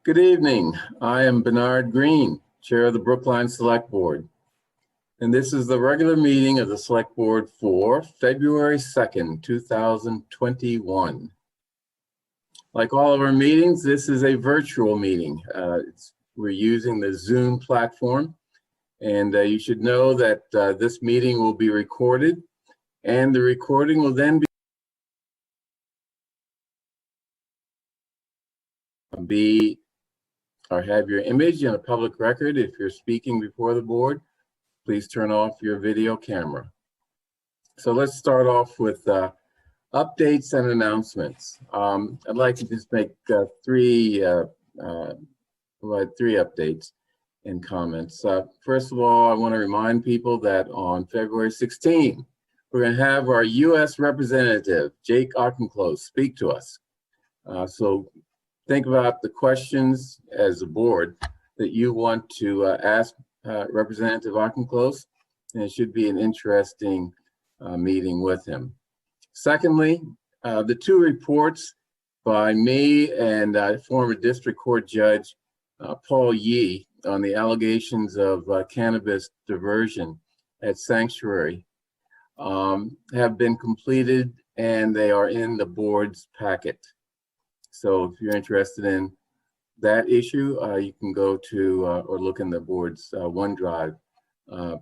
Good evening. I am Bernard Green, Chair of the Brookline Select Board. And this is the regular meeting of the Select Board for February 2nd, 2021. Like all of our meetings, this is a virtual meeting. We're using the Zoom platform. And you should know that this meeting will be recorded, and the recording will then have your image in a public record. If you're speaking before the board, please turn off your video camera. So let's start off with updates and announcements. I'd like to just make three updates and comments. First of all, I want to remind people that on February 16, we're going to have our U.S. representative, Jake Auchincloss, speak to us. So think about the questions as a board that you want to ask Representative Auchincloss, and it should be an interesting meeting with him. Secondly, the two reports by me and former district court judge Paul Yee on the allegations of cannabis diversion at Sanctuary have been completed, and they are in the board's packet. So if you're interested in that issue, you can go to or look in the board's OneDrive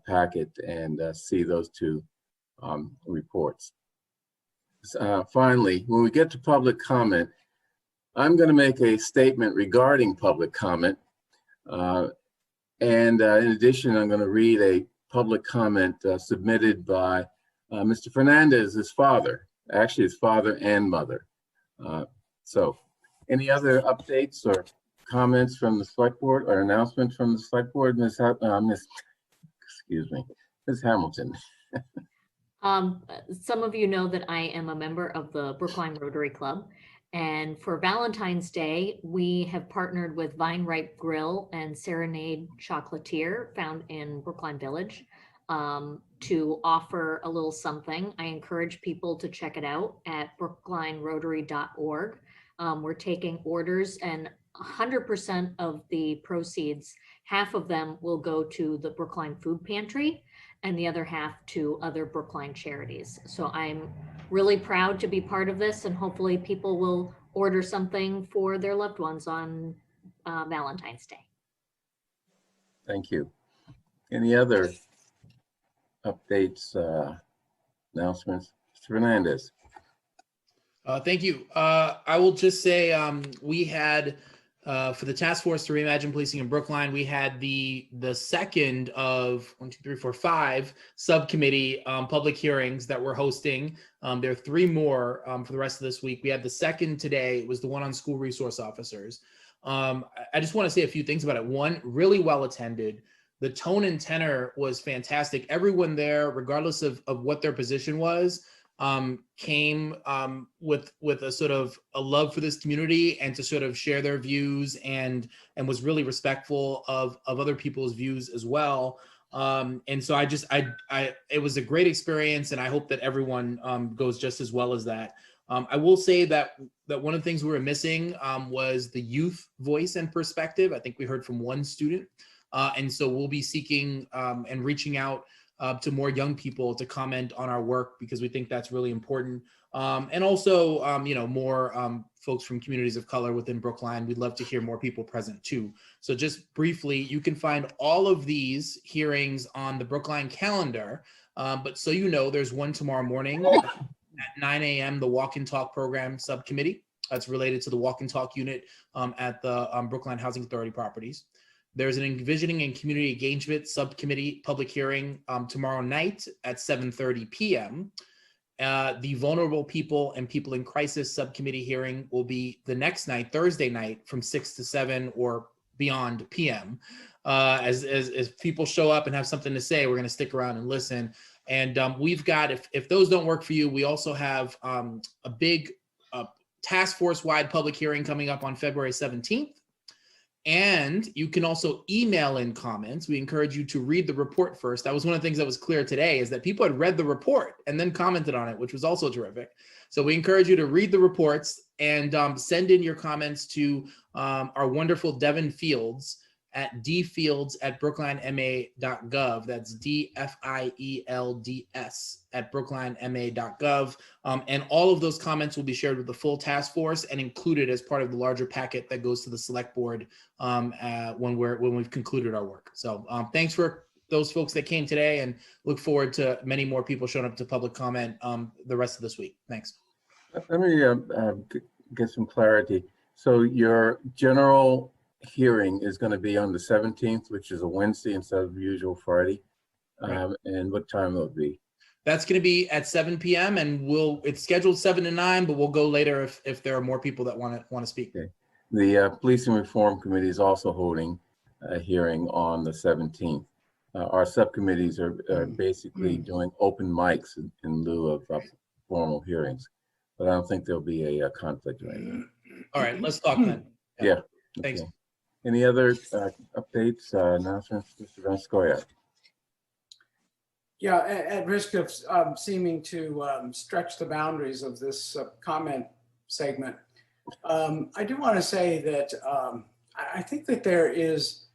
packet and see those two reports. Finally, when we get to public comment, I'm going to make a statement regarding public comment. In addition, I'm going to read a public comment submitted by Mr. Fernandez's father, actually his father and mother. So any other updates or comments from the select board or announcements from the select board, Ms. Hamilton? Some of you know that I am a member of the Brookline Rotary Club, and for Valentine's Day, we have partnered with Vine Ripe Grill and Serenade Chocolatier, found in Brookline Village, to offer a little something. I encourage people to check it out at brooklinerotary.org. We're taking orders, and 100% of the proceeds, half of them will go to the Brookline Food Pantry and the other half to other Brookline charities. So I'm really proud to be part of this, and hopefully people will order something for their loved ones on Valentine's Day. Thank you. Any other updates, announcements? Mr. Fernandez. Thank you. I will just say we had, for the Task Force to Reimagine Policing in Brookline, we had the second of 5 subcommittee public hearings that we're hosting. There are 3 more for the rest of this week. We had the second today. It was the one on school resource officers. I just want to say a few things about it. One, really well attended. The tone and tenor was fantastic. Everyone there, regardless of what their position was, came with a sort of a love for this community and to sort of share their views, and was really respectful of other people's views as well. And so it was a great experience, and I hope that everyone goes just as well as that. I will say that one of the things we were missing was the youth voice and perspective. I think we heard from one student, and so we'll be seeking and reaching out to more young people to comment on our work, because we think that's really important. And also, more folks from communities of color within Brookline. We'd love to hear more people present too. So just briefly, you can find all of these hearings on the Brookline calendar. But so you know, there's one tomorrow morning at 9 a.m., the Walk and Talk Program Subcommittee. That's related to the Walk and Talk unit at the Brookline Housing Authority properties. There's an Envisioning and Community Engagement Subcommittee public hearing tomorrow night at 7:30 p.m. The Vulnerable People and People in Crisis Subcommittee hearing will be the next night, Thursday night, from 6 to 7 or beyond p.m. As people show up and have something to say, we're going to stick around and listen. And we've got, if those don't work for you, we also have a big task force-wide public hearing coming up on February 17th. And you can also email in comments. We encourage you to read the report first. That was one of the things that was clear today, is that people had read the report and then commented on it, which was also terrific. So we encourage you to read the reports and send in your comments to our wonderful Devin Fields at dfields@brooklinema.gov. That's DFIELDS at brooklinema.gov. And all of those comments will be shared with the full task force and included as part of the larger packet that goes to the select board when we've concluded our work. So thanks for those folks that came today, and look forward to many more people showing up to public comment the rest of this week. Thanks. Let me get some clarity. So your general hearing is going to be on the 17th, which is a Wednesday instead of the usual Friday. Right. And what time will it be? That's going to be at 7 p.m. and it's scheduled 7 to 9, but we'll go later if there are more people that want to speak. Okay. The Policing Reform Committee is also holding a hearing on the 17th. Our subcommittees are basically doing open mics in lieu of formal hearings, but I don't think there'll be a conflict or anything. All right, let's talk then. Yeah. Thanks. Okay. Any other updates, announcements, Mr. Vascoya? Yeah, at risk of seeming to stretch the boundaries of this comment segment, I do want to say that I think that there is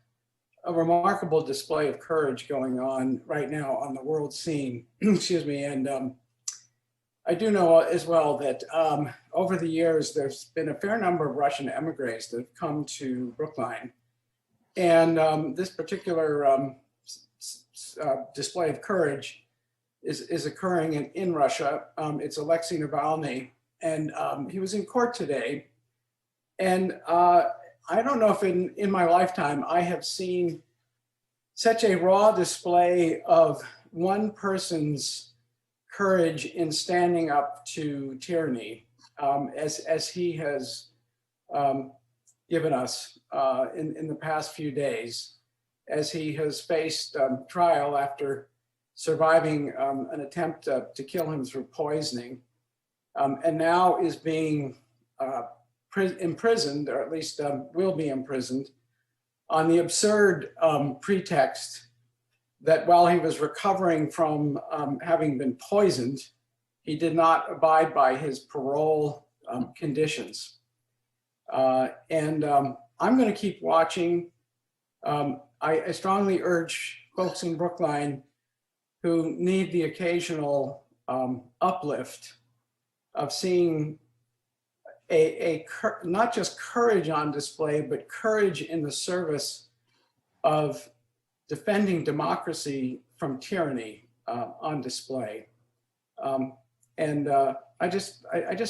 a remarkable display of courage going on right now on the world scene. Excuse me. And I do know as well that over the years, there's been a fair number of Russian emigres that have come to Brookline. And this particular display of courage is occurring in Russia. It's Alexei Navalny, and he was in court today. And I don't know if in my lifetime I have seen such a raw display of one person's courage in standing up to tyranny as he has given us in the past few days, as he has faced trial after surviving an attempt to kill him through poisoning, and now is being imprisoned, or at least will be imprisoned, on the absurd pretext that while he was recovering from having been poisoned, he did not abide by his parole conditions. And I'm going to keep watching. I strongly urge folks in Brookline who need the occasional uplift of seeing not just courage on display, but courage in the service of defending democracy from tyranny on display. And I just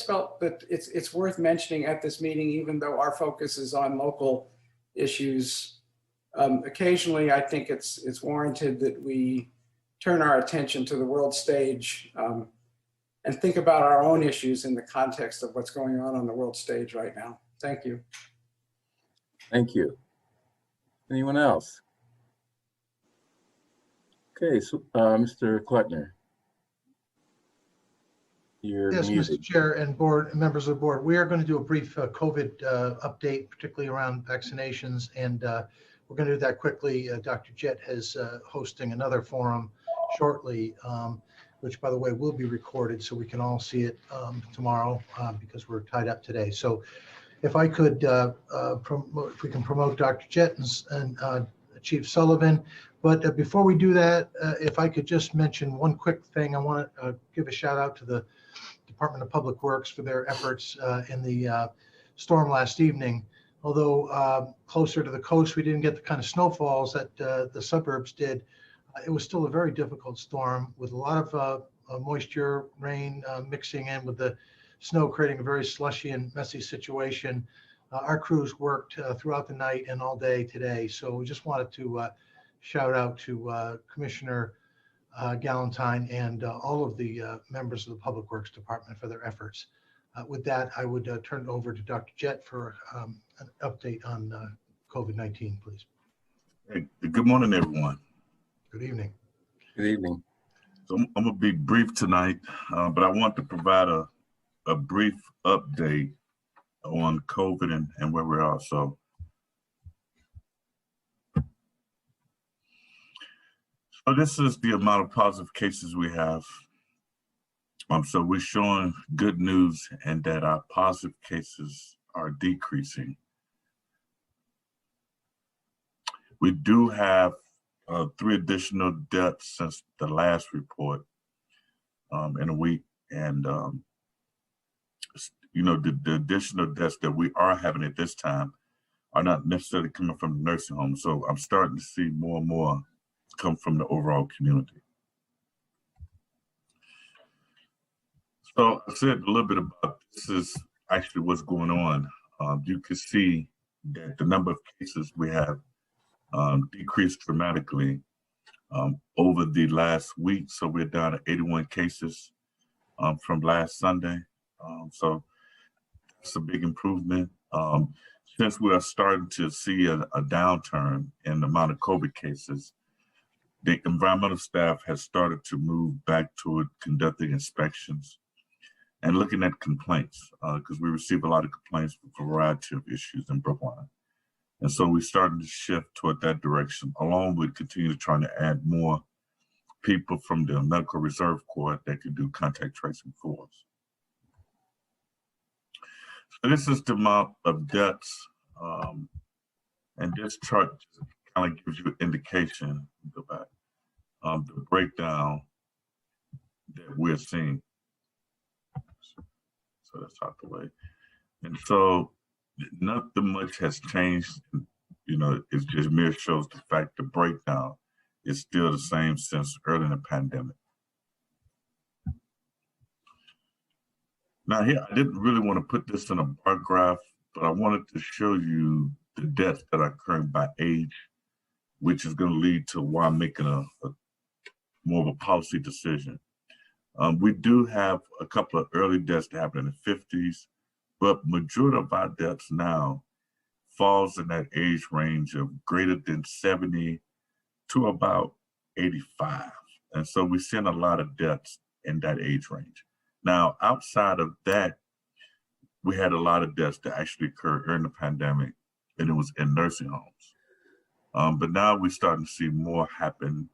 felt that it's worth mentioning at this meeting, even though our focus is on local issues. Occasionally, I think it's warranted that we turn our attention to the world stage and think about our own issues in the context of what's going on the world stage right now. Thank you. Thank you. Anyone else? Okay, so Mr. Klettner. You're Yes, muted. Mr. Chair and board members of the board, we are going to do a brief COVID update, particularly around vaccinations, and we're going to do that quickly. Dr. Jett is hosting another forum shortly, which, by the way, will be recorded so we can all see it tomorrow because we're tied up today. So if I could, if we can promote Dr. Jett and Chief Sullivan. But before we do that, if I could just mention one quick thing, I want to give a shout out to the Department of Public Works for their efforts in the storm last evening. Although closer to the coast, we didn't get the kind of snowfalls that the suburbs did. It was still a very difficult storm with a lot of moisture, rain mixing in with the snow, creating a very slushy and messy situation. Our crews worked throughout the night and all day today. So we just wanted to shout out to Commissioner Galentine and all of the members of the Public Works Department for their efforts. With that, I would turn it over to Dr. Jett for an update on COVID-19, please. Hey, good morning, everyone. Good evening. Good evening. So I'm going to be brief tonight, but I want to provide a brief update on COVID and where we are. So So this is the amount of positive cases we have. So we're showing good news and that our positive cases are decreasing. We do have 3 additional deaths since the last report in a week. And, you know, the additional deaths that we are having at this time are not necessarily coming from the nursing home. So I'm starting to see more and more come from the overall community. So I said a little bit about this is actually what's going on. You can see that the number of cases we have decreased dramatically over the last week. So we're down to 81 cases from last Sunday. So it's a big improvement. Since we are starting to see a downturn in the amount of COVID cases, the environmental staff has started to move back toward conducting inspections and looking at complaints, because we receive a lot of complaints for a variety of issues in Brookline. And so we're starting to shift toward that direction, along with continuing trying to add more people from the Medical Reserve Corps that can do contact tracing for us. So this is the amount of deaths, and this chart kind of gives you an indication, go back, the breakdown that we're seeing. So that's out the way. And so nothing much has changed. You know, it just merely shows the fact the breakdown is still the same since early in the pandemic. Now here, I didn't really want to put this in a bar graph, but I wanted to show you the deaths that are occurring by age, which is going to lead to why I'm making a more of a policy decision. We do have a couple of early deaths that happened in the 50s, but majority of our deaths now falls in that age range of greater than 70 to about 85. And so we're seeing a lot of deaths in that age range. Now, outside of that, we had a lot of deaths that actually occurred during the pandemic, and it was in nursing homes. But now we're starting to see more happen,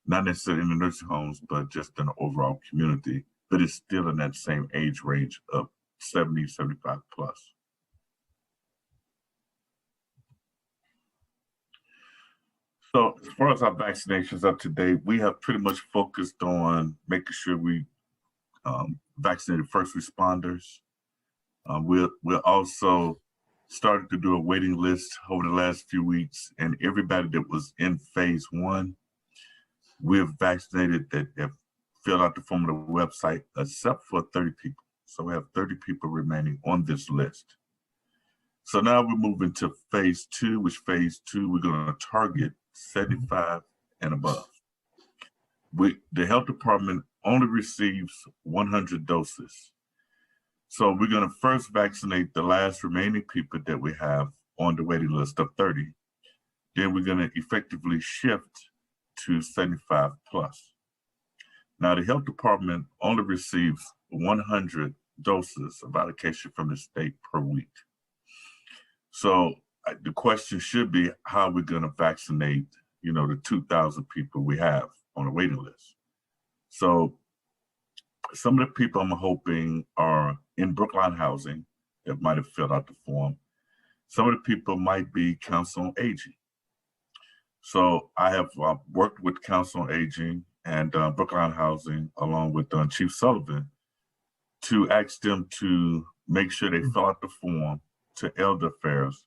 not necessarily in the nursing homes, but just in the overall community, but it's still in that same age range of 70, 75 plus. So as far as our vaccinations up to date, we have pretty much focused on making sure we vaccinated first responders. We're also started to do a waiting list over the last few weeks, and everybody that was in phase 1, we've vaccinated that have filled out the form of the website, except for 30 people. So we have 30 people remaining on this list. So now we're moving to phase 2, which phase 2, we're going to target 75 and above. The health department only receives 100 doses. So we're going to first vaccinate the last remaining people that we have on the waiting list of 30. Then we're going to effectively shift to 75 plus. Now the health department only receives 100 doses of allocation from the state per week. So the question should be, how are we going to vaccinate, you know, the 2,000 people we have on the waiting list? So some of the people I'm hoping are in Brookline housing that might have filled out the form. Some of the people might be Council on Aging. So I have worked with Council on Aging and Brookline Housing, along with Chief Sullivan, to ask them to make sure they fill out the form to Elder Affairs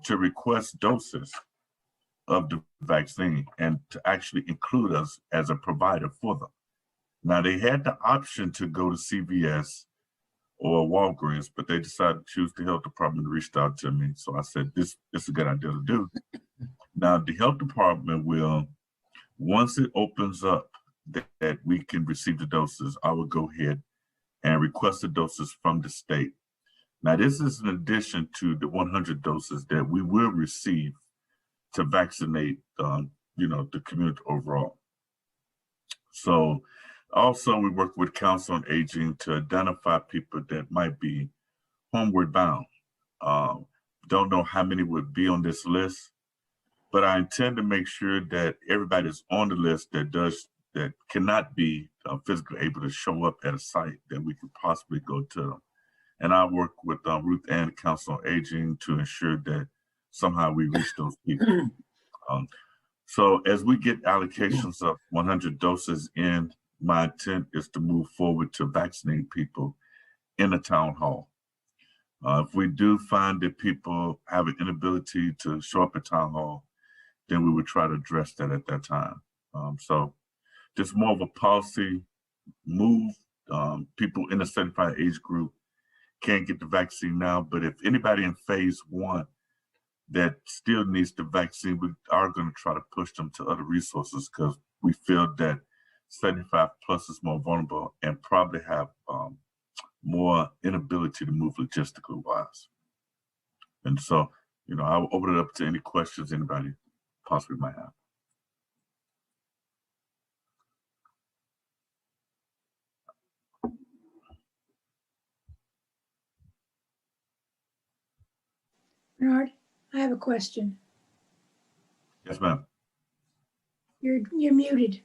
to request doses of the vaccine and to actually include us as a provider for them. Now, they had the option to go to CVS or Walgreens, but they decided to choose the health department and reached out to me. So I said, this is a good idea to do. Now, the health department will, once it opens up that we can receive the doses, I will go ahead and request the doses from the state. Now, this is in addition to the 100 doses that we will receive to vaccinate, you know, the community overall. So also we work with Council on Aging to identify people that might be homeward bound. Don't know how many would be on this list, But I intend to make sure that everybody that's on the list that cannot be physically able to show up at a site, that we could possibly go to them. And I work with Ruth and the Council on Aging to ensure that somehow we reach those people. So as we get allocations of 100 doses in, my intent is to move forward to vaccinate people in a town hall. If we do find that people have an inability to show up at town hall, then we would try to address that at that time. So just more of a policy move. People in the 75 age group can't get the vaccine now, but if anybody in phase 1 that still needs the vaccine, we are going to try to push them to other resources because we feel that 75 plus is more vulnerable and probably have more inability to move logistically wise. And so, I'll open it up to any questions anybody possibly might have. Bernard, I have a question. Yes, ma'am. You're muted,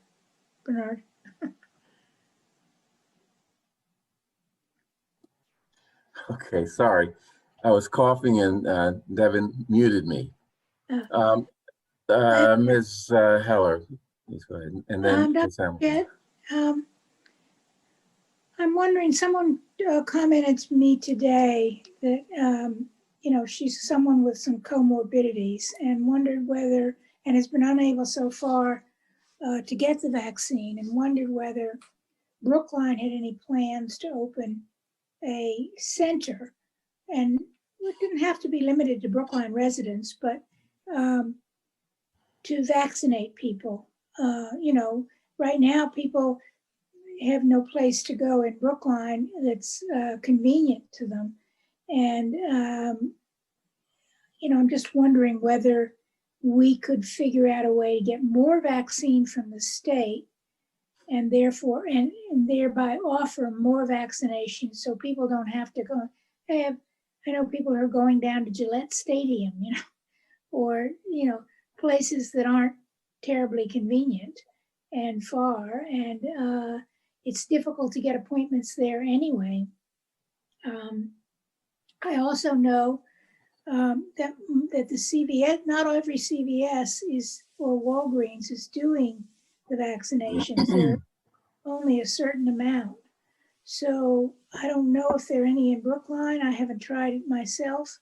Bernard. Okay, sorry. I was coughing and Devin muted me. Ms. Heller, please go ahead. And then Ms. Hamilton. I'm wondering, someone commented to me today that, she's someone with some comorbidities and wondered whether, and has been unable so far to get the vaccine, and wondered whether Brookline had any plans to open a center, and it didn't have to be limited to Brookline residents, but to vaccinate people. Right now people have no place to go in Brookline that's convenient to them. And, I'm just wondering whether we could figure out a way to get more vaccine from the state and therefore, and thereby offer more vaccinations so people don't have to go. I know people are going down to Gillette Stadium, or, places that aren't terribly convenient and far. And it's difficult to get appointments there anyway. I also know that the CVS, not every CVS or Walgreens is doing the vaccinations. There are only a certain amount. So I don't know if there are any in Brookline. I haven't tried it myself,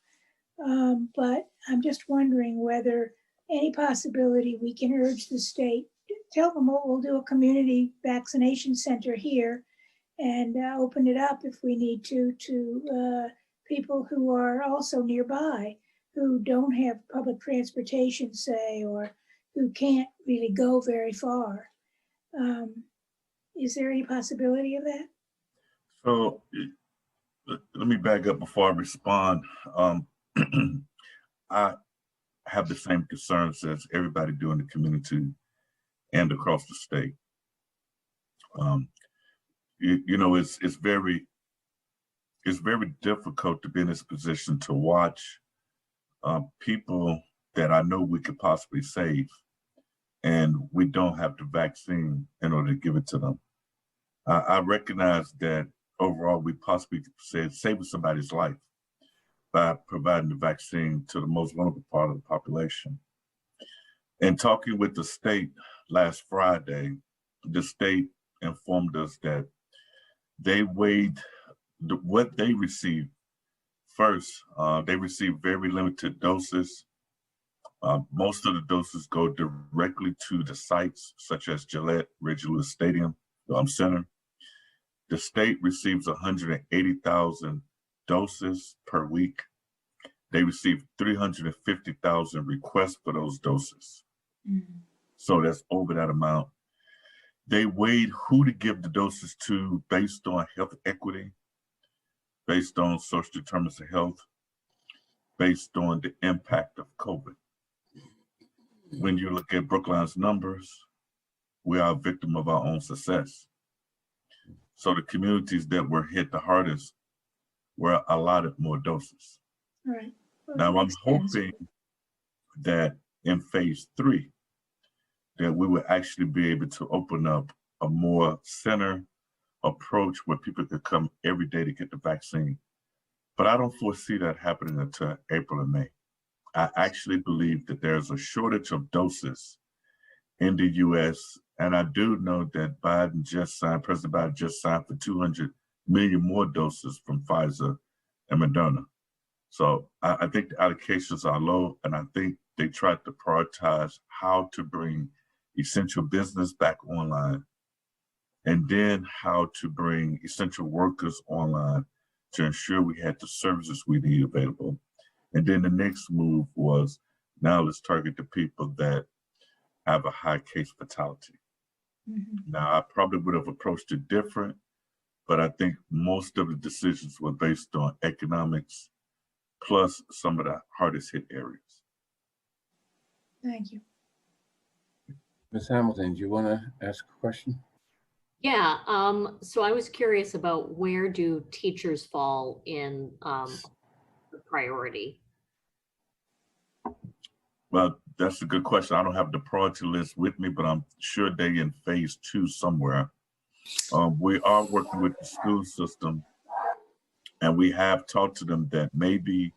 but I'm just wondering whether any possibility we can urge the state, tell them, we'll do a community vaccination center here and open it up if we need to people who are also nearby, who don't have public transportation, say, or who can't really go very far. Is there any possibility of that? So let me back up before I respond. I have the same concerns as everybody do in the community and across the state. It's very difficult to be in this position to watch people that I know we could possibly save, and we don't have the vaccine in order to give it to them. I recognize that overall we possibly saving somebody's life by providing the vaccine to the most vulnerable part of the population. And talking with the state last Friday, the state informed us that they weighed what they received first. They received very limited doses. Most of the doses go directly to the sites such as Gillette, Ridge Lewis Stadium, Center. The state receives 180,000 doses per week. They receive 350,000 requests for those doses. Mm-hmm. So that's over that amount. They weighed who to give the doses to based on health equity, based on social determinants of health, based on the impact of COVID. When you look at Brookline's numbers, we are a victim of our own success. So the communities that were hit the hardest were allotted more doses. Right. Well, now I'm hoping that in phase 3, that we would actually be able to open up a more center approach where people could come every day to get the vaccine. But I don't foresee that happening until April and May. I actually believe that there's a shortage of doses in the US. And I do know that President Biden just signed for 200 million more doses from Pfizer and Moderna. So I think the allocations are low, and I think they tried to prioritize how to bring essential business back online, and then how to bring essential workers online to ensure we had the services we need available. And then the next move was, now let's target the people that have a high case fatality. Now, I probably would have approached it different, but I think most of the decisions were based on economics, plus some of the hardest hit areas. Thank you. Ms. Hamilton, do you want to ask a question? Yeah, so I was curious about where do teachers fall in the priority? Well, that's a good question. I don't have the priority list with me, but I'm sure they're in phase 2 somewhere. We are working with the school system, and we have talked to them that maybe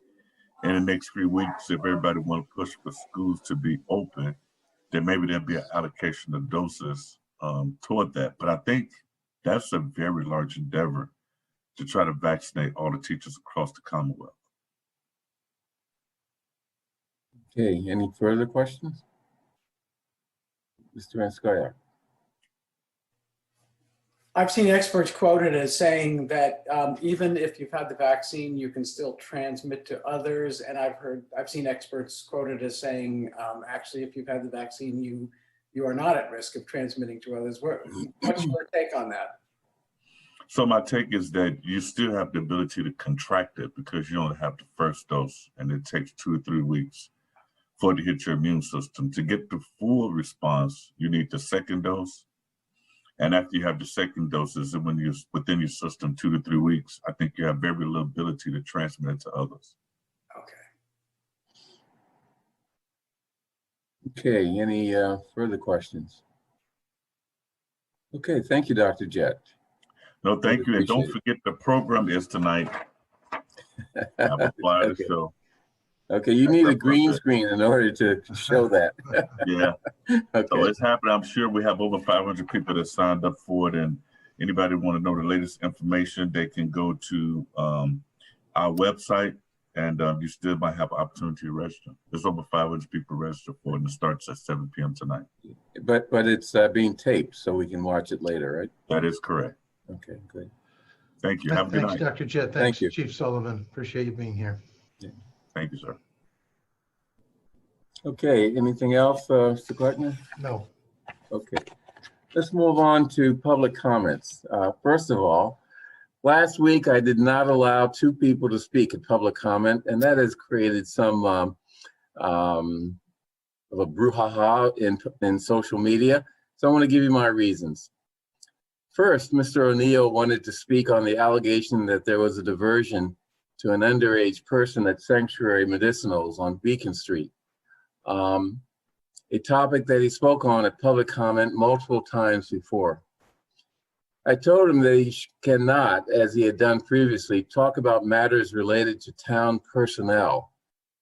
in the next few weeks, if everybody want to push for schools to be open, then maybe there'll be an allocation of doses toward that. But I think that's a very large endeavor to try to vaccinate all the teachers across the Commonwealth. Okay, any further questions? Mr. Ansgaia. I've seen experts quoted as saying that even if you've had the vaccine, you can still transmit to others. And I've seen experts quoted as saying, actually, if you've had the vaccine, you are not at risk of transmitting to others. What's your take on that? So my take is that you still have the ability to contract it because you only have the first dose, and it takes 2 or 3 weeks for it to hit your immune system. To get the full response, you need the second dose. And after you have the second doses, and when you're within your system 2 to 3 weeks, I think you have very little ability to transmit it to others. Okay, any further questions? Okay, thank you, Dr. Jett. No, thank you. And don't Appreciate forget the program is tonight. Have a flyer to show. Okay, you need a green screen in order to show that. Yeah. Okay. So it's happening. I'm sure we have over 500 people that signed up for it. And anybody want to know the latest information, they can go to our website, and you still might have an opportunity to register. There's over 500 people registered for it, and it starts at 7 p.m. tonight. But it's being taped, so we can watch it later, right? That is correct. Okay, good. Thank you. Have a good Thanks, night. Dr. Jett. Thank Thanks, you. Chief Sullivan. Appreciate you being here. Thank you, sir. Okay, anything else, Mr. Kleckner? No. Okay, let's move on to public comments. First of all, last week I did not allow 2 people to speak at public comment, and that has created some of a brouhaha in social media. So I want to give you my reasons. First, Mr. O'Neill wanted to speak on the allegation that there was a diversion to an underage person at Sanctuary Medicinals on Beacon Street. A topic that he spoke on at public comment multiple times before. I told him that he cannot, as he had done previously, talk about matters related to town personnel,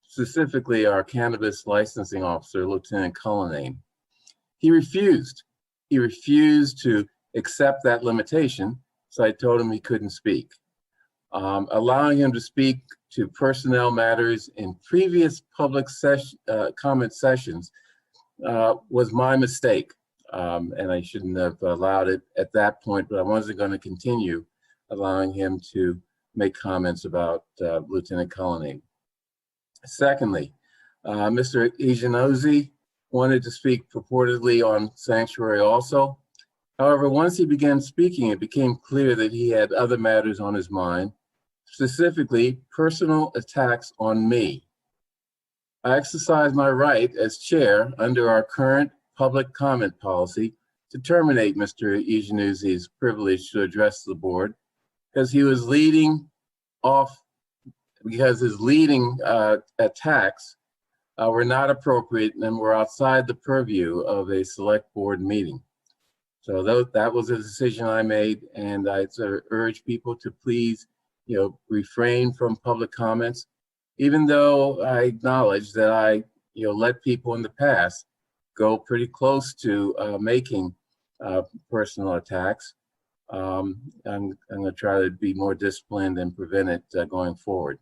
specifically our cannabis licensing officer, Lieutenant Cullinane. He refused. He refused to accept that limitation, so I told him he couldn't speak. Allowing him to speak to personnel matters in previous public comment sessions was my mistake, and I shouldn't have allowed it at that point, but I wasn't going to continue allowing him to make comments about Lieutenant Cullinane. Secondly, Mr. Ijanozzi wanted to speak purportedly on Sanctuary also. However, once he began speaking, it became clear that he had other matters on his mind, specifically personal attacks on me. I exercise my right as chair under our current public comment policy to terminate Mr. Ijanozzi's privilege to address the board because he was leading off, because his leading attacks were not appropriate and were outside the purview of a select board meeting. So that was a decision I made, and I urge people to please, refrain from public comments, even though I acknowledge that I, let people in the past go pretty close to making personal attacks. I'm going to try to be more disciplined and prevent it going forward.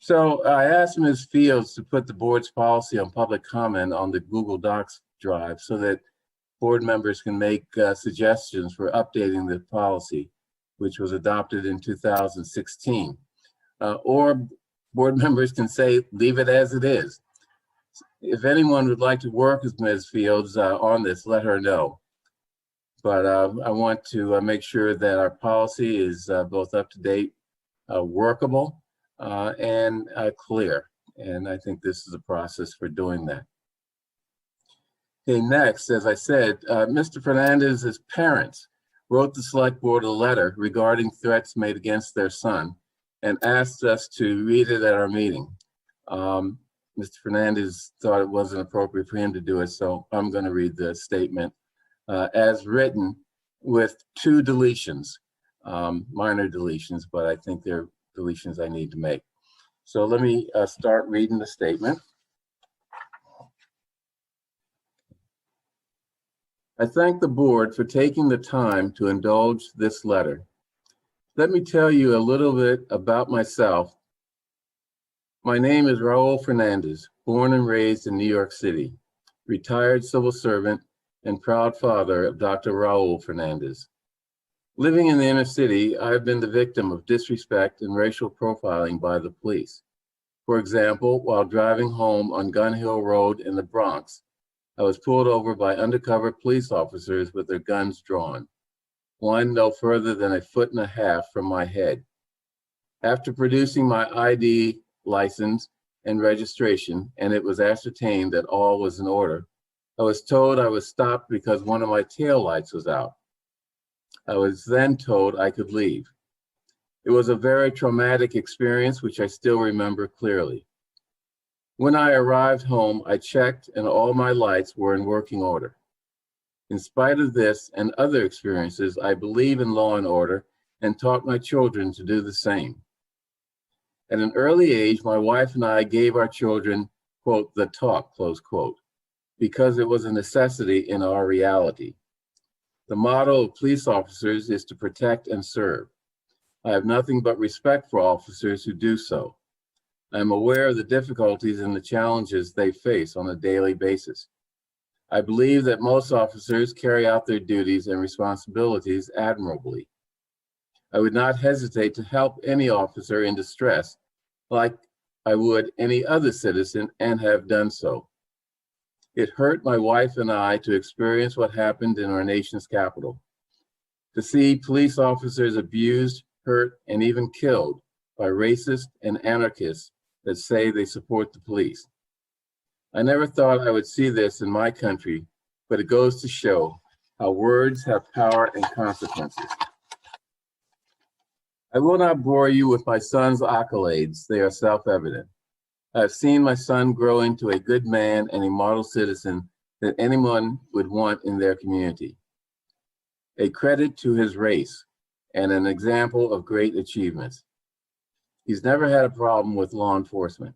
So I asked Ms. Fields to put the board's policy on public comment on the Google Docs drive so that board members can make suggestions for updating the policy, which was adopted in 2016. Or board members can say, leave it as it is. If anyone would like to work with Ms. Fields on this, let her know. But I want to make sure that our policy is both up to date, workable, and clear. And I think this is a process for doing that. Okay, next, as I said, Mr. Fernandez's parents wrote the select board a letter regarding threats made against their son and asked us to read it at our meeting. Mr. Fernandez thought it wasn't appropriate for him to do it, so I'm going to read the statement as written with 2 deletions, minor deletions, but I think they're deletions I need to make. So let me start reading the statement. I thank the board for taking the time to indulge this letter. Let me tell you a little bit about myself. My name is Raul Fernandez, born and raised in New York City, retired civil servant and proud father of Dr. Raul Fernandez. Living in the inner city, I have been the victim of disrespect and racial profiling by the police. For example, while driving home on Gun Hill Road in the Bronx, I was pulled over by undercover police officers with their guns drawn, one no further than 1.5 feet from my head. After producing my ID, license, and registration, and it was ascertained that all was in order, I was told I was stopped because one of my taillights was out. I was then told I could leave. It was a very traumatic experience, which I still remember clearly. When I arrived home, I checked and all my lights were in working order. In spite of this and other experiences, I believe in law and order and taught my children to do the same. At an early age, my wife and I gave our children, quote, the talk, close quote, because it was a necessity in our reality. The motto of police officers is to protect and serve. I have nothing but respect for officers who do so. I am aware of the difficulties and the challenges they face on a daily basis. I believe that most officers carry out their duties and responsibilities admirably. I would not hesitate to help any officer in distress like I would any other citizen and have done so. It hurt my wife and I to experience what happened in our nation's capital. To see police officers abused, hurt, and even killed by racists and anarchists that say they support the police. I never thought I would see this in my country, but it goes to show how words have power and consequences. I will not bore you with my son's accolades. They are self-evident. I have seen my son grow into a good man and a model citizen that anyone would want in their community. A credit to his race and an example of great achievements. He's never had a problem with law enforcement.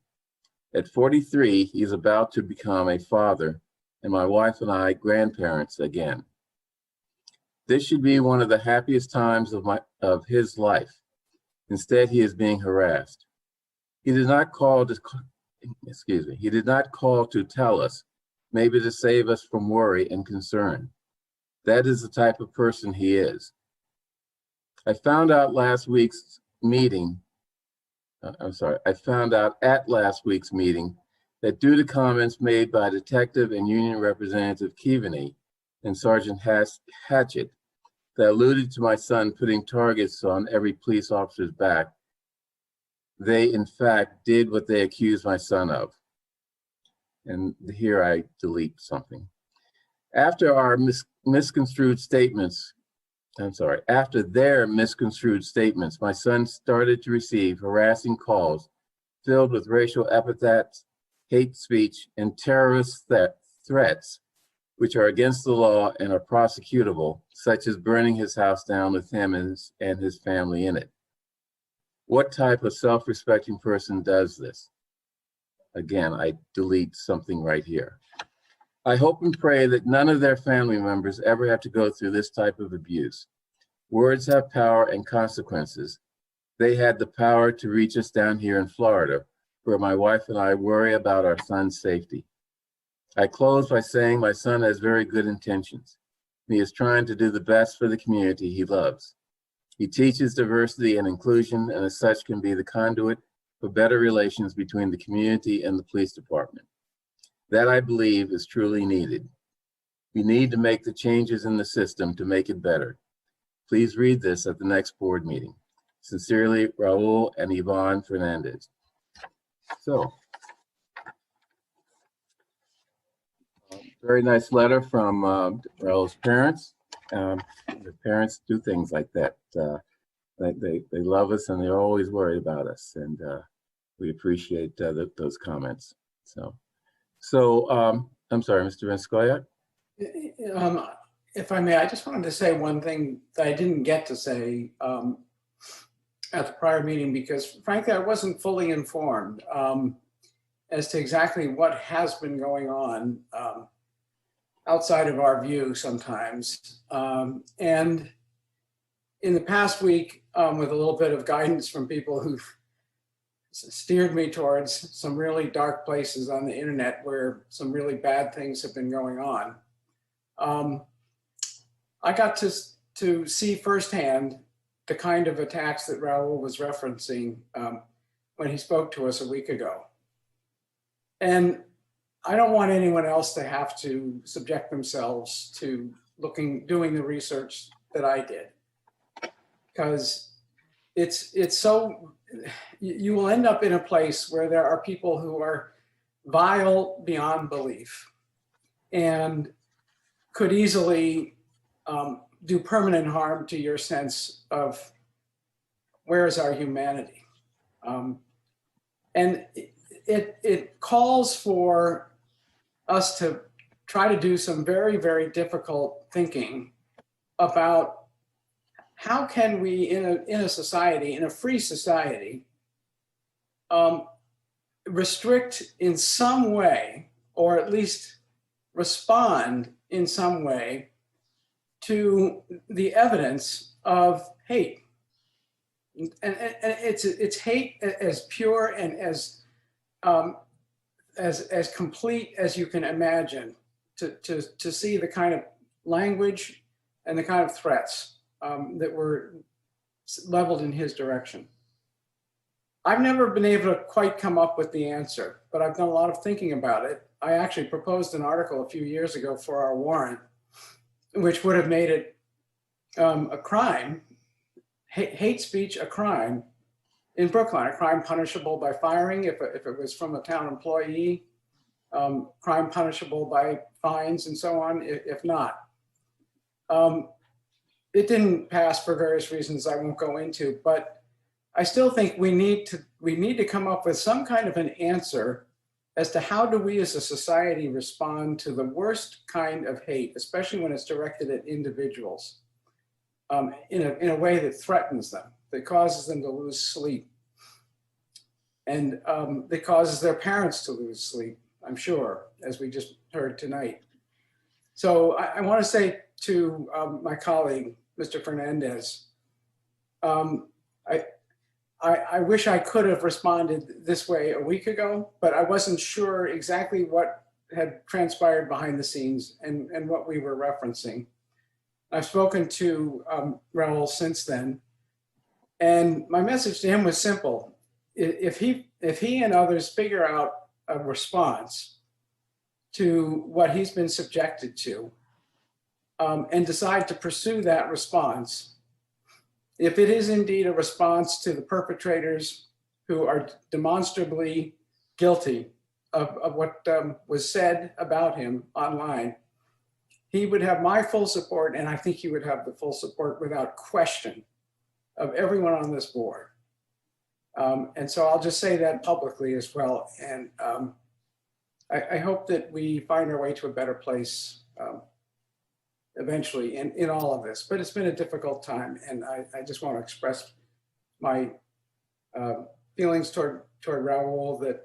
At 43, he's about to become a father, and my wife and I grandparents again. This should be one of the happiest times of his life. Instead, he is being harassed. He did not call to tell us, maybe to save us from worry and concern. That is the type of person he is. I found out at last week's meeting that due to comments made by Detective and Union Representative Keaveney and Sergeant Hatchett that alluded to my son putting targets on every police officer's back, they in fact did what they accused my son of. And here I delete something. After their misconstrued statements, my son started to receive harassing calls filled with racial epithets hate speech, and terrorist threats, which are against the law and are prosecutable, such as burning his house down with him and his family in it. What type of self-respecting person does this? Again, I delete something right here. I hope and pray that none of their family members ever have to go through this type of abuse. Words have power and consequences. They had the power to reach us down here in Florida, where my wife and I worry about our son's safety. I close by saying my son has very good intentions. He is trying to do the best for the community he loves. He teaches diversity and inclusion, and as such can be the conduit for better relations between the community and the police department. That, I believe, is truly needed. We need to make the changes in the system to make it better. Please read this at the next board meeting. Sincerely, Raul and Yvonne Fernandez. So, very nice letter from Raul's parents. The parents do things like that. They love us and they're always worried about us, and we appreciate those comments. So I'm sorry, Mr. Renskoyak? If I may, I just wanted to say one thing that I didn't get to say at the prior meeting, because frankly, I wasn't fully informed as to exactly what has been going on outside of our view sometimes. And in the past week, with a little bit of guidance from people who've steered me towards some really dark places on the internet where some really bad things have been going on, I got to see firsthand the kind of attacks that Raul was referencing when he spoke to us a week ago. And I don't want anyone else to have to subject themselves to doing the research that I did, because it's so, you will end up in a place where there are people who are vile beyond belief and could easily do permanent harm to your sense of where is our humanity. And it calls for us to try to do some very, very difficult thinking about how can we, in a society, in a free society, restrict in some way, or at least respond in some way to the evidence of hate. And it's hate as pure and as complete as you can imagine, to see the kind of language and the kind of threats that were leveled in his direction. I've never been able to quite come up with the answer, but I've done a lot of thinking about it. I actually proposed an article a few years ago for our warrant, which would have made it a crime, hate speech a crime in Brookline, a crime punishable by firing if it was from a town employee, crime punishable by fines and so on, if not. It didn't pass for various reasons I won't go into, but I still think we need to come up with some kind of an answer as to how do we as a society respond to the worst kind of hate, especially when it's directed at individuals, in a way that threatens them, that causes them to lose sleep, and that causes their parents to lose sleep, I'm sure, as we just heard tonight. So I want to say to my colleague, Mr. Fernandez, I wish I could have responded this way a week ago, but I wasn't sure exactly what had transpired behind the scenes and what we were referencing. I've spoken to Raul since then, and my message to him was simple. If he and others figure out a response to what he's been subjected to, and decide to pursue that response, if it is indeed a response to the perpetrators who are demonstrably guilty of what was said about him online, he would have my full support, and I think he would have the full support without question of everyone on this board. And so I'll just say that publicly as well. And I hope that we find our way to a better place eventually in all of this. But it's been a difficult time, and I just want to express my feelings toward Raul, that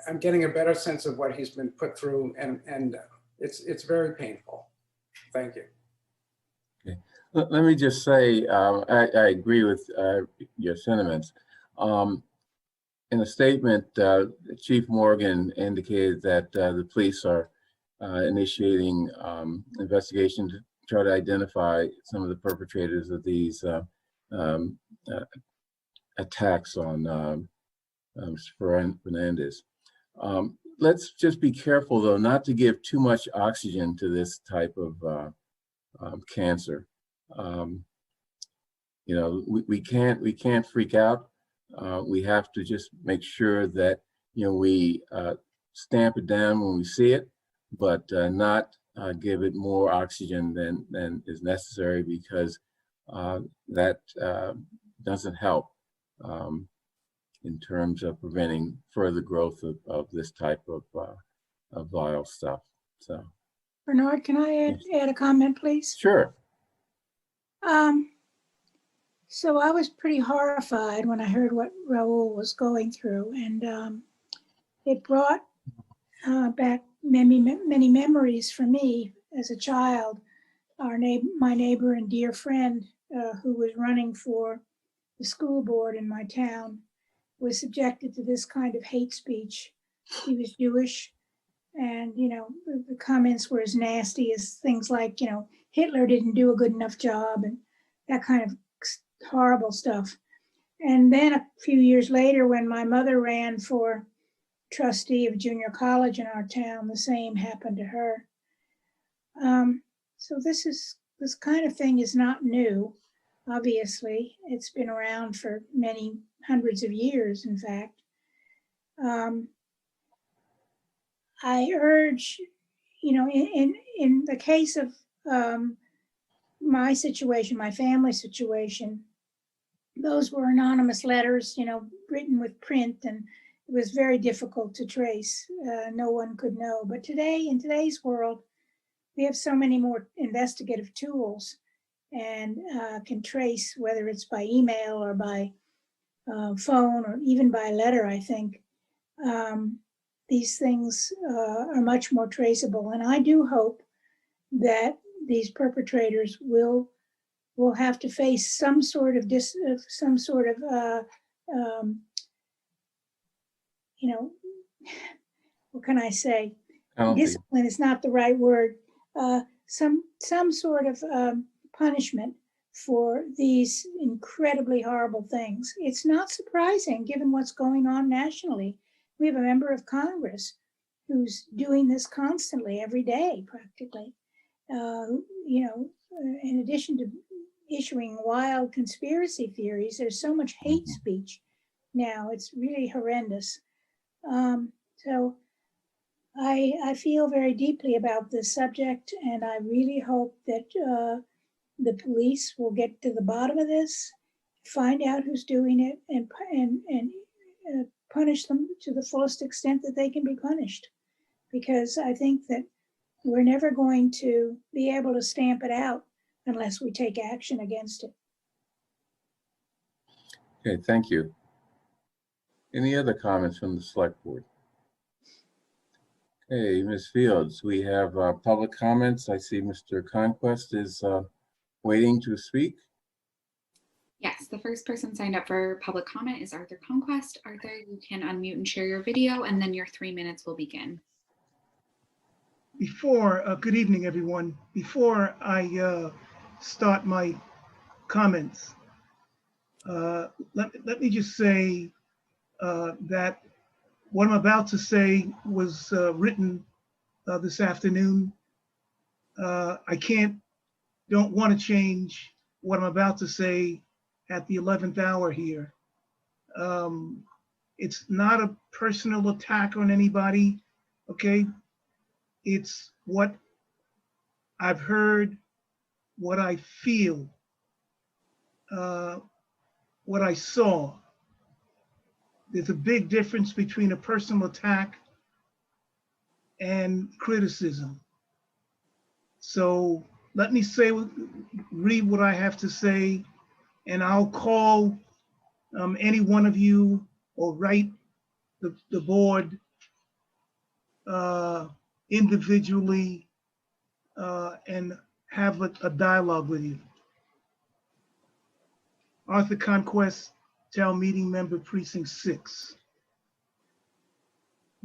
I'm getting a better sense of what he's been put through, and it's very painful. Thank you. Okay. Let me just say, I agree with your sentiments. In a statement, Chief Morgan indicated that the police are initiating investigation to try to identify some of the perpetrators of these attacks on Fernandez. Let's just be careful, though, not to give too much oxygen to this type of cancer. You know, we can't freak out. We have to just make sure that, you know, we stamp it down when we see it, but not give it more oxygen than is necessary, because that doesn't help in terms of preventing further growth of this type of vile stuff. So, Bernard, can I add a comment, please? sure. So I was pretty horrified when I heard what Raul was going through, and it brought back many memories for me as a child. My neighbor and dear friend, who was running for the school board in my town, was subjected to this kind of hate speech. He was Jewish, and the comments were as nasty as things like, Hitler didn't do a good enough job, and that kind of horrible stuff. And then a few years later, when my mother ran for trustee of junior college in our town, the same happened to her. So this kind of thing is not new. Obviously, it's been around for many hundreds of years, in fact. I urge, in the case of my situation, my family situation, those were anonymous letters, written with print, and it was very difficult to trace. No one could know. But today, in today's world, we have so many more investigative tools, and can trace, whether it's by email or by phone or even by letter, I think. These things are much more traceable. And I do hope that these perpetrators will have to face some sort of what can I say? Penalty. Discipline is not the right word. Some sort of punishment for these incredibly horrible things. It's not surprising, given what's going on nationally. We have a member of Congress who's doing this constantly, every day, practically. In addition to issuing wild conspiracy theories, there's so much hate speech now. It's really horrendous. So I feel very deeply about this subject, and I really hope that the police will get to the bottom of this, find out who's doing it, and punish them to the fullest extent that they can be punished. Because I think that we're never going to be able to stamp it out unless we take action against it. Okay, thank you. Any other comments from the select board? Okay, Ms. Fields, we have public comments. I see Mr. Conquest is waiting to speak. Yes, the first person signed up for public comment is Arthur Conquest. Arthur, you can unmute and share your video, and then your 3 minutes will begin. Good evening, everyone. Before I start my comments, let me just say that what I'm about to say was written this afternoon. I don't want to change what I'm about to say at the 11th hour here. It's not a personal attack on anybody, okay? It's what I've heard, what I feel, what I saw. There's a big difference between a personal attack and criticism. So let me read what I have to say, and I'll call any one of you or write the board individually and have a dialogue with you. Arthur Conquest, Town Meeting Member, Precinct 6.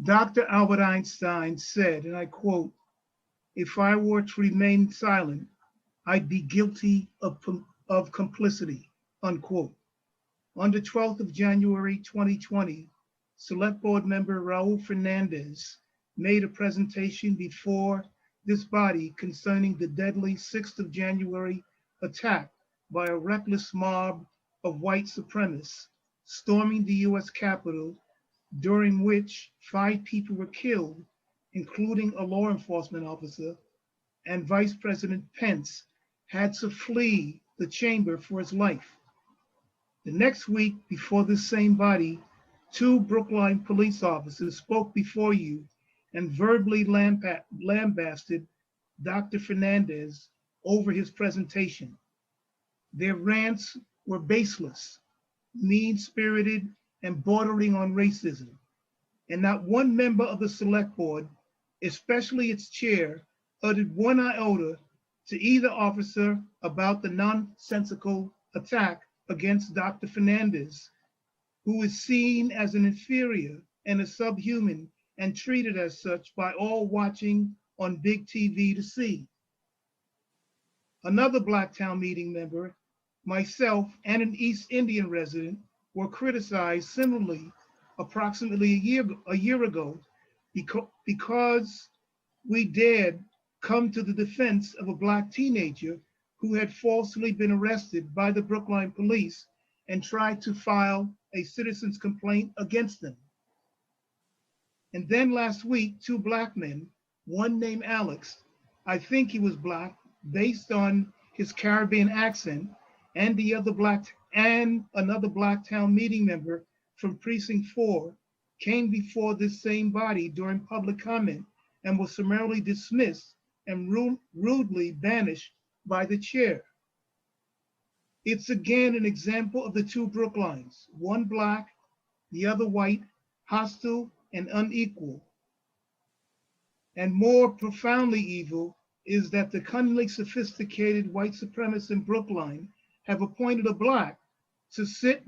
Dr. Albert Einstein said, and I quote, "If I were to remain silent, I'd be guilty of complicity," unquote. On the 12th of January, 2020, Select Board Member Raul Fernandez made a presentation before this body concerning the deadly 6th of January attack by a reckless mob of white supremacists storming the US Capitol, during which 5 people were killed, including a law enforcement officer, and Vice President Pence had to flee the chamber for his life. The next week, before this same body, 2 Brookline police officers spoke before you and verbally lambasted Dr. Fernandez over his presentation. Their rants were baseless, mean-spirited, and bordering on racism. And not one member of the Select Board, especially its chair, uttered one iota to either officer about the nonsensical attack against Dr. Fernandez, who is seen as an inferior and a subhuman and treated as such by all watching on big TV to see. Another Black Town Meeting member, myself, and an East Indian resident were criticized similarly approximately a year ago because we dared come to the defense of a Black teenager who had falsely been arrested by the Brookline police and tried to file a citizen's complaint against them. And then last week, 2 Black men, one named Alex, I think he was Black based on his Caribbean accent, and another Black Town Meeting member from Precinct 4 came before this same body during public comment and was summarily dismissed and rudely banished by the chair. It's again an example of the 2 Brooklines, one Black, the other white, hostile and unequal. And more profoundly evil is that the cunningly sophisticated white supremacists in Brookline have appointed a Black to sit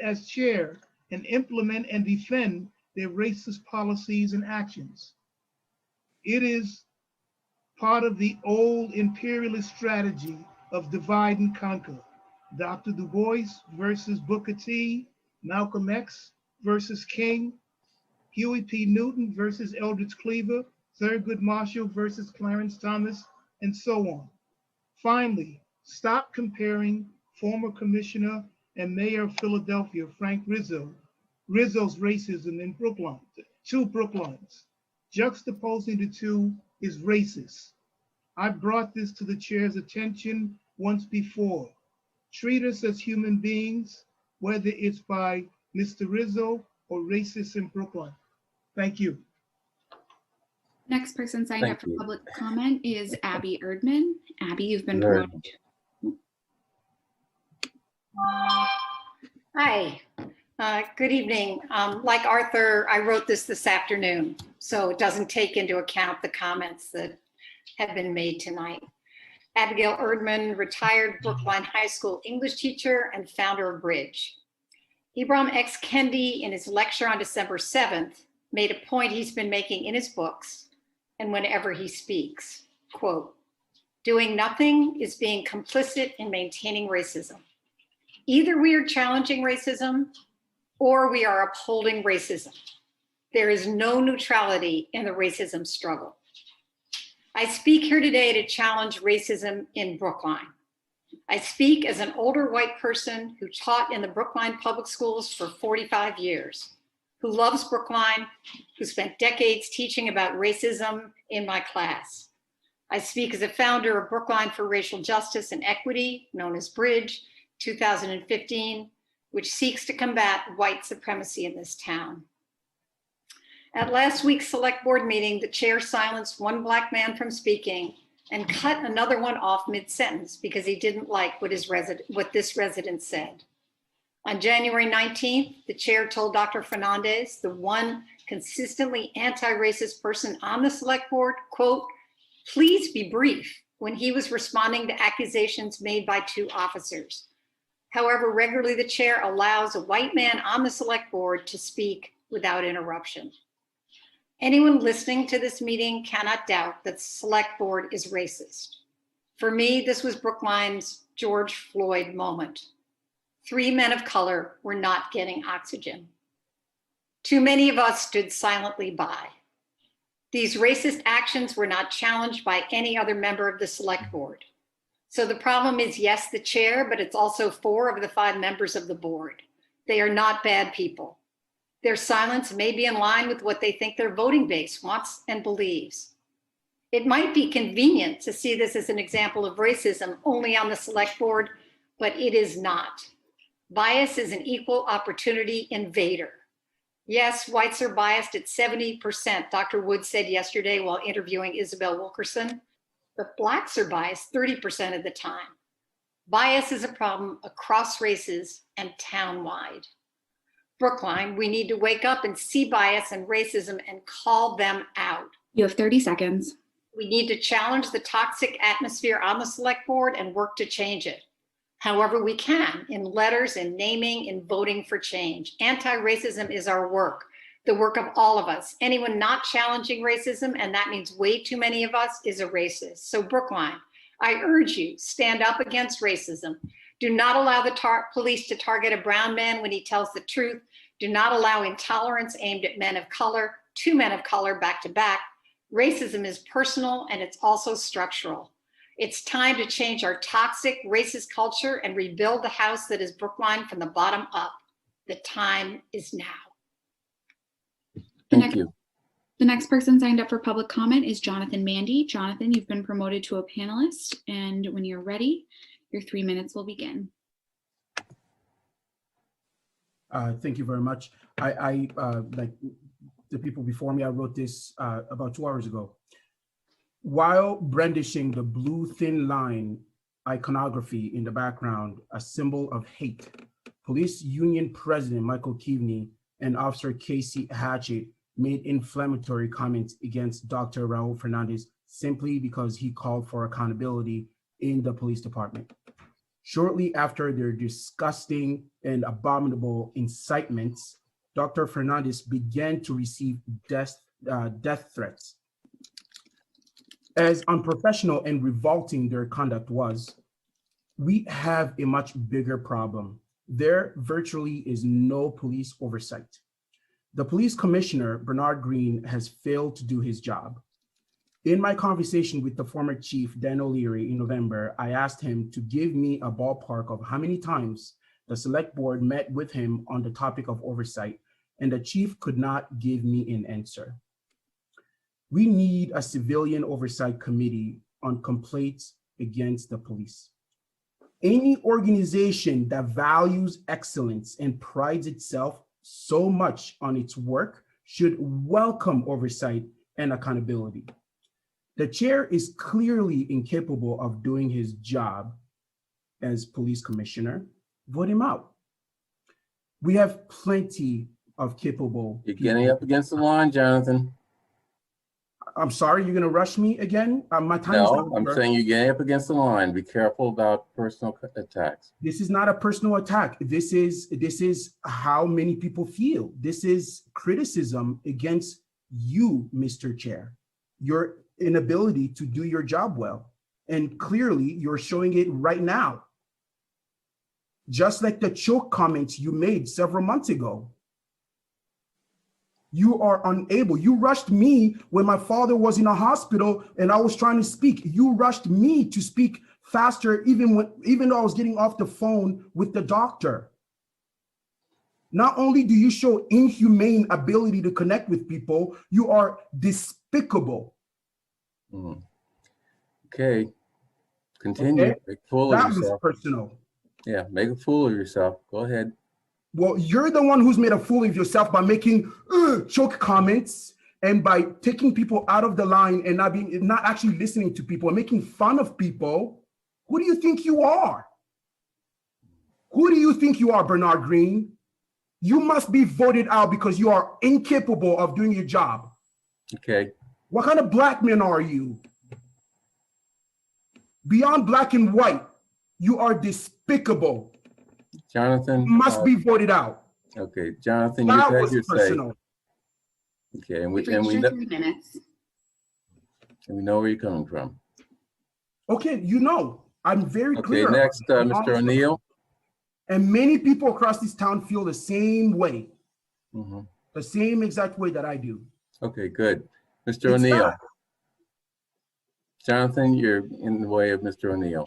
as chair and implement and defend their racist policies and actions. It is part of the old imperialist strategy of divide and conquer. Dr. Du Bois versus Booker T, Malcolm X versus King, Huey P. Newton versus Eldridge Cleaver, Thurgood Marshall versus Clarence Thomas, and so on. Finally, stop comparing former Commissioner and Mayor of Philadelphia, Frank Rizzo's racism in Brookline, 2 Brooklines. Juxtaposing the 2 is racist. I brought this to the chair's attention once before. Treat us as human beings, whether it's by Mr. Rizzo or racists in Brookline. Thank you. Next person signed Thank up for you. public comment is Abby Erdman. Abby, you've been Very promoted. Hi, good evening. Like Arthur, I wrote this afternoon, so it doesn't take into account the comments that have been made tonight. Abigail Erdman, retired Brookline High School English teacher and founder of Bridge. Ibram X. Kendi, in his lecture on December 7th, made a point he's been making in his books and whenever he speaks, quote, "Doing nothing is being complicit in maintaining racism. Either we are challenging racism or we are upholding racism. There is no neutrality in the racism struggle." I speak here today to challenge racism in Brookline. I speak as an older white person who taught in the Brookline public schools for 45 years, who loves Brookline, who spent decades teaching about racism in my class. I speak as a founder of Brookline for Racial Justice and Equity, known as Bridge, 2015, which seeks to combat white supremacy in this town. At last week's select board meeting, the chair silenced one black man from speaking and cut another one off mid-sentence because he didn't like what this resident said. On January 19th, the chair told Dr. Fernandez, the one consistently anti-racist person on the select board, quote, "Please be brief," when he was responding to accusations made by two officers. However, regularly the chair allows a white man on the select board to speak without interruption. Anyone listening to this meeting cannot doubt that the select board is racist. For me, this was Brookline's George Floyd moment. 3 men of color were not getting oxygen. Too many of us stood silently by. These racist actions were not challenged by any other member of the select board. So the problem is, yes, the chair, but it's also 4 of the 5 members of the board. They are not bad people. Their silence may be in line with what they think their voting base wants and believes. It might be convenient to see this as an example of racism only on the select board, but it is not. Bias is an equal opportunity invader. Yes, whites are biased at 70%, Dr. Wood said yesterday while interviewing Isabel Wilkerson, but blacks are biased 30% of the time. Bias is a problem across races and town-wide. Brookline, we need to wake up and see bias and racism and call them out. You have 30 seconds. We need to challenge the toxic atmosphere on the select board and work to change it. However we can, in letters, in naming, in voting for change. Anti-racism is our work, the work of all of us. Anyone not challenging racism, and that means way too many of us, is a racist. So Brookline, I urge you, stand up against racism. Do not allow the police to target a brown man when he tells the truth. Do not allow intolerance aimed at men of color, 2 men of color back to back. Racism is personal and it's also structural. It's time to change our toxic racist culture and rebuild the house that is Brookline from the bottom up. The time is now. Thank you. The next person signed up for public comment is Jonathan Mandy. Jonathan, you've been promoted to a panelist, and when you're ready, your 3 minutes will begin. Thank you very much. I like the people before me, I wrote this about 2 hours ago. While brandishing the blue thin line iconography in the background, a symbol of hate, Police Union President Michael Keaveney and Officer Casey Hatchett made inflammatory comments against Dr. Raul Fernandez simply because he called for accountability in the police department. Shortly after their disgusting and abominable incitements, Dr. Fernandez began to receive death threats. As unprofessional and revolting their conduct was, we have a much bigger problem. There virtually is no police oversight. The police commissioner, Bernard Green, has failed to do his job. In my conversation with the former chief, Dan O'Leary, in November, I asked him to give me a ballpark of how many times the select board met with him on the topic of oversight, and the chief could not give me an answer. We need a civilian oversight committee on complaints against the police. Any organization that values excellence and prides itself so much on its work should welcome oversight and accountability. The chair is clearly incapable of doing his job as police commissioner. Vote him out. We have plenty of capable You're people. getting up against the line, Jonathan. I'm sorry, you're gonna rush me again? My time is No, up, I'm sir. saying you're getting up against the line. Be careful about personal attacks. This is not a personal attack. This is how many people feel. This is criticism against you, Mr. Chair. Your inability to do your job well. And clearly you're showing it right now. Just like the choke comments you made several months ago. You are unable. You rushed me when my father was in a hospital and I was trying to speak. You rushed me to speak faster even though I was getting off the phone with the doctor. Not only do you show inhumane ability to connect with people, you are despicable. Okay, continue. Okay? Make a fool of That was yourself. personal. Yeah, make a fool of yourself. Go ahead. Well, you're the one who's made a fool of yourself by making choke comments and by taking people out of the line and not actually listening to people and making fun of people. Who do you think you are? Who do you think you are, Bernard Green? You must be voted out because you are incapable of doing your job. Okay. What kind of black man are you? Beyond black and white, you are despicable. Jonathan. You must be voted out. Okay, Jonathan, you've That had was your say. personal. Okay, and You've we reached your know, 3 minutes. and we know where you're coming from. Okay, you know, I'm very Okay, clear. next, Mr. O'Neill. And many people across this town feel the same way, Mhm. the same exact way that I do. Okay, good. Mr. It's O'Neill. not. Jonathan, you're in the way of Mr. O'Neill.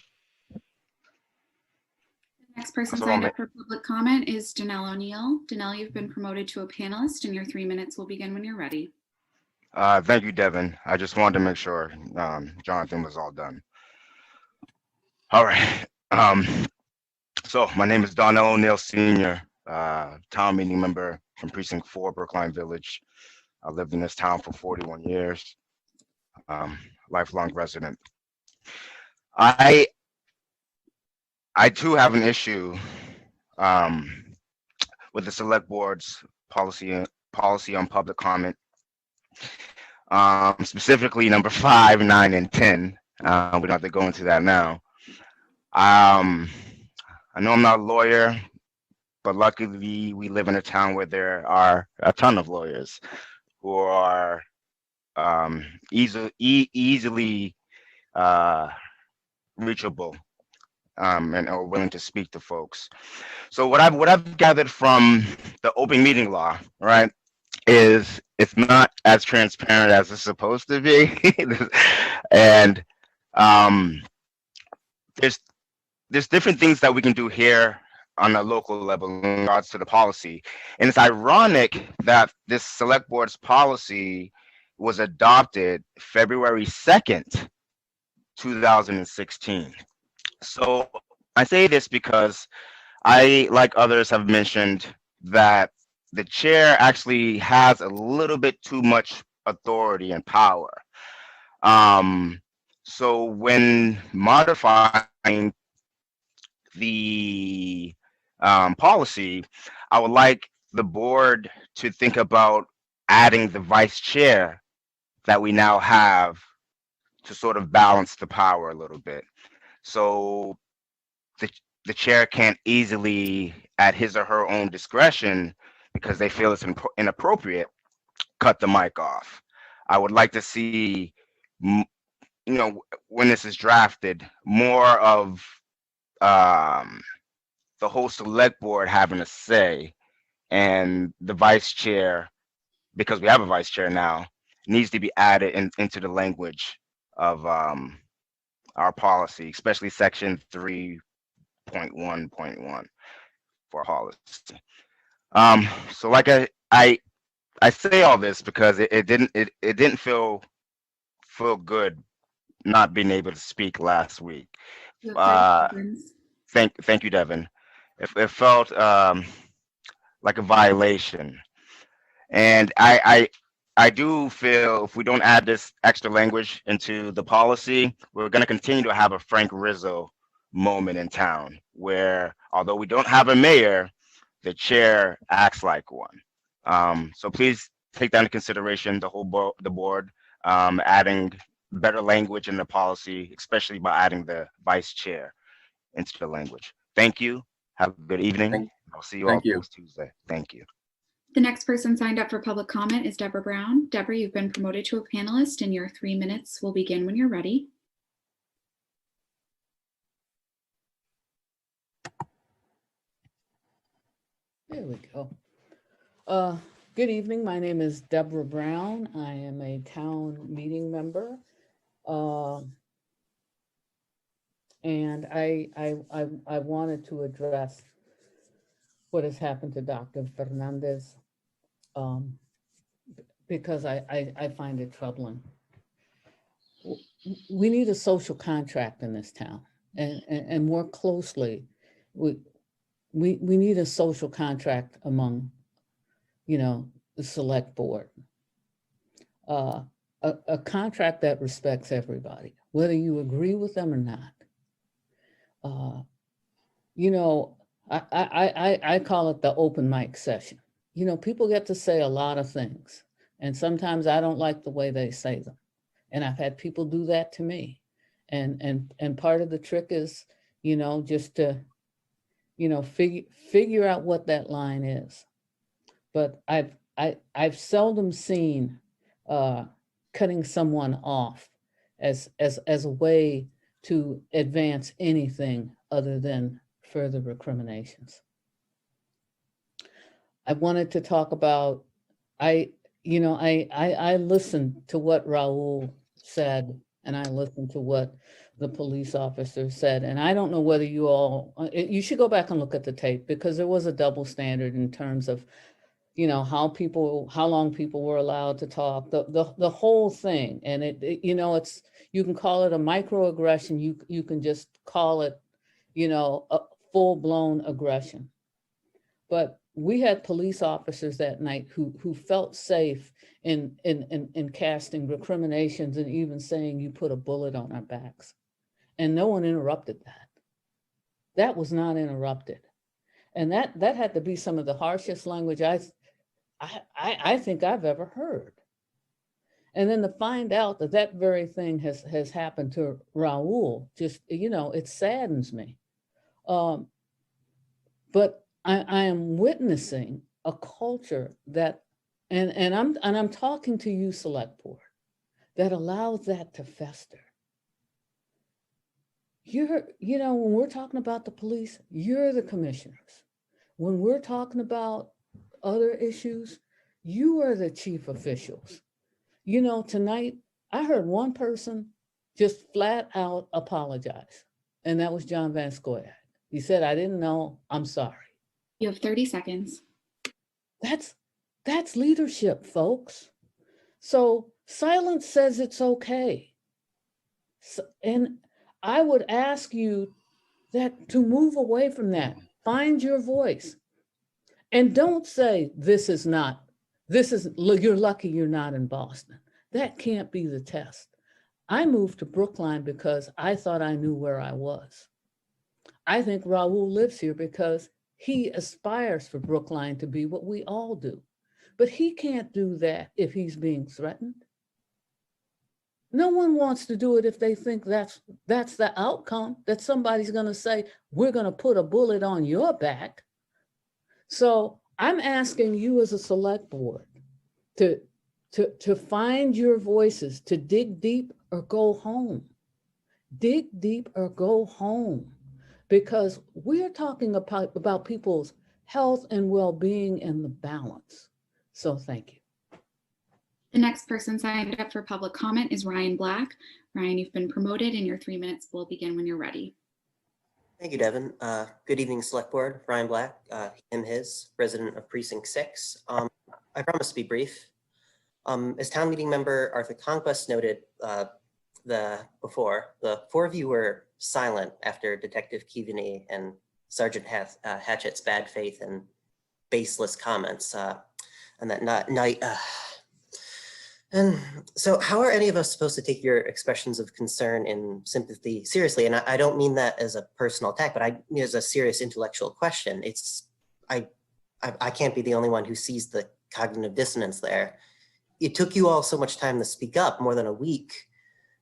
Next person So signed I'm- up for public comment is Danelle O'Neill. Danelle, you've been promoted to a panelist and your 3 minutes will begin when you're ready. Thank you, Devin. I just wanted to make sure Jonathan was all done. All right. So my name is Donnell O'Neill Sr., town meeting member from Precinct 4, Brookline Village. I lived in this town for 41 years, lifelong resident. I too have an issue with the select board's policy on public comment. Specifically number 5, 9, and 10. We don't have to go into that now. I know I'm not a lawyer, but luckily we live in a town where there are a ton of lawyers who are easily reachable and are willing to speak to folks. So what I've gathered from the open meeting law, right, is it's not as transparent as it's supposed to be. And there's different things that we can do here on a local level in regards to the policy. And it's ironic that this select board's policy was adopted February 2nd, 2016. So I say this because I, like others, have mentioned that the chair actually has a little bit too much authority and power. So when modifying the policy, I would like the board to think about adding the vice chair that we now have to sort of balance the power a little bit. So the chair can't easily, at his or her own discretion, because they feel it's inappropriate, cut the mic off. I would like to see, when this is drafted, more of the whole select board having a say, and the vice chair, because we have a vice chair now, needs to be added into the language of our policy, especially section 3.1.1 for policy. So like I say all this because it didn't feel good not being able to speak last week. You have 30 seconds. Thank you, Devin. It felt like a violation, and I do feel if we don't add this extra language into the policy, we're going to continue to have a Frank Rizzo moment in town, where although we don't have a mayor, the chair acts like one. So please take that into consideration, the board, adding better language in the policy, especially by adding the vice chair into the language. Thank you. Have a good evening. I'll see you all next Tuesday. Thank you. The next person signed up for public comment is Deborah Brown. Deborah, you've been promoted to a panelist and your 3 minutes will begin when you're ready. There we go. Good evening. My name is Deborah Brown. I am a town meeting member. And I wanted to address what has happened to Dr. Fernandez because I find it troubling. We need a social contract in this town, and more closely, we need a social contract among, the select board. A contract that respects everybody, whether you agree with them or not. I call it the open mic session. People get to say a lot of things, and sometimes I don't like the way they say them. And I've had people do that to me. And part of the trick is, just to, figure out what that line is. But I've seldom seen cutting someone off as a way to advance anything other than further recriminations. I wanted to talk about, I listened to what Raul said, and I listened to what the police officer said. And I don't know whether you should go back and look at the tape, because there was a double standard in terms of, how long people were allowed to talk, the whole thing. And it's, you can call it a microaggression. You can just call it, a full-blown aggression. But we had police officers that night who felt safe in casting recriminations and even saying, you put a bullet on our backs. And no one interrupted that. That was not interrupted. And that had to be some of the harshest language I think I've ever heard. And then to find out that very thing has happened to Raul, just, it saddens me. But I am witnessing a culture that, and I'm talking to you, Select Board, that allows that to fester. When we're talking about the police, you're the commissioners. When we're talking about other issues, you are the chief officials. Tonight, I heard one person just flat out apologize, and that was John Van Scoyac. He said, I didn't know, I'm sorry. You have 30 seconds. That's leadership, folks. So silence says it's okay. And I would ask you that to move away from that. Find your voice. And don't say, you're lucky you're not in Boston. That can't be the test. I moved to Brookline because I thought I knew where I was. I think Raul lives here because he aspires for Brookline to be what we all do. But he can't do that if he's being threatened. No one wants to do it if they think that's the outcome, that somebody's going to say, we're going to put a bullet on your back. So I'm asking you as a select board to find your voices, to dig deep or go home. Dig deep or go home, because we're talking about people's health and well-being and the balance. So thank you. The next person signed up for public comment is Ryan Black. Ryan, you've been promoted and your 3 minutes will begin when you're ready. Thank you, Devin. Good evening, Select Board. Ryan Black, him, his, resident of Precinct 6. I promise to be brief. As town meeting member Arthur Conquest noted before, the four of you were silent after Detective Keaveney and Sergeant Hatchett's bad faith and baseless comments on that night. And so how are any of us supposed to take your expressions of concern and sympathy seriously? And I don't mean that as a personal attack, but I mean as a serious intellectual question. I can't be the only one who sees the cognitive dissonance there. It took you all so much time to speak up, more than a week.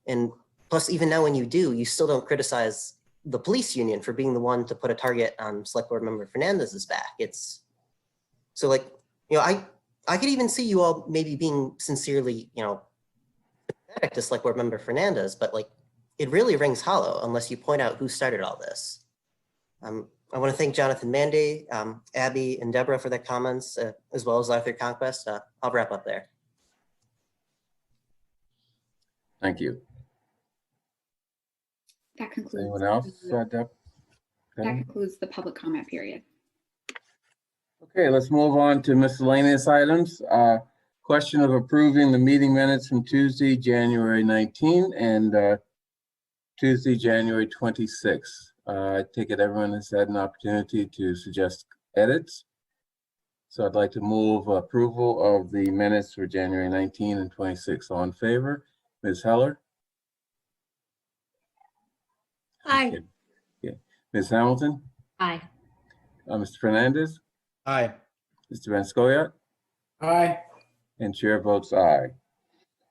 And plus, even now when you do, you still don't criticize the police union for being the one to put a target on Select Board Member Fernandez's back. It's so like, I could even see you all maybe being sincerely, sympathetic to Select Board Member Fernandez, but like, it really rings hollow unless you point out who started all this. I want to thank Jonathan Manday, Abby, and Deborah for their comments, as well as Arthur Conquest. I'll wrap up there. Thank you. That concludes. Anyone else, Deb? That concludes the public comment period. Okay, let's move on to miscellaneous items. Question of approving the meeting minutes from Tuesday, January 19 and Tuesday, January 26. I take it everyone has had an opportunity to suggest edits. So I'd like to move approval of the minutes for January 19 and 26. All in favor? Ms. Heller? Aye. Okay. Yeah. Ms. Hamilton? Aye. Mr. Fernandez? Aye. Mr. Van Scoyac? Aye. And chair votes aye.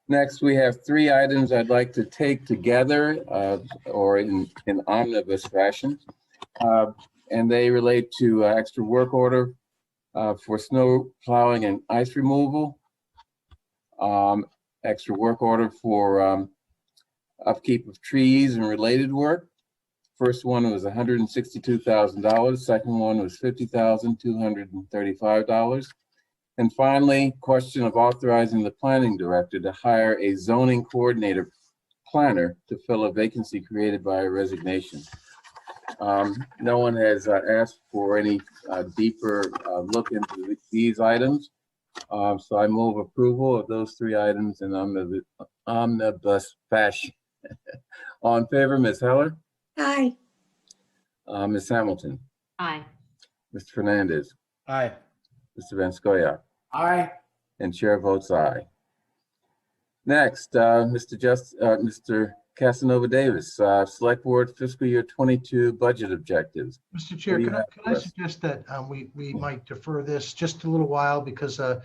Next, we have three items I'd like to take together or in omnibus fashion. And they relate to extra work order for snow plowing and ice removal. Extra work order for upkeep of trees and related work. First one was $162,000. Second one was $50,235. And finally, question of authorizing the planning director to hire a zoning coordinator planner to fill a vacancy created by a resignation. No one has asked for any deeper look into these items. So I move approval of those three items in omnibus fashion. All in favor, Ms. Heller? Aye. Ms. Hamilton? Aye. Mr. Fernandez? Aye. Mr. Van Scoyac? Aye. And chair votes aye. Next, Mr. Casanova Davis, Select Board Fiscal Year 22 Budget Objectives. Mr. Chair, What do you can have I for us? suggest that we might defer this just a little while because I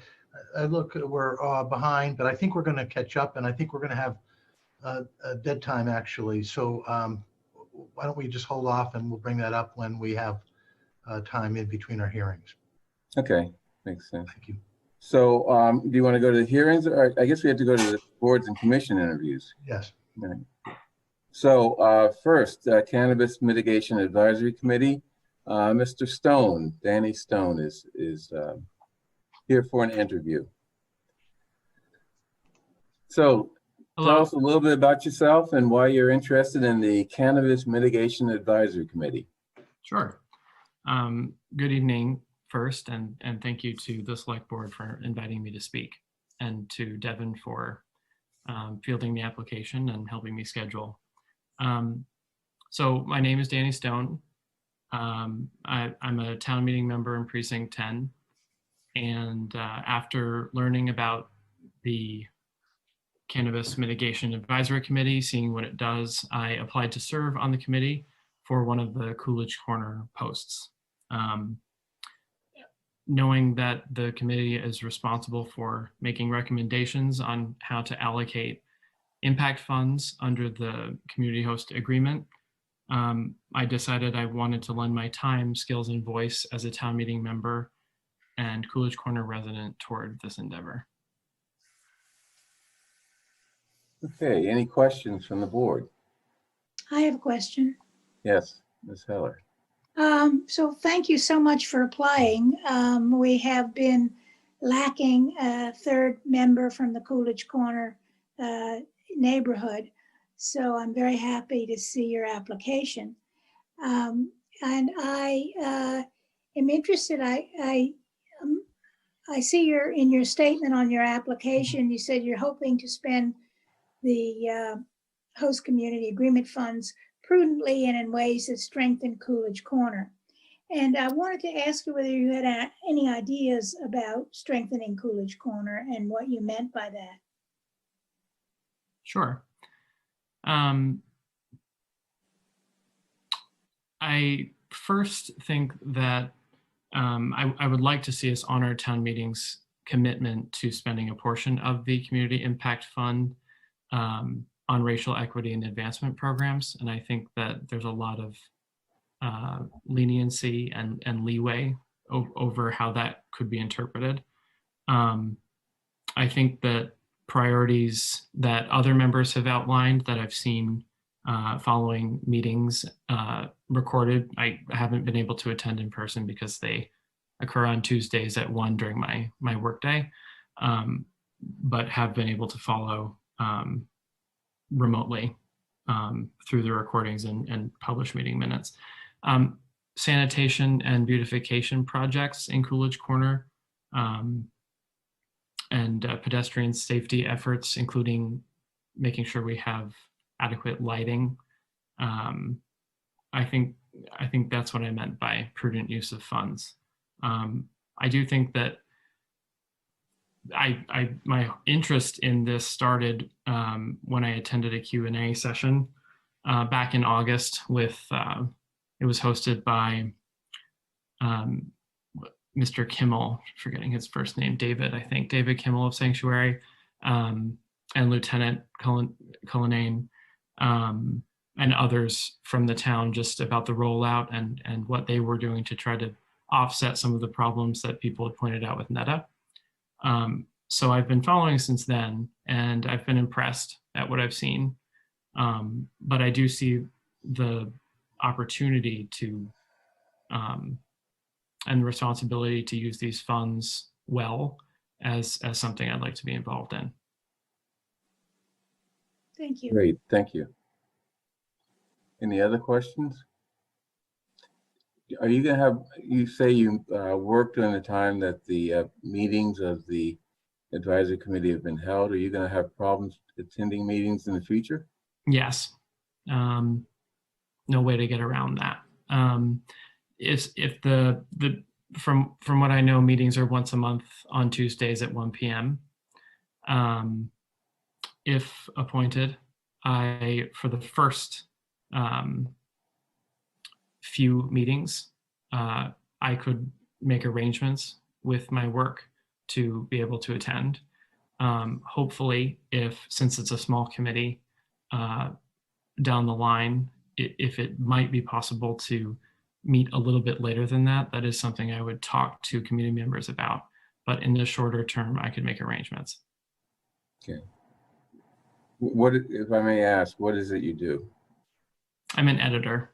look, we're behind, but I think we're going to catch up and I think we're going to have a dead time actually. So why don't we just hold off and we'll bring that up when we have time in between our hearings. Okay, makes sense. Thank you. So do you want to go to the hearings, or I guess we have to go to the boards and commission interviews? Yes. Right. So first, Cannabis Mitigation Advisory Committee. Mr. Stone, Danny Stone is here for an interview. So tell us a little bit about yourself and why you're interested in the Cannabis Mitigation Advisory Committee. Sure. Good evening first, and thank you to the Select Board for inviting me to speak, and to Devin for fielding the application and helping me schedule. So my name is Danny Stone. I'm a town meeting member in Precinct 10. And after learning about the Cannabis Mitigation Advisory Committee, seeing what it does, I applied to serve on the committee for one of the Coolidge Corner posts. Knowing that the committee is responsible for making recommendations on how to allocate impact funds under the community host agreement, I decided I wanted to lend my time, skills, and voice as a town meeting member and Coolidge Corner resident toward this endeavor. Okay, any questions from the board? I have a question. Yes, Ms. Heller. So thank you so much for applying. We have been lacking a third member from the Coolidge Corner neighborhood. So I'm very happy to see your application. And I am interested, I see in your statement on your application, you said you're hoping to spend the host community agreement funds prudently and in ways that strengthen Coolidge Corner. And I wanted to ask you whether you had any ideas about strengthening Coolidge Corner and what you meant by that. Sure. I first think that I would like to see us honor town meeting's commitment to spending a portion of the community impact fund on racial equity and advancement programs. And I think that there's a lot of leniency and leeway over how that could be interpreted. I think that priorities that other members have outlined that I've seen following meetings recorded, I haven't been able to attend in person because they occur on Tuesdays at 1 during my workday, but have been able to follow remotely through the recordings and published meeting minutes. Sanitation and beautification projects in Coolidge Corner, and pedestrian safety efforts, including making sure we have adequate lighting I think that's what I meant by prudent use of funds. I do think that my interest in this started when I attended a Q&A session back in August with, it was hosted by Mr. Kimmel, forgetting his first name, David, I think, David Kimmel of Sanctuary, and Lieutenant Cullinane, and others from the town, just about the rollout and what they were doing to try to offset some of the problems that people had pointed out with NETA. So I've been following since then, and I've been impressed at what I've seen. But I do see the opportunity to, and the responsibility to use these funds well as something I'd like to be involved in. Thank you. Great, thank you. Any other questions? Are you gonna have, you say you worked during the time that the meetings of the advisory committee have been held. Are you gonna have problems attending meetings in the future? Yes. No way to get around that. If the from what I know, meetings are once a month on Tuesdays at 1 p.m. If appointed, for the first few meetings, I could make arrangements with my work to be able to attend. Hopefully, since it's a small committee, down the line, if it might be possible to meet a little bit later than that, that is something I would talk to community members about. But in the shorter term, I could make arrangements. Okay. What, if I may ask, what is it you do? I'm an editor.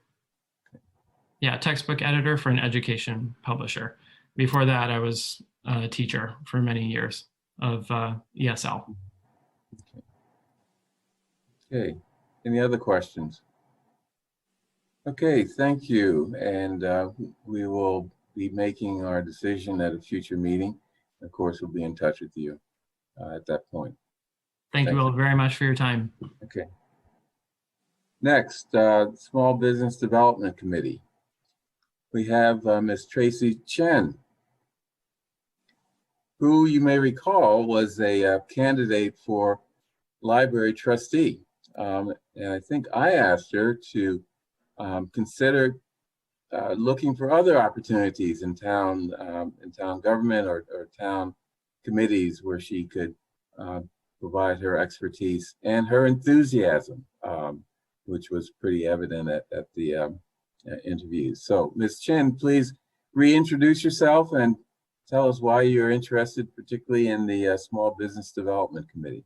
Yeah, textbook editor for an education publisher. Before that, I was a teacher for many years of ESL. Okay. Any other questions? Okay, thank you. And we will be making our decision at a future meeting. Of course, we'll be in touch with you at that point. Thank you all very much for your time. Okay. Next, Small Business Development Committee. We have Ms. Tracy Chen, who you may recall was a candidate for library trustee. And I think I asked her to consider looking for other opportunities in town government or town committees where she could provide her expertise and her enthusiasm, which was pretty evident at the interviews. So Ms. Chen, please reintroduce yourself and tell us why you're interested, particularly in the Small Business Development Committee.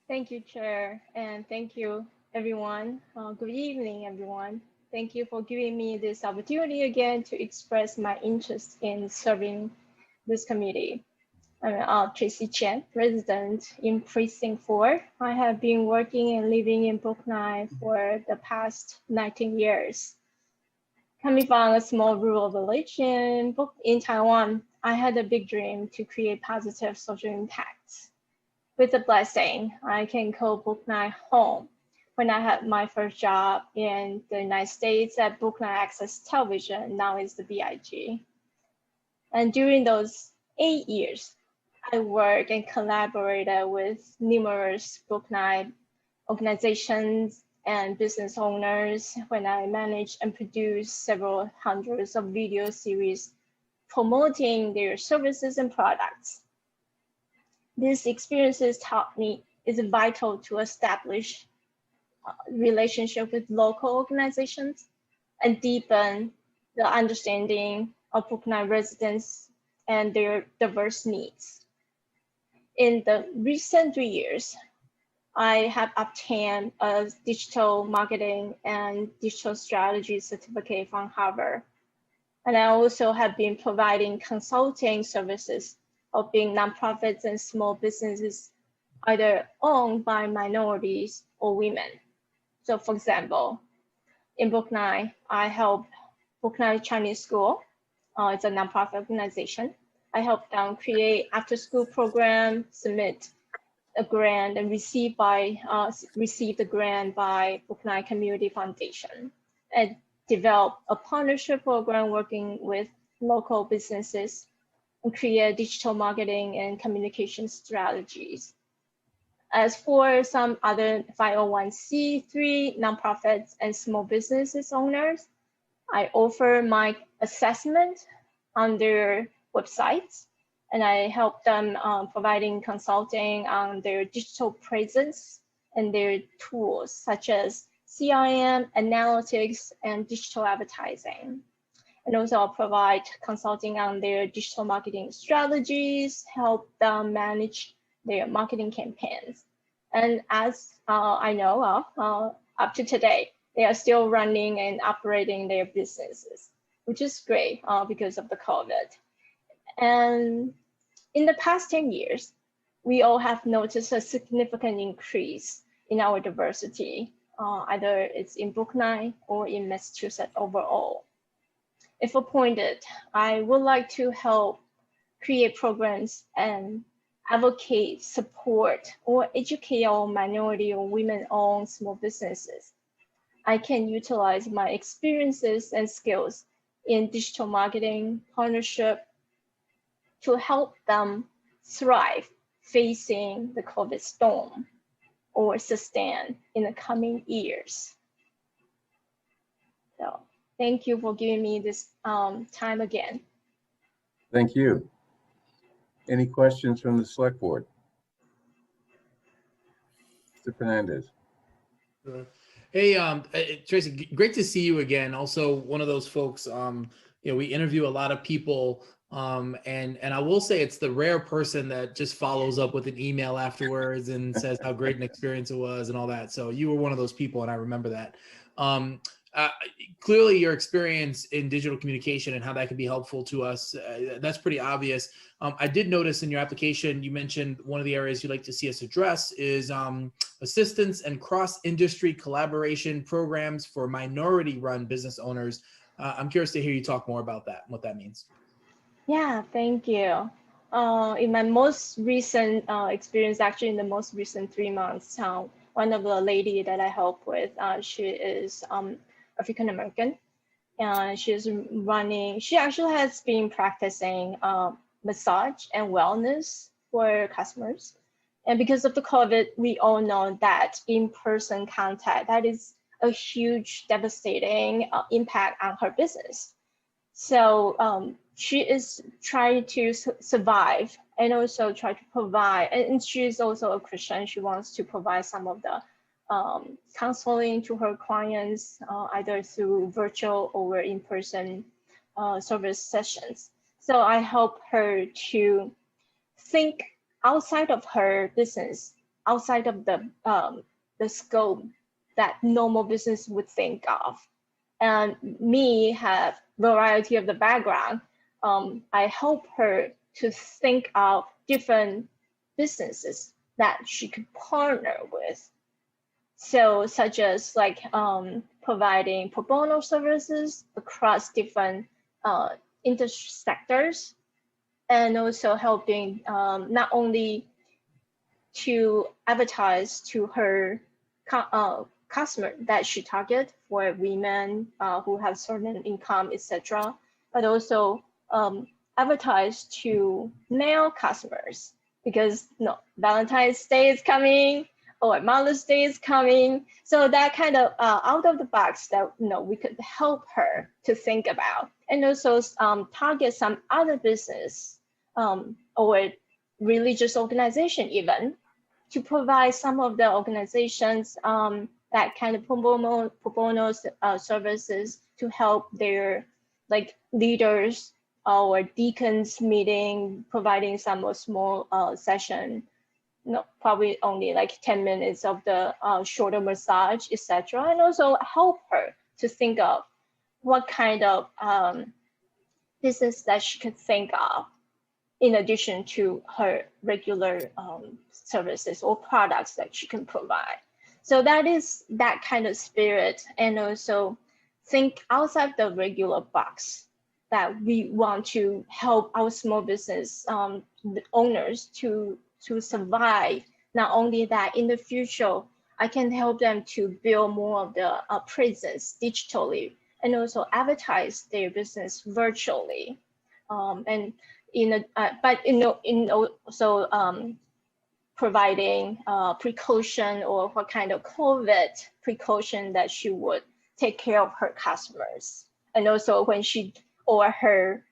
Thank you, Chair, and thank you, everyone. Good evening, everyone. Thank you for giving me this opportunity again to express my interest in serving this committee. I'm Tracy Chen, resident in Precinct 4. I have been working and living in Brookline for the past 19 years. Coming from a small rural village in Taiwan, I had a big dream to create positive social impacts. With the blessing, I can call Brookline home when I had my first job in the United States at Brookline Access Television, now is the BIG. And during those 8 years, I worked and collaborated with numerous Brookline organizations and business owners when I managed and produced several hundreds of video series promoting their services and products. These experiences taught me it's vital to establish relationship with local organizations and deepen the understanding of Brookline residents and their diverse needs. In the recent 3 years, I have obtained a digital marketing and digital strategy certificate from Harvard. And I also have been providing consulting services helping nonprofits and small businesses either owned by minorities or women. So for example, in Brookline, I help Brookline Chinese School. It's a nonprofit organization. I help them create after-school program, submit a grant, and receive the grant by Brookline Community Foundation. and develop a partnership program working with local businesses and create digital marketing and communication strategies. As for some other 501c3 nonprofits and small businesses owners, I offer my assessment on their websites, and I help them providing consulting on their digital presence and their tools such as CRM, analytics, and digital advertising. And also I'll provide consulting on their digital marketing strategies, help them manage their marketing campaigns. And as I know of, up to today, they are still running and operating their businesses, which is great because of the COVID. And in the past 10 years, we all have noticed a significant increase in our diversity, either it's in Brookline or in Massachusetts overall. If appointed, I would like to help create programs and advocate, support, or educate our minority or women-owned small businesses. I can utilize my experiences and skills in digital marketing, partnership, to help them thrive facing the COVID storm or sustain in the coming years. So thank you for giving me this time again. Thank you. Any questions from the select board? Mr. Fernandez. Hey, Tracy, great to see you again. Also, one of those folks, we interview a lot of people, and I will say it's the rare person that just follows up with an email afterwards and says how great an experience it was and all that. So you were one of those people, and I remember that. Clearly, your experience in digital communication and how that could be helpful to us, that's pretty obvious. I did notice in your application, you mentioned one of the areas you'd like to see us address is assistance and cross-industry collaboration programs for minority-run business owners. I'm curious to hear you talk more about that and what that means. Yeah, thank you. In my most recent experience, actually in the most recent 3 months, one of the lady that I help with, she is African American, and she actually has been practicing massage and wellness for customers. And because of the COVID, we all know that in-person contact, that is a huge devastating impact on her business. So she is trying to survive and also try to provide, and she's also a Christian. She wants to provide some of the counseling to her clients, either through virtual or in-person service sessions. So I help her to think outside of her business, outside of the scope that normal business would think of. And me have variety of the background. I help her to think of different businesses that she could partner with. So such as like providing pro bono services across different industry sectors, and also helping not only to advertise to her customer that she target for women who have certain income, etc., but also advertise to male customers, because Valentine's Day is coming or Mother's Day is coming. So that kind of out of the box that we could help her to think about, and also target some other business or religious organization even, to provide some of the organizations that kind of pro bono services to help their like leaders or deacons meeting, providing some small session, probably only like 10 minutes of the shorter massage, etc. And also help her to think of what kind of business that she could think of in addition to her regular services or products that she can provide. So that is that kind of spirit, and also think outside the regular box that we want to help our small business owners to survive. Not only that, in the future, I can help them to build more of the presence digitally and also advertise their business virtually. And also providing precaution or what kind of COVID precaution that she would take care of her customers. And also when she or her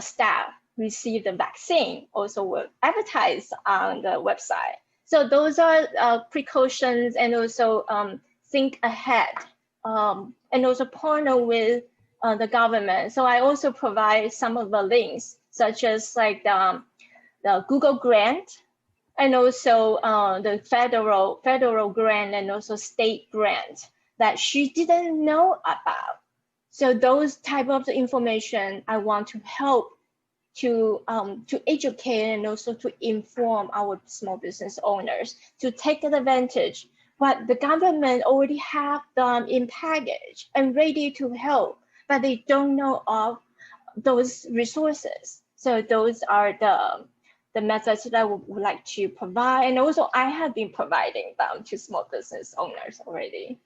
staff receive the vaccine, also will advertise on the website. So those are precautions, and also think ahead, and also partner with the government. So I also provide some of the links, such as like the Google grant, and also the federal grant, and also state grant that she didn't know about. So those type of information I want to help to educate and also to inform our small business owners to take advantage what the government already have them in package and ready to help, but they don't know of those resources. So those are the methods that I would like to provide. And also I have been providing them to small business owners already.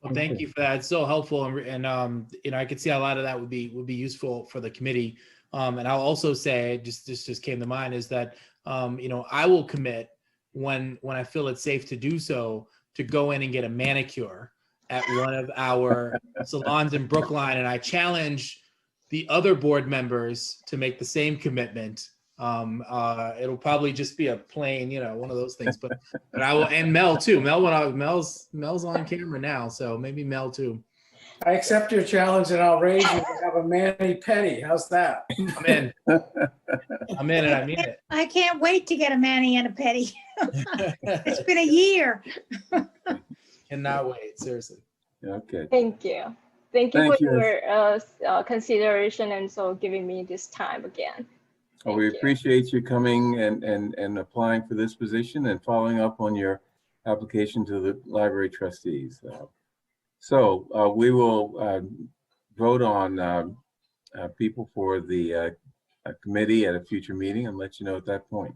Well, thank you for that. It's so helpful, and you know, I could see a lot of that would be useful for the committee. And I'll also say, just came to mind, is that you know, I will commit when I feel it's safe to do so to go in and get a manicure at one of our salons in Brookline, and I challenge the other board members to make the same commitment. It'll probably just be a plain, you know, one of those things, but I will, and Mel too. Mel's on camera now, so maybe Mel too. I accept your challenge, and I'll raise you to have a mani-pedi. How's that? I'm in. I'm in, and I mean it. I can't wait to get a mani and a pedi. It's been a year. Cannot wait, seriously. Okay. Thank you. Thank you for your consideration, and so giving me this time again. Well, we appreciate you coming and applying for this position and following up on your application to the library trustees. So we will vote on people for the committee at a future meeting and let you know at that point.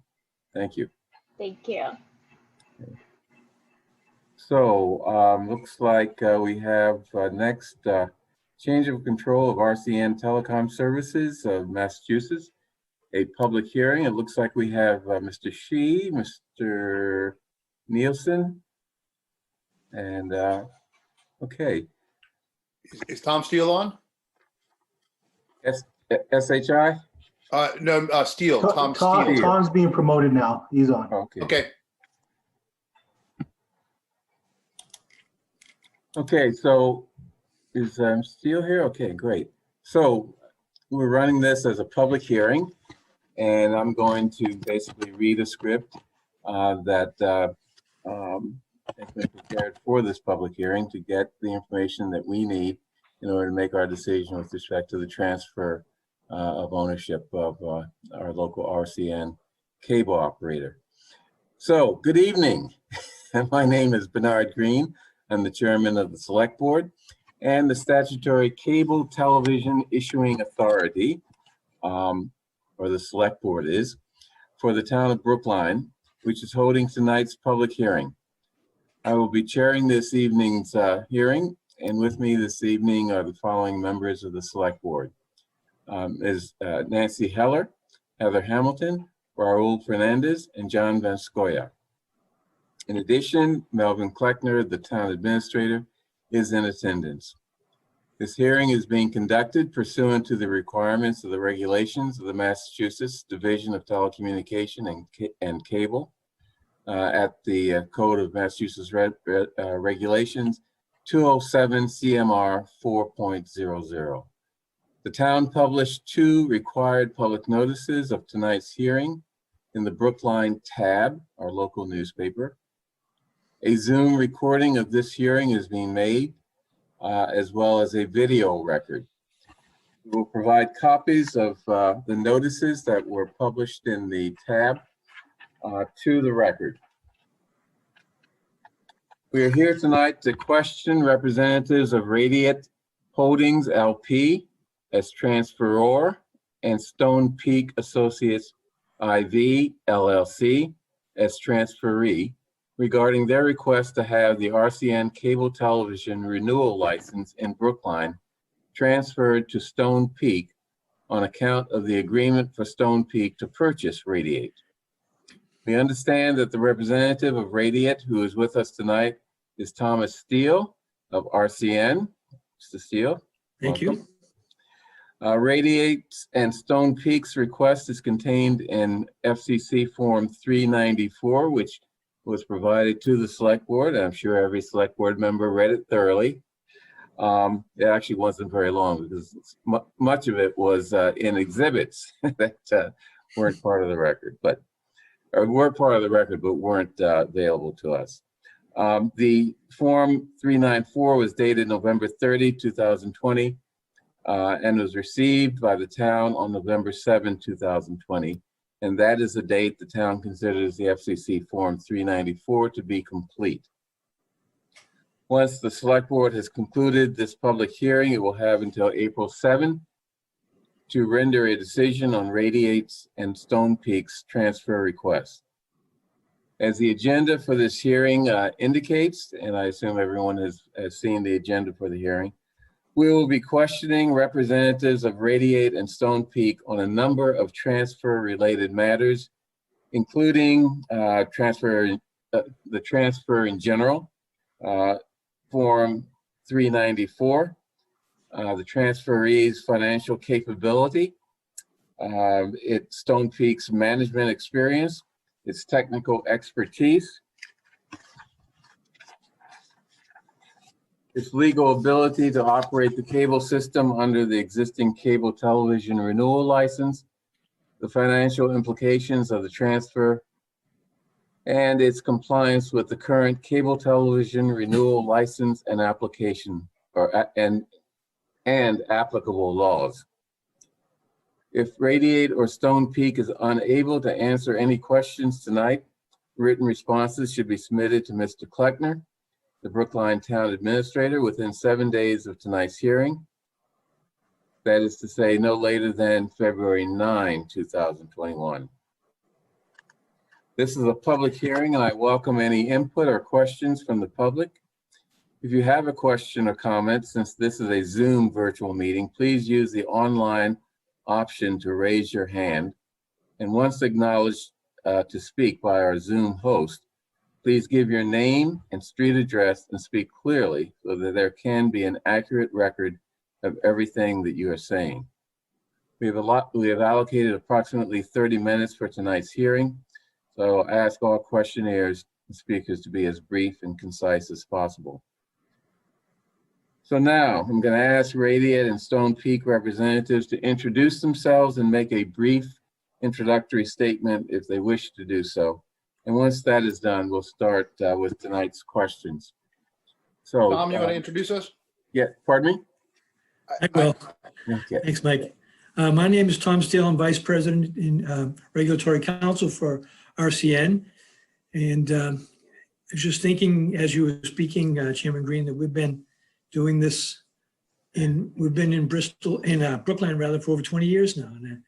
Thank you. Thank you. Okay. So looks like we have next change of control of RCN Telecom Services of Massachusetts. A public hearing. It looks like we have Mr. Shi, Mr. Nielsen, and okay. Is Tom Steele on? SHI? No, Steele. Tom Steele. Tom's being promoted now. He's on. Okay. Okay. Okay, so is Steele here? Okay, great. So we're running this as a public hearing, and I'm going to basically read a script that has been prepared for this public hearing to get the information that we need in order to make our decision with respect to the transfer of ownership of our local RCN cable operator. So, good evening. My name is Bernard Green. I'm the chairman of the Select Board and the statutory cable television issuing authority, or the Select Board is, for the town of Brookline, which is holding tonight's public hearing. I will be chairing this evening's hearing, and with me this evening are the following members of the Select Board. Is Nancy Heller, Heather Hamilton, Raul Fernandez, and John Vanscoya. In addition, Melvin Kleckner, the town administrator, is in attendance. This hearing is being conducted pursuant to the requirements of the regulations of the Massachusetts Division of Telecommunication and Cable at the Code of Massachusetts Regulations 207 CMR 4.00. The town published 2 required public notices of tonight's hearing in the Brookline Tab, our local newspaper. A Zoom recording of this hearing is being made, as well as a video record. We will provide copies of the notices that were published in the tab to the record. We are here tonight to question representatives of Radiate Holdings LP as transferor and Stone Peak Associates IV LLC as transferee regarding their request to have the RCN cable television renewal license in Brookline transferred to Stone Peak on account of the agreement for Stone Peak to purchase Radiate. We understand that the representative of Radiate who is with us tonight is Thomas Steele of RCN. Mr. Steele. Thank welcome. you. Radiate and Stone Peak's request is contained in FCC Form 394, which was provided to the select board. I'm sure every select board member read it thoroughly. It actually wasn't very long because much of it was in exhibits that weren't part of the record, but were part of the record, but weren't available to us. The Form 394 was dated November 30, 2020, and was received by the town on November 7, 2020. And that is the date the town considers the FCC Form 394 to be complete. Once the select board has concluded this public hearing, it will have until April 7 to render a decision on Radiate's and Stone Peak's transfer request. As the agenda for this hearing indicates, and I assume everyone has seen the agenda for the hearing, we will be questioning representatives of Radiate and Stone Peak on a number of transfer-related matters, including the transfer in general, Form 394, the transferee's financial capability, Stone Peak's management experience, its technical expertise, its legal ability to operate the cable system under the existing cable television renewal license, the financial implications of the transfer, and its compliance with the current cable television renewal license and application and applicable laws. If Radiate or Stone Peak is unable to answer any questions tonight, written responses should be submitted to Mr. Kleckner, the Brookline Town Administrator, within 7 days of tonight's hearing. That is to say, no later than February 9, 2021. This is a public hearing, and I welcome any input or questions from the public. If you have a question or comment, since this is a Zoom virtual meeting, please use the online option to raise your hand. And once acknowledged to speak by our Zoom host, please give your name and street address and speak clearly so that there can be an accurate record of everything that you are saying. We have allocated approximately 30 minutes for tonight's hearing, so I ask all questionnaires and speakers to be as brief and concise as possible. So now I'm going to ask Radiate and Stone Peak representatives to introduce themselves and make a brief introductory statement if they wish to do so. And once that is done, we'll start with tonight's questions. So, Tom, you want to introduce us? Yeah, pardon me? I will. Okay. Thanks, Mike. My name is Tom Steele. I'm Vice President in Regulatory Council for RCN. And I was just thinking as you were speaking, Chairman Green, that we've been doing this we've been in Brookline rather, for over 20 years now. And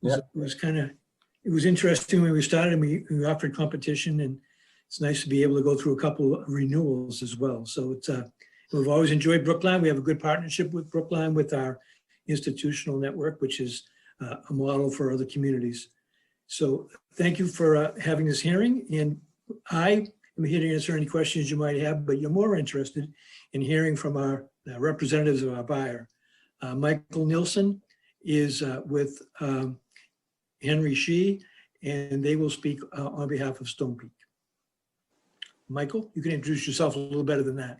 it was interesting when we started and we offered competition, and it's nice to be able to go through a couple of renewals as well. So it's we've always enjoyed Brookline. We have a good partnership with Brookline with our institutional network, which is a model for other communities. So thank you for having this hearing. And I am here to answer any questions you might have, but you're more interested in hearing from our representatives of our buyer. Michael Nielsen is with Henry Shee, and they will speak on behalf of Stone Peak. Michael, you can introduce yourself a little better than that.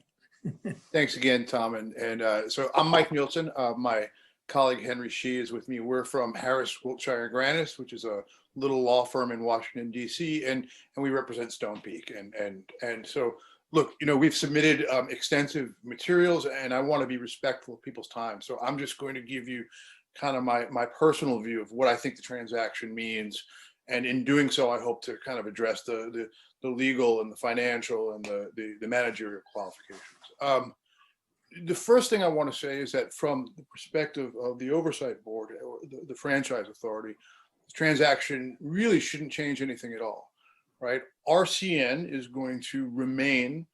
Thanks again, Tom. And so I'm Mike Nielsen. My colleague Henry Shee is with me. We're from Harris, Wiltshire, Grannis, which is a little law firm in Washington, D.C., and we represent Stone Peak. And so, look, we've submitted extensive materials, and I want to be respectful of people's time. So I'm just going to give you kind of my personal view of what I think the transaction means. And in doing so, I hope to kind of address the legal and the financial and the managerial qualifications. The first thing I want to say is that from the perspective of the Oversight Board, or the Franchise Authority, the transaction really shouldn't change anything at all, right? RCN is going to remain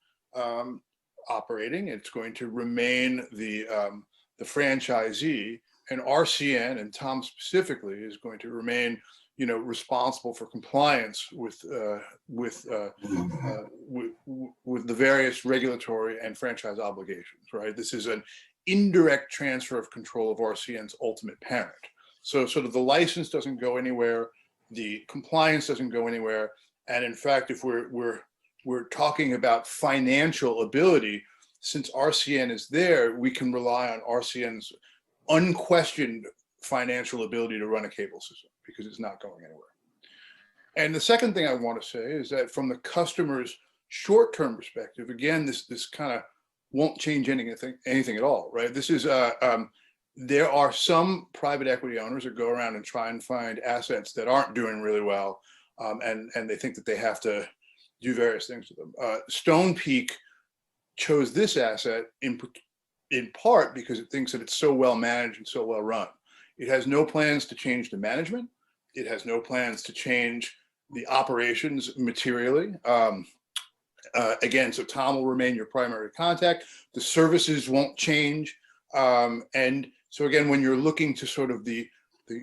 operating. It's going to remain the franchisee, and RCN, and Tom specifically, is going to remain, responsible for compliance with the various regulatory and franchise obligations, right? This is an indirect transfer of control of RCN's ultimate parent. So sort of the license doesn't go anywhere, the compliance doesn't go anywhere, and in fact, if we're talking about financial ability, since RCN is there, we can rely on RCN's unquestioned financial ability to run a cable system because it's not going anywhere. And the second thing I want to say is that from the customer's short-term perspective, again, this kind of won't change anything at all, right? This is there are some private equity owners that go around and try and find assets that aren't doing really well, and they think that they have to do various things to them. Stone Peak chose this asset in part because it thinks that it's so well managed and so well run. It has no plans to change the management. It has no plans to change the operations materially. Again, so Tom will remain your primary contact. The services won't change. And so again, when you're looking to sort of the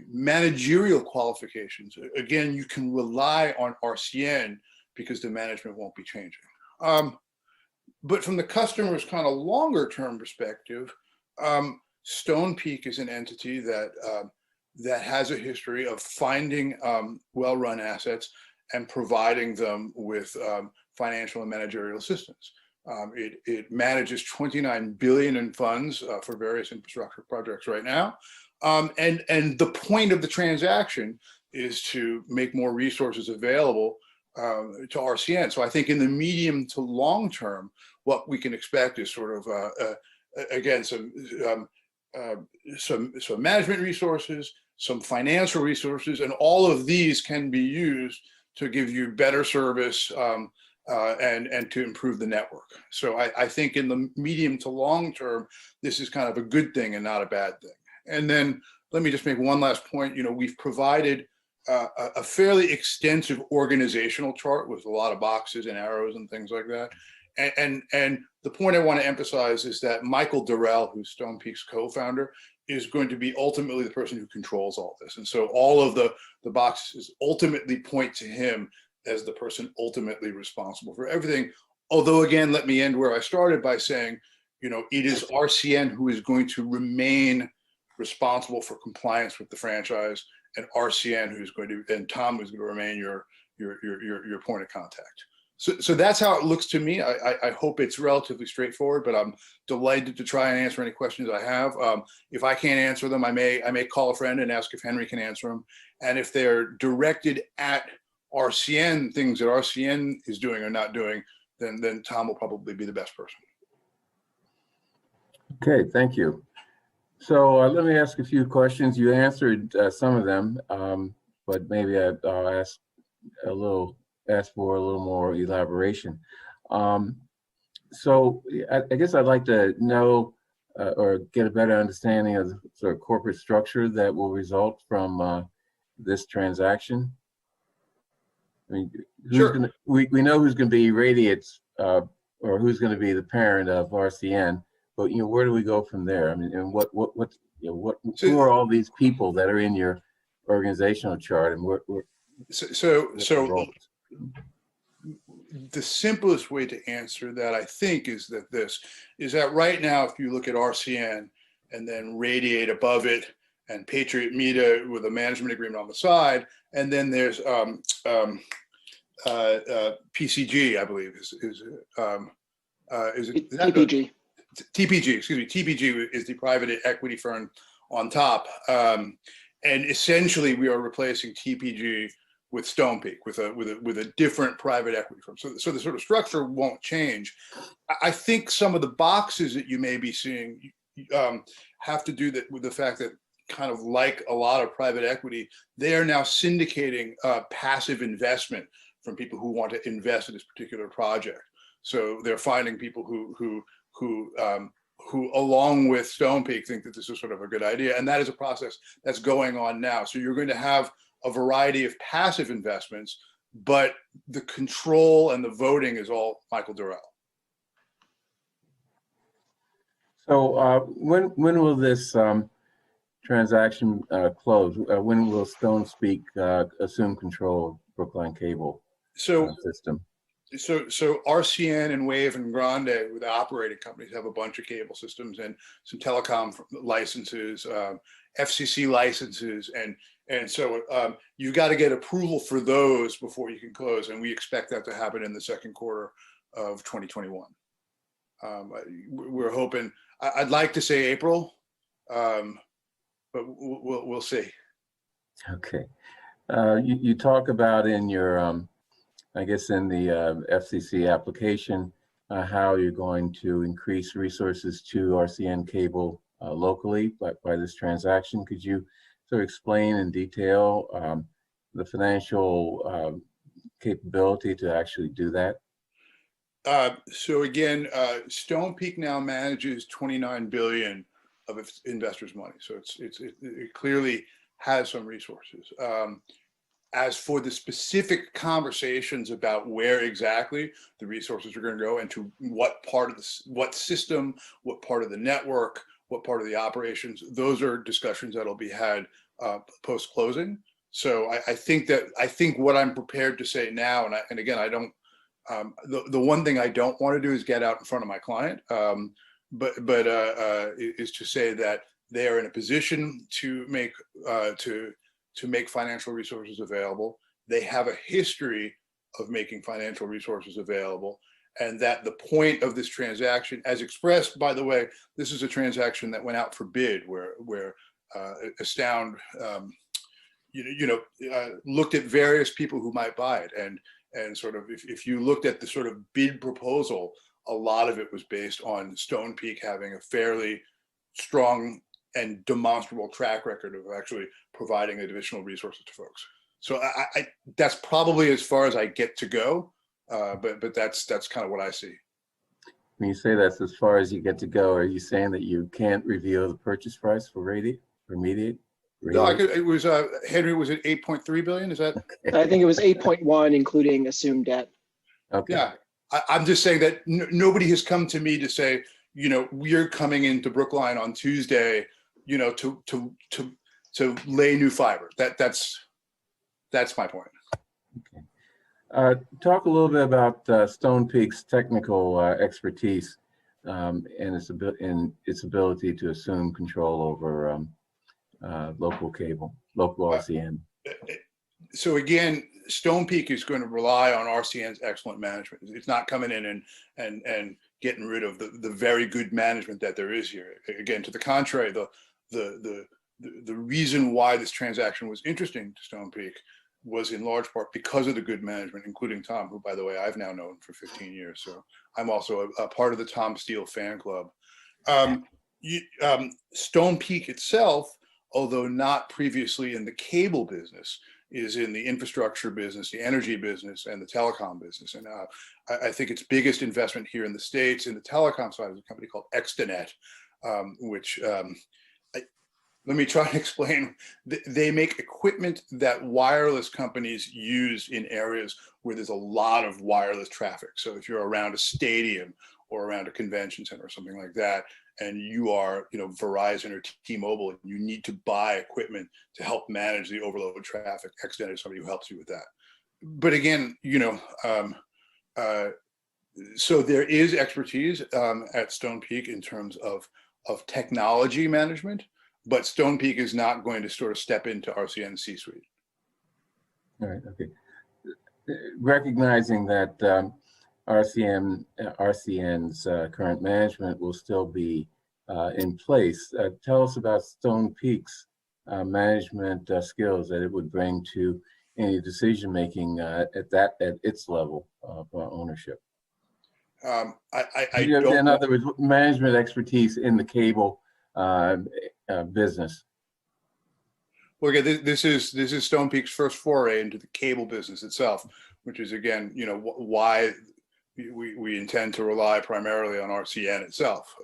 managerial qualifications, again, you can rely on RCN because the management won't be changing. But from the customer's kind of longer term perspective, Stone Peak is an entity that that has a history of finding well-run assets and providing them with financial and managerial assistance. It manages $29 billion in funds for various infrastructure projects right now. And the point of the transaction is to make more resources available to RCN. So I think in the medium to long term, what we can expect is sort of, again, some management resources, some financial resources, and all of these can be used to give you better service and to improve the network. So I think in the medium to long term, this is kind of a good thing and not a bad thing. And then let me just make one last point. We've provided a fairly extensive organizational chart with a lot of boxes and arrows and things like that. And the point I want to emphasize is that Michael Durrell, who's Stone Peak's co-founder, is going to be ultimately the person who controls all this. And so all of the boxes ultimately point to him as the person ultimately responsible for everything. Although, again, let me end where I started by saying, it is RCN who is going to remain responsible for compliance with the franchise, and RCN who's going to, and Tom who's going to remain your point of contact. So that's how it looks to me. I hope it's relatively straightforward, but I'm delighted to try and answer any questions I have. If I can't answer them, I may call a friend and ask if Henry can answer them. And if they're directed at RCN, things that RCN is doing or not doing, then Tom will probably be the best person. Okay, thank you. So let me ask a few questions. You answered some of them, but maybe I'll ask for a little more elaboration. So I guess I'd like to know or get a better understanding of the sort of corporate structure that will result from this transaction. I mean, Sure. We know who's going to be Radiate's or who's going to be the parent of RCN, but where do we go from there? I mean, and who are all these people that are in your organizational chart, and So the simplest way to answer that, I think, is that right now, if you look at RCN and then Radiate above it and Patriot Media with a management agreement on the side, and then there's PCG, I believe is it TPG? TPG, excuse me. TPG is the private equity firm on top, and essentially we are replacing TPG with Stone Peak, with a different private equity firm. So the sort of structure won't change. I think some of the boxes that you may be seeing have to do with the fact that, kind of like a lot of private equity, they are now syndicating passive investment from people who want to invest in this particular project. So they're finding people who along with Stone Peak think that this is sort of a good idea, and that is a process that's going on now. So you're going to have a variety of passive investments but the control and the voting is all Michael Durrell. So when will this transaction close? When will Stonepeak assume control of Brookline Cable system? So RCN and Wave and Grande, with the operating companies, have a bunch of cable systems and some telecom licenses, FCC licenses, and so you've got to get approval for those before you can close, and we expect that to happen in the second quarter of 2021. We're hoping. I'd like to say April, but we'll see. Okay. You talk about in your I guess in the FCC application, how you're going to increase resources to RCN cable locally by this transaction. Could you sort of explain in detail the financial capability to actually do that? So again, Stonepeak now manages $29 billion of its investors' money. So it clearly has some resources. As for the specific conversations about where exactly the resources are going to go and to what part of what system, what part of the network, what part of the operations, those are discussions that'll be had post-closing. So I think what I'm prepared to say now, and again, I don't, the one thing I don't want to do is get out in front of my client, is to say that they are in a position to make financial resources available. They have a history of making financial resources available, and that the point of this transaction, as expressed, by the way, this is a transaction that went out for bid, where Astound, looked at various people who might buy it, and sort of if you looked at the sort of bid proposal, a lot of it was based on Stonepeak having a fairly strong and demonstrable track record of actually providing additional resources to folks. So that's probably as far as I get to go, but that's kind of what I see. When you say that's as far as you get to go, are you saying that you can't reveal the purchase price for Mediate? No, it was Henry. Was it 8.3 billion? Is that? I think it was 8.1, including assumed debt. Okay. Yeah, I'm just saying that nobody has come to me to say, we're coming into Brookline on Tuesday, to lay new fiber. That's my point. Okay. Talk a little bit about Stonepeak's technical expertise and its ability to assume control over local RCN. So again, Stonepeak is going to rely on RCN's excellent management. It's not coming in and getting rid of the very good management that there is here. Again, to the contrary, the reason why this transaction was interesting to Stonepeak was in large part because of the good management, including Tom, who, by the way, I've now known for 15 years. So I'm also a part of the Tom Steele fan club. Stonepeak itself, although not previously in the cable business, is in the infrastructure business, the energy business, and the telecom business. And I think its biggest investment here in the States in the telecom side is a company called Extenet, which let me try and explain. They make equipment that wireless companies use in areas where there's a lot of wireless traffic. So if you're around a stadium or around a convention center or something like that, and you are, Verizon or T-Mobile, and you need to buy equipment to help manage the overload traffic, Extenet is somebody who helps you with that. But again, so there is expertise at Stonepeak in terms of technology management, but Stonepeak is not going to sort of step into RCN's C-suite. All right, okay. Recognizing that RCN's current management will still be in place, tell us about Stonepeak's management skills that it would bring to any decision-making at its level of ownership. In other words, management expertise in the cable business. Well, again, this is Stonepeak's first foray into the cable business itself, which is again, why we intend to rely primarily on RCN itself.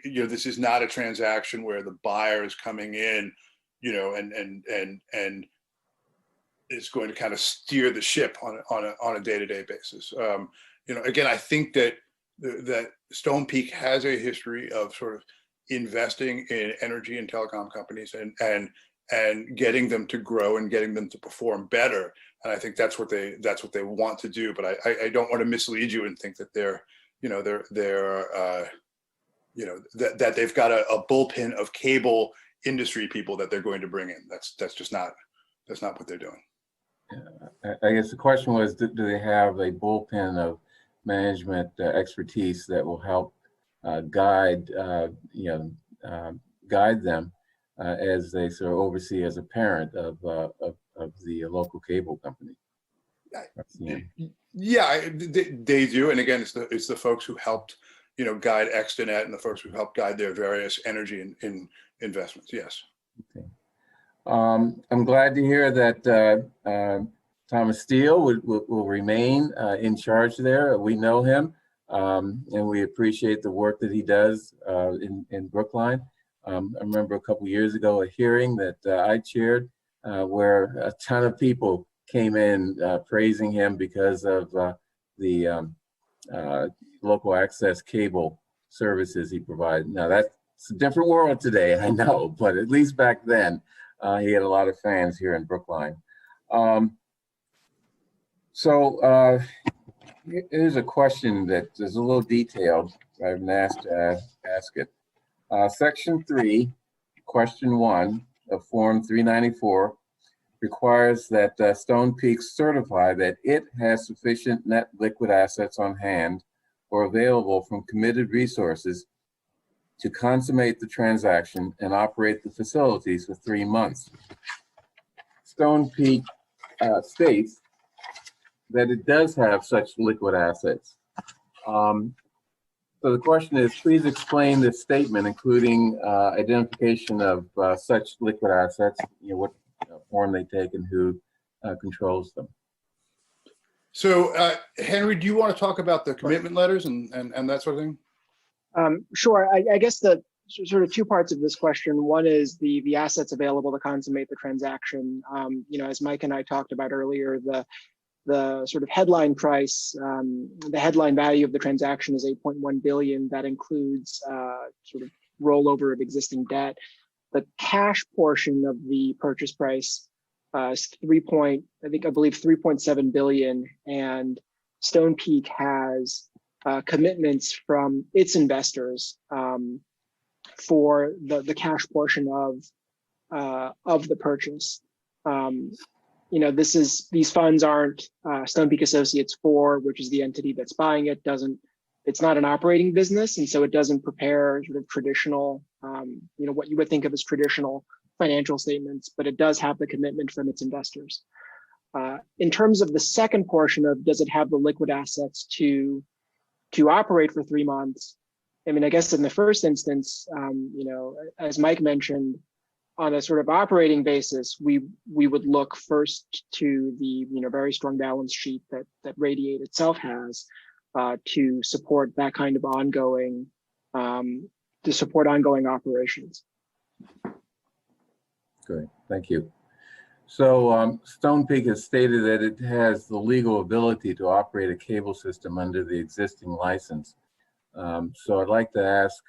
This is not a transaction where the buyer is coming in, and is going to kind of steer the ship on a day-to-day basis. Again, I think that that Stone Peak has a history of sort of investing in energy and telecom companies and getting them to grow and getting them to perform better. And I think that's what they want to do. But I don't want to mislead you and think that that they've got a bullpen of cable industry people that they're going to bring in. That's just not what they're doing. I guess the question was, do they have a bullpen of management expertise that will help guide them as they sort of oversee as a parent of the local cable company? Yeah, they do. And again, it's the folks who helped guide Extenet and the folks who helped guide their various energy in investments. Yes. Okay. I'm glad to hear that Thomas Steele will remain in charge there. We know him, and we appreciate the work that he does in Brookline. I remember a couple years ago a hearing that I chaired where a ton of people came in praising him because of the local access cable services he provided. Now that's a different world today, I know, but at least back then he had a lot of fans here in Brookline. So here's a question that is a little detailed. I've been asked to ask it. Section 3, question 1 of Form 394 requires that Stone Peak certify that it has sufficient net liquid assets on hand or available from committed resources to consummate the transaction and operate the facilities for 3 months. Stone Peak states that it does have such liquid assets. So the question is, please explain this statement, including identification of such liquid assets, what form they take and who controls them. So Henry, do you want to talk about the commitment letters and that sort of thing? Sure. I guess the sort of two parts of this question. One is the assets available to consummate the transaction. As Mike and I talked about earlier, the sort of headline price, the headline value of the transaction is 8.1 billion. That includes sort of rollover of existing debt. The cash portion of the purchase price is I believe 3.7 billion, and Stone Peak has commitments from its investors for the cash portion of the purchase. These funds aren't Stone Peak Associates 4, which is the entity that's buying it. It's not an operating business, and so it doesn't prepare sort of traditional, what you would think of as traditional financial statements, but it does have the commitment from its investors. In terms of the second portion of, does it have the liquid assets to operate for 3 months? I mean, I guess in the first instance, as Mike mentioned, on a sort of operating basis, we would look first to the very strong balance sheet that Radiate itself has to support that kind of ongoing operations. Great, thank you. So Stone Peak has stated that it has the legal ability to operate a cable system under the existing license. So I'd like to ask,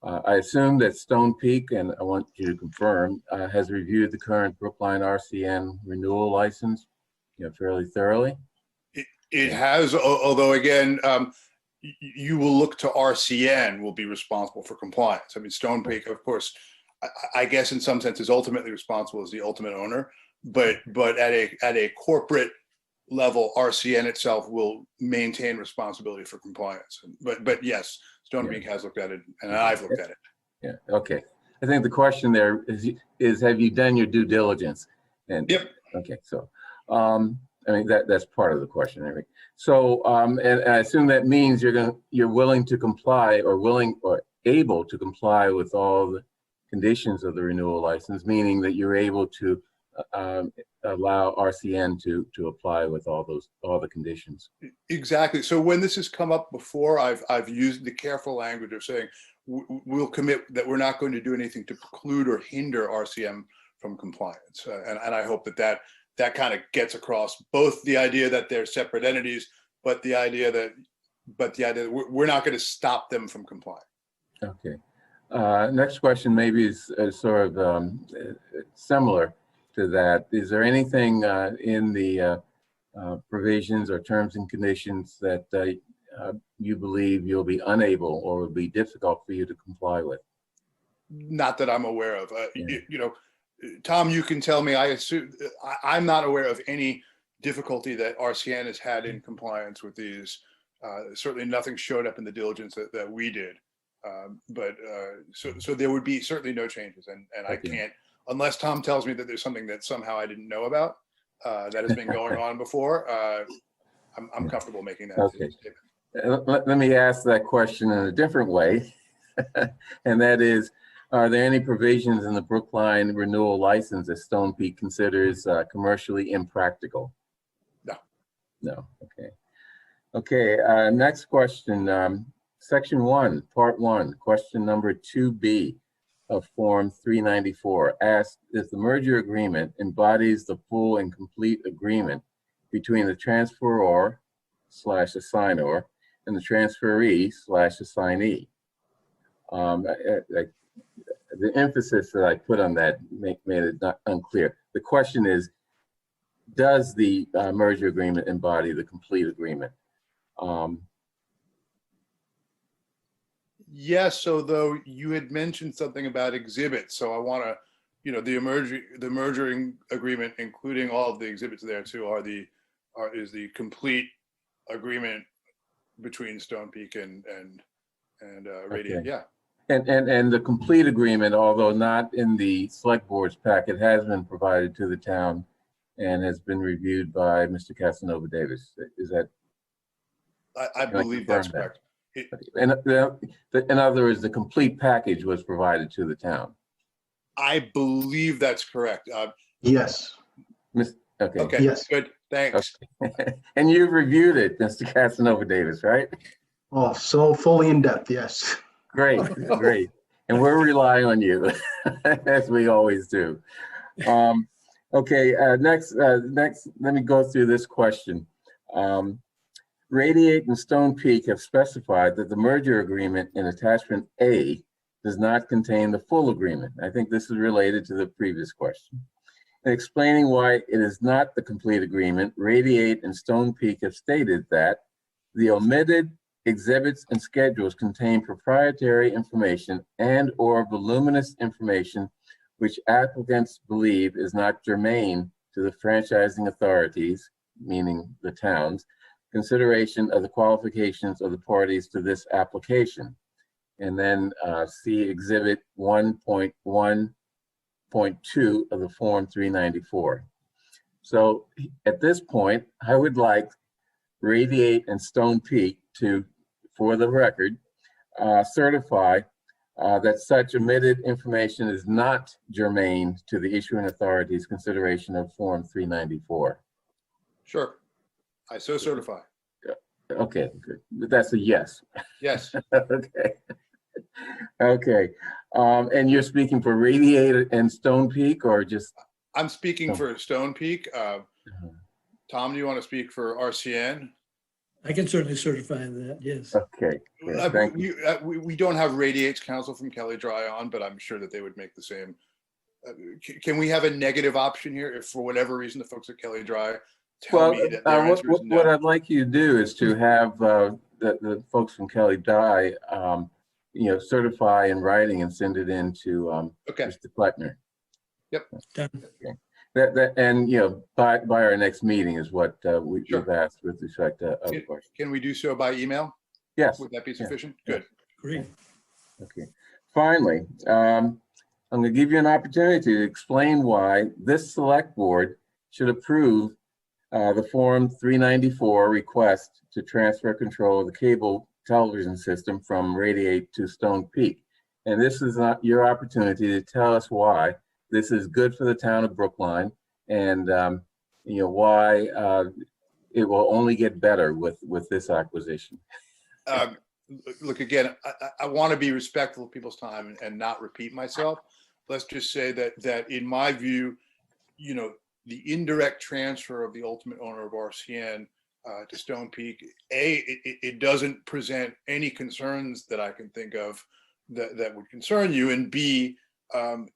I assume that Stone Peak, and I want you to confirm, has reviewed the current Brookline RCN renewal license, fairly thoroughly. It has, although again, you will look to RCN will be responsible for compliance. I mean, Stone Peak, of course, I guess in some sense is ultimately responsible as the ultimate owner, but at a corporate level, RCN itself will maintain responsibility for compliance. But yes, Stone Peak has looked at it, and I've looked at it. Yeah. Okay. I think the question there is have you done your due diligence? And yep. Okay. So, I mean that's part of the question, Eric. So, and I assume that means you're willing to comply, or willing or able to comply with all the conditions of the renewal license, meaning that you're able to allow RCN to apply with all the conditions. Exactly. So when this has come up before, I've used the careful language of saying we'll commit that we're not going to do anything to preclude or hinder RCN compliance. And I hope that kind of gets across both the idea that they're separate entities, but the idea that we're not going to stop them from complying. Okay. Next question maybe is sort of similar to that. Is there anything in the provisions or terms and conditions that you believe you'll be unable or will be difficult for you to comply with? Not that I'm aware of. Yeah. You know, Tom, you can tell me. I assume I'm not aware of any difficulty that RCN has had in compliance with these. Certainly nothing showed up in the diligence that we did. So there would be certainly no changes, and I can't, unless Tom tells me that there's something that somehow I didn't know about that has been going on before. I'm comfortable making that statement. Let me ask that question in a different way, and that is, are there any provisions in the Brookline renewal license that Stone Peak considers commercially impractical? No. No. Okay. Okay. Next question. Section 1, Part 1, question number 2B of Form 394 asks if the merger agreement embodies the full and complete agreement between the transferor / assignor and the transferee / assignee. The emphasis that I put on that made it not unclear. The question is, does the merger agreement embody the complete agreement? Yes, although you had mentioned something about exhibits, so I want to, the merging agreement, including all of the exhibits there too, is the complete agreement between Stone Peak and Radiant. Okay. Yeah. And the complete agreement, although not in the select board's packet, has been provided to the town and has been reviewed by Mr. Casanova Davis. Is that? I believe that's correct. In other words, the complete package was provided to the town. I believe that's correct. Yes. Okay. Okay. Yes. Good. Thanks. Okay. And you've reviewed it, Mr. Casanova Davis, right? Oh, so fully in depth, yes. Great, great. And we're relying on you, as we always do. Okay, next, let me go through this question. Radiate and Stone Peak have specified that the merger agreement in attachment A does not contain the full agreement. I think this is related to the previous question. In explaining why it is not the complete agreement, Radiate and Stone Peak have stated that the omitted exhibits and schedules contain proprietary information and or voluminous information which applicants believe is not germane to the franchising authorities, meaning the towns, consideration of the qualifications of the parties to this application. And then see Exhibit 1.1.2 of the Form 394. So at this point, I would like Radiate and Stone Peak to, for the record, certify that such omitted information is not germane to the issuing authority's consideration of Form 394. Sure. I so certify. Okay, good. That's a yes. Yes. Okay. Okay. And you're speaking for Radiate and Stone Peak, or just? I'm speaking for Stone Peak. Tom, do you want to speak for RCN? I can certainly certify that, yes. Okay. Good. Thank you. We don't have Radiate's counsel from Kelly Dry on, but I'm sure that they would make the same. Can we have a negative option here if for whatever reason the folks at Kelly Dry tell me that their answer is no? What I'd like you to do is to have the folks from Kelly Dry, certify in writing and send it in to Mr. Kleckner. Yep. Done. Okay. And by our next meeting is what we've asked with respect to other questions. Can we do so by email? Yes. Would that be sufficient? Yeah. Good. Great. Okay. Finally, I'm going to give you an opportunity to explain why this select board should approve the Form 394 request to transfer control of the cable television system from Radiate to Stone Peak. And this is not your opportunity to tell us why this is good for the town of Brookline, and why it will only get better with this acquisition. Look, again, I want to be respectful of people's time and not repeat myself, let's just say that in my view, the indirect transfer of the ultimate owner of RCN to Stone Peak, it doesn't present any concerns that I can think of that would concern you, and B,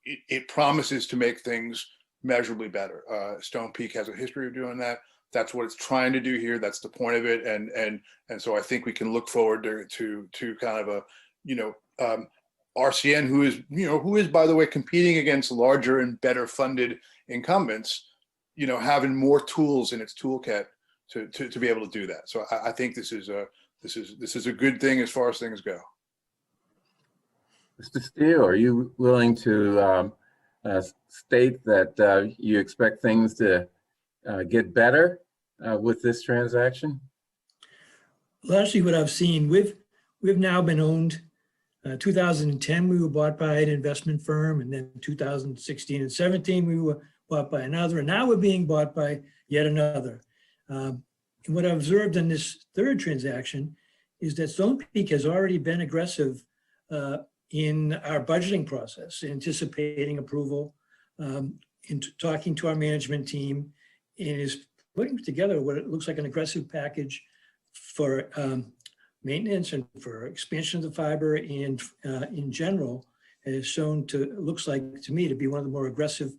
it promises to make things measurably better. Stone Peak has a history of doing that. That's what it's trying to do here. That's the point of it, and so I think we can look forward to kind of a RCN who is by the way competing against larger and better funded incumbents, having more tools in its toolkit to be able to do that. So I think this is a good thing as far as things go. Mr. Steele, are you willing to state that you expect things to get better with this transaction? Largely what I've seen, we've now been owned. 2010, we were bought by an investment firm, and then 2016 and 17, we were bought by another, and now we're being bought by yet another. And what I've observed in this third transaction is that Stone Peak has already been aggressive in our budgeting process, anticipating approval, in talking to our management team, and is putting together what it looks like an aggressive package for maintenance and for expansion of the fiber, and in general has shown looks like to me to be one of the more aggressive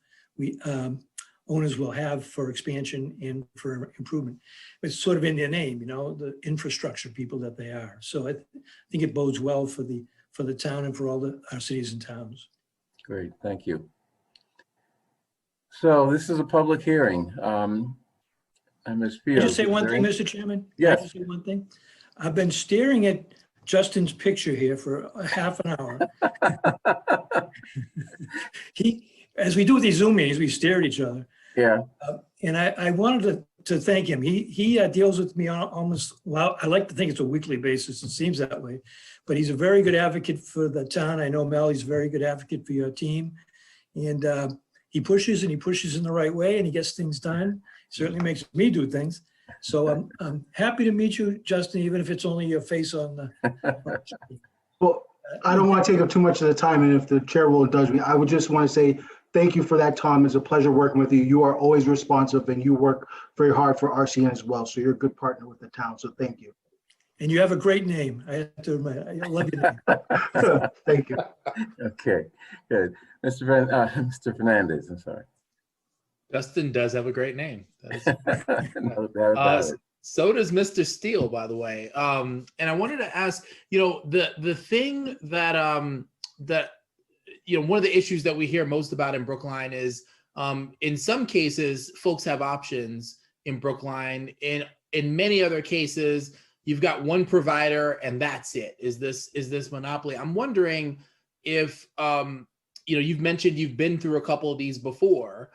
owners will have for expansion and for improvement. It's sort of in their name, the infrastructure people that they are. So I think it bodes well for the town and for all our cities and towns. Great, thank you. So this is a public hearing. Ms. Can I just say one thing, Mr. Chairman? Yes. Can I just say one thing? I've been staring at Justin's picture here for a half an hour. As we do these Zoom meetings, we stare at each other. Yeah. And I wanted to thank him. He deals with me on almost, well, I like to think it's a weekly basis. It seems that way. But he's a very good advocate for the town. I know Mel, he's a very good advocate for your team. And he pushes and he pushes in the right way and he gets things done. Certainly makes me do things. So I'm happy to meet you, Justin, even if it's only your face on the. Well, I don't want to take up too much of the time, and if the chair will indulge me, I would just want to say thank you for that, Tom. It's a pleasure working with you. You are always responsive and you work very hard for RCN as well. So you're a good partner with the town. So thank you. And you have a great name. I have to admit, I love your name. Thank you. Okay, good. Mr. Fernandez, I'm sorry. Justin does have a great name. No doubt about it. So does Mr. Steele, by the way. And I wanted to ask, the thing that one of the issues that we hear most about in Brookline is, in some cases, folks have options in Brookline. In many other cases, you've got one provider and that's it. Is this monopoly? I'm wondering if you've mentioned you've been through a couple of these before.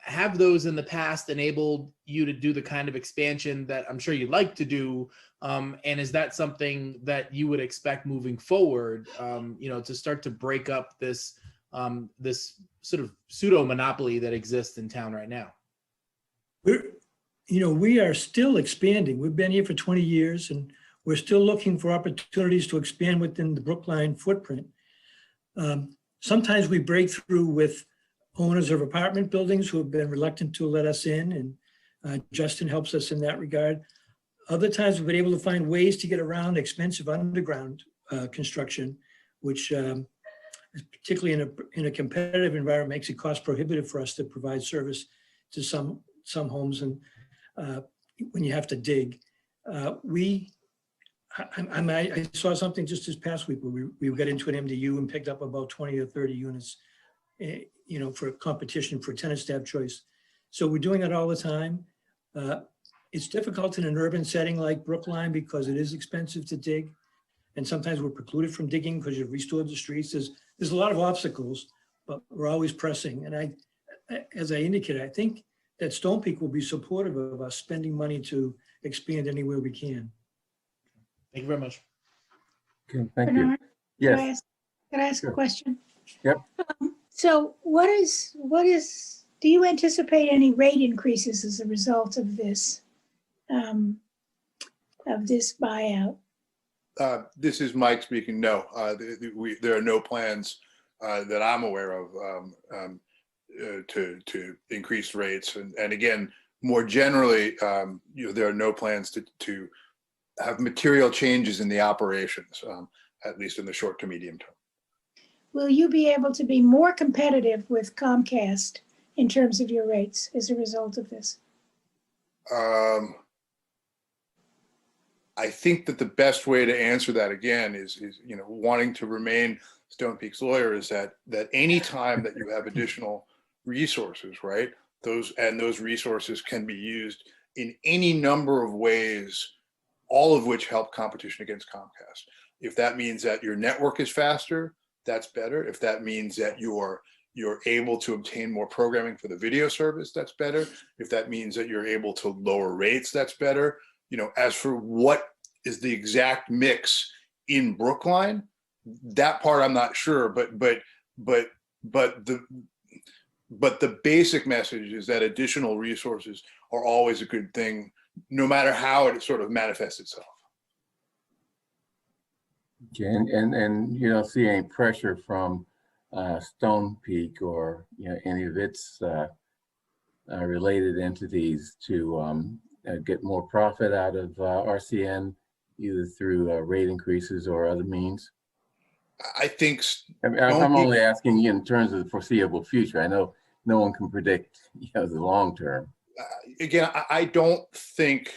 Have those in the past enabled you to do the kind of expansion that I'm sure you'd like to do? And is that something that you would expect moving forward, to start to break up this sort of pseudo monopoly that exists in town right now? We are still expanding. We've been here for 20 years and we're still looking for opportunities to expand within the Brookline footprint. Sometimes we break through with owners of apartment buildings who have been reluctant to let us in, and Justin helps us in that regard. Other times we've been able to find ways to get around expensive underground construction, which particularly in a competitive environment makes it cost prohibitive for us to provide service to some homes, and when you have to dig. I saw something just this past week where we got into an MDU and picked up about 20 or 30 units for competition for tenant staff choice. So we're doing it all the time. It's difficult in an urban setting like Brookline because it is expensive to dig. And sometimes we're precluded from digging because you've restored the streets. There's a lot of obstacles, but we're always pressing. And as I indicated, I think that Stone Peak will be supportive of us spending money to expand anywhere we can. Thank you very much. Okay, thank Bernard, you. Yes. Can I ask Sure. a question? Yep. So do you anticipate any rate increases as a result of this buyout? This is Mike speaking. No, there are no plans that I'm aware of to increase rates. And again, more generally, there are no plans to have material changes in the operations, at least in the short to medium term. Will you be able to be more competitive with Comcast in terms of your rates as a result of this? I think that the best way to answer that again is wanting to remain Stone Peak's lawyer, is that any time that you have additional resources, right, those resources can be used in any number of ways, all of which help competition against Comcast. If that means that your network is faster, that's better. If that means that you're able to obtain more programming for the video service, that's better. If that means that you're able to lower rates, that's better. As for what is the exact mix in Brookline, that part I'm not sure, but the basic message is that additional resources are always a good thing, no matter how it sort of manifests itself. Okay, and you don't see any pressure from Stone Peak or any of its related entities to get more profit out of RCN, either through rate increases or other means? I think I'm only asking you in terms of the foreseeable future. I know no one can predict the long term. Again, I don't think,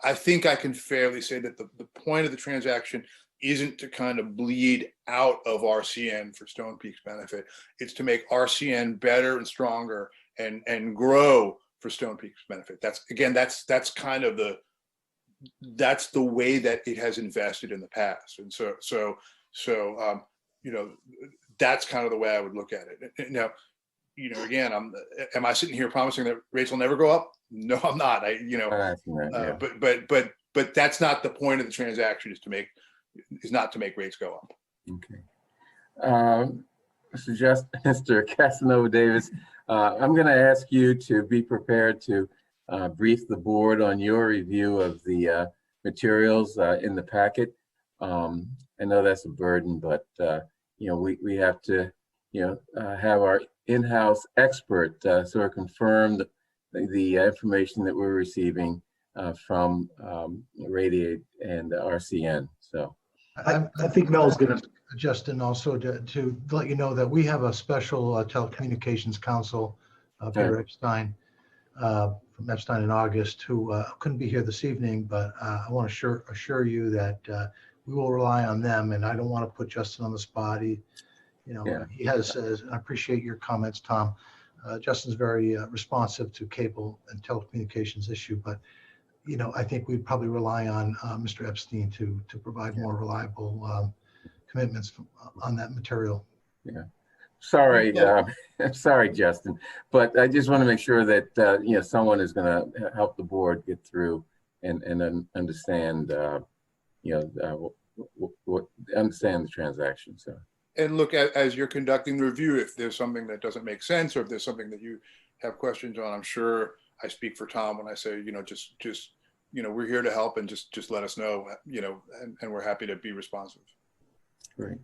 I think I can fairly say that the point of the transaction isn't to kind of bleed out of RCN for Stone Peak's benefit. It's to make RCN better and stronger and grow for Stone Peak's benefit. That's kind of that's the way that it has invested in the past. And so that's kind of the way I would look at it. Now, again, am I sitting here promising that rates will never go up? No, I'm not. But that's not the point of the transaction, is not to make rates go up. Okay. Mr. Casanova Davis, I'm going to ask you to be prepared to brief the board on your review of the materials in the packet. I know that's a burden, but we have to have our in-house expert sort of confirm the information that we're receiving from Radiate and RCN. So I think Mel's going to. Justin, also to let you know that we have a special Telecommunications Council, Peter Epstein, from Epstein in August, who couldn't be here this evening, but I want to assure you that we will rely on them, and I don't want to put Justin on the spot. He has, I appreciate your comments, Tom. Justin's very responsive to cable and telecommunications issue, but I think we'd probably rely on Mr. Epstein to provide more reliable commitments on that material. Yeah, sorry, sorry, Justin, but I just want to make sure that someone is going to help the board get through and understand understand the transaction. So. And look, as you're conducting the review, if there's something that doesn't make sense, or if there's something that you have questions on, I'm sure I speak for Tom when I say, just we're here to help, and just let us know, and we're happy to be responsive. Great.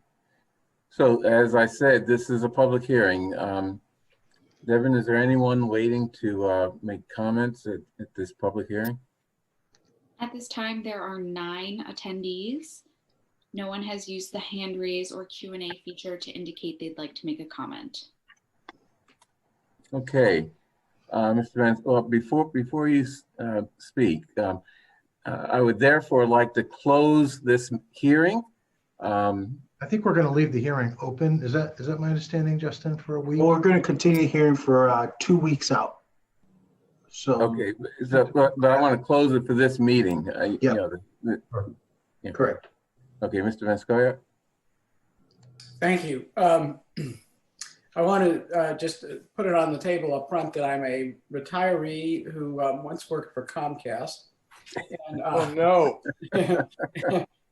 So as I said, this is a public hearing. Devin, is there anyone waiting to make comments at this public hearing? At this time, there are 9 attendees. No one has used the hand raise or Q&A feature to indicate they'd like to make a comment. Okay, Mr. Vance, well, before you speak, I would therefore like to close this hearing. I think we're going to leave the hearing open. Is that my understanding, Justin, for a week? Well, we're going to continue hearing for 2 weeks out. So okay, but I want to close it for this meeting. Correct. Okay, Mr. Vanscoya. Thank you. I want to just put it on the table up front that I'm a retiree who once worked for Comcast. And, oh no!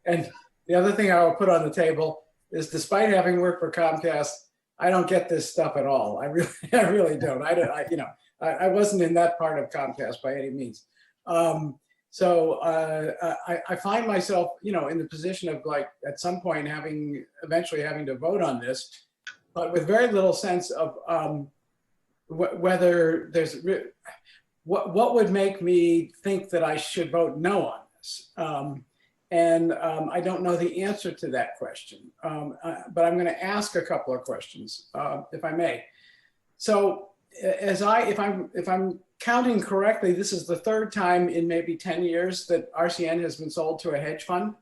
And the other thing I will put on the table is, despite having worked for Comcast, I don't get this stuff at all. I really don't. I wasn't in that part of Comcast by any means. So I find myself, in the position of, like, at some point eventually having to vote on this. but with very little sense of whether there's what would make me think that I should vote no on this. I don't know the answer to that question, but I'm going to ask a couple of questions, if I may. So, if I'm counting correctly, this is the third time in maybe 10 years that RCN has been sold to a hedge fund.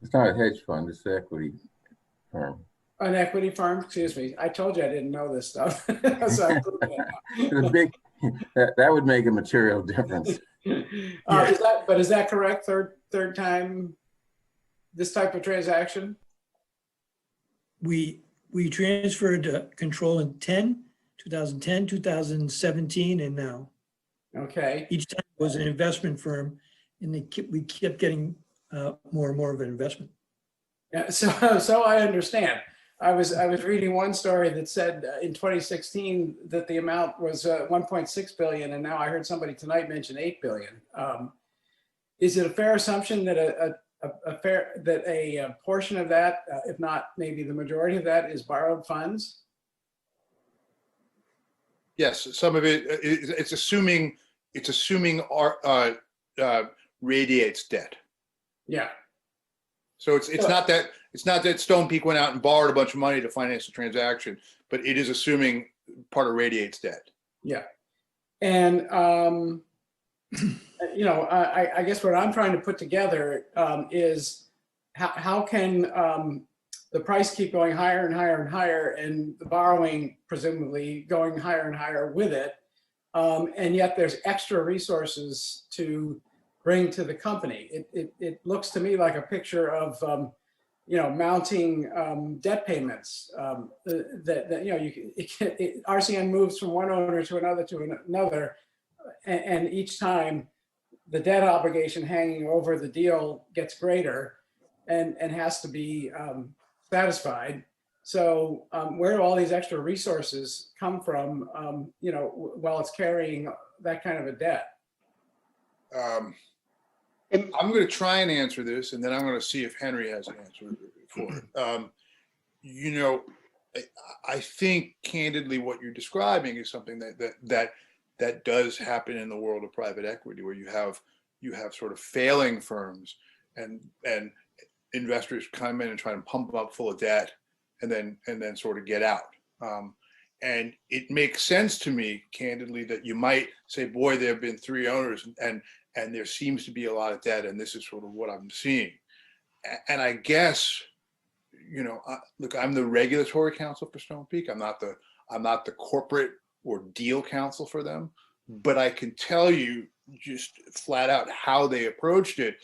It's not a hedge fund, it's an equity firm. An equity firm, excuse me. I told you I didn't know this stuff. So I'm proving it now. The big, that would make a material difference. Is that correct? Third time this type of transaction? We transferred control in 2010, 2017, and now. Okay. Each time it was an investment firm, and we kept getting more and more of an investment. Yeah, so I understand. I was reading one story that said in 2016 that the amount was 1.6 billion, and now I heard somebody tonight mention 8 billion. Is it a fair assumption that a portion of that, if not maybe the majority of that, is borrowed funds? Yes, some of it. It's assuming radiates debt. Yeah. So it's not that Stone Peak went out and borrowed a bunch of money to finance the transaction, but it is assuming part of Radiate's debt. Yeah, and you know, I guess what I'm trying to put together is how can the price keep going higher and higher and higher, and the borrowing presumably going higher and higher with it, and yet there's extra resources to bring to the company. It looks to me like a picture of you know, mounting debt payments that you know, RCN moves from one owner to another, and each time the debt obligation hanging over the deal gets greater and has to be satisfied. So where do all these extra resources come from, you know, while it's carrying that kind of a debt? I'm going to try and answer this, and then I'm going to see if Henry has an answer for it. You know, I think candidly what you're describing is something that does happen in the world of private equity, where you have sort of failing firms and investors come in and try to pump them up full of debt, and then sort of get out. And it makes sense to me, candidly, that you might say, boy, there have been 3 owners and there seems to be a lot of debt, and this is sort of what I'm seeing. And I guess, you know, look, I'm the regulatory counsel for Stone Peak. I'm not the corporate or deal counsel for them, but I can tell you just flat out how they approached it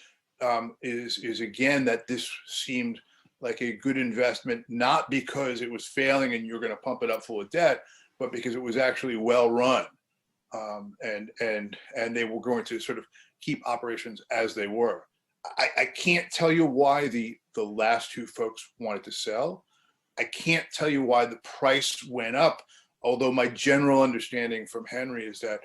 is again that this seemed like a good investment, not because it was failing and you're going to pump it up full of debt, but because it was actually well run. And they were going to sort of keep operations as they were. I can't tell you why the last 2 folks wanted to sell. I can't tell you why the price went up, although my general understanding from Henry is that,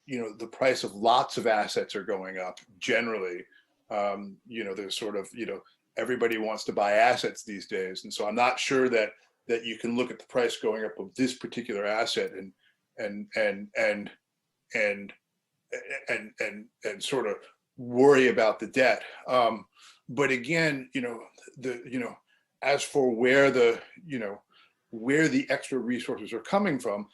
you know, the price of lots of assets are going up generally. You know, there's sort of, you know, everybody wants to buy assets these days. And so I'm not sure that you can look at the price going up of this particular asset and sort of worry about the debt. But again, you know, as for where the extra resources are coming from,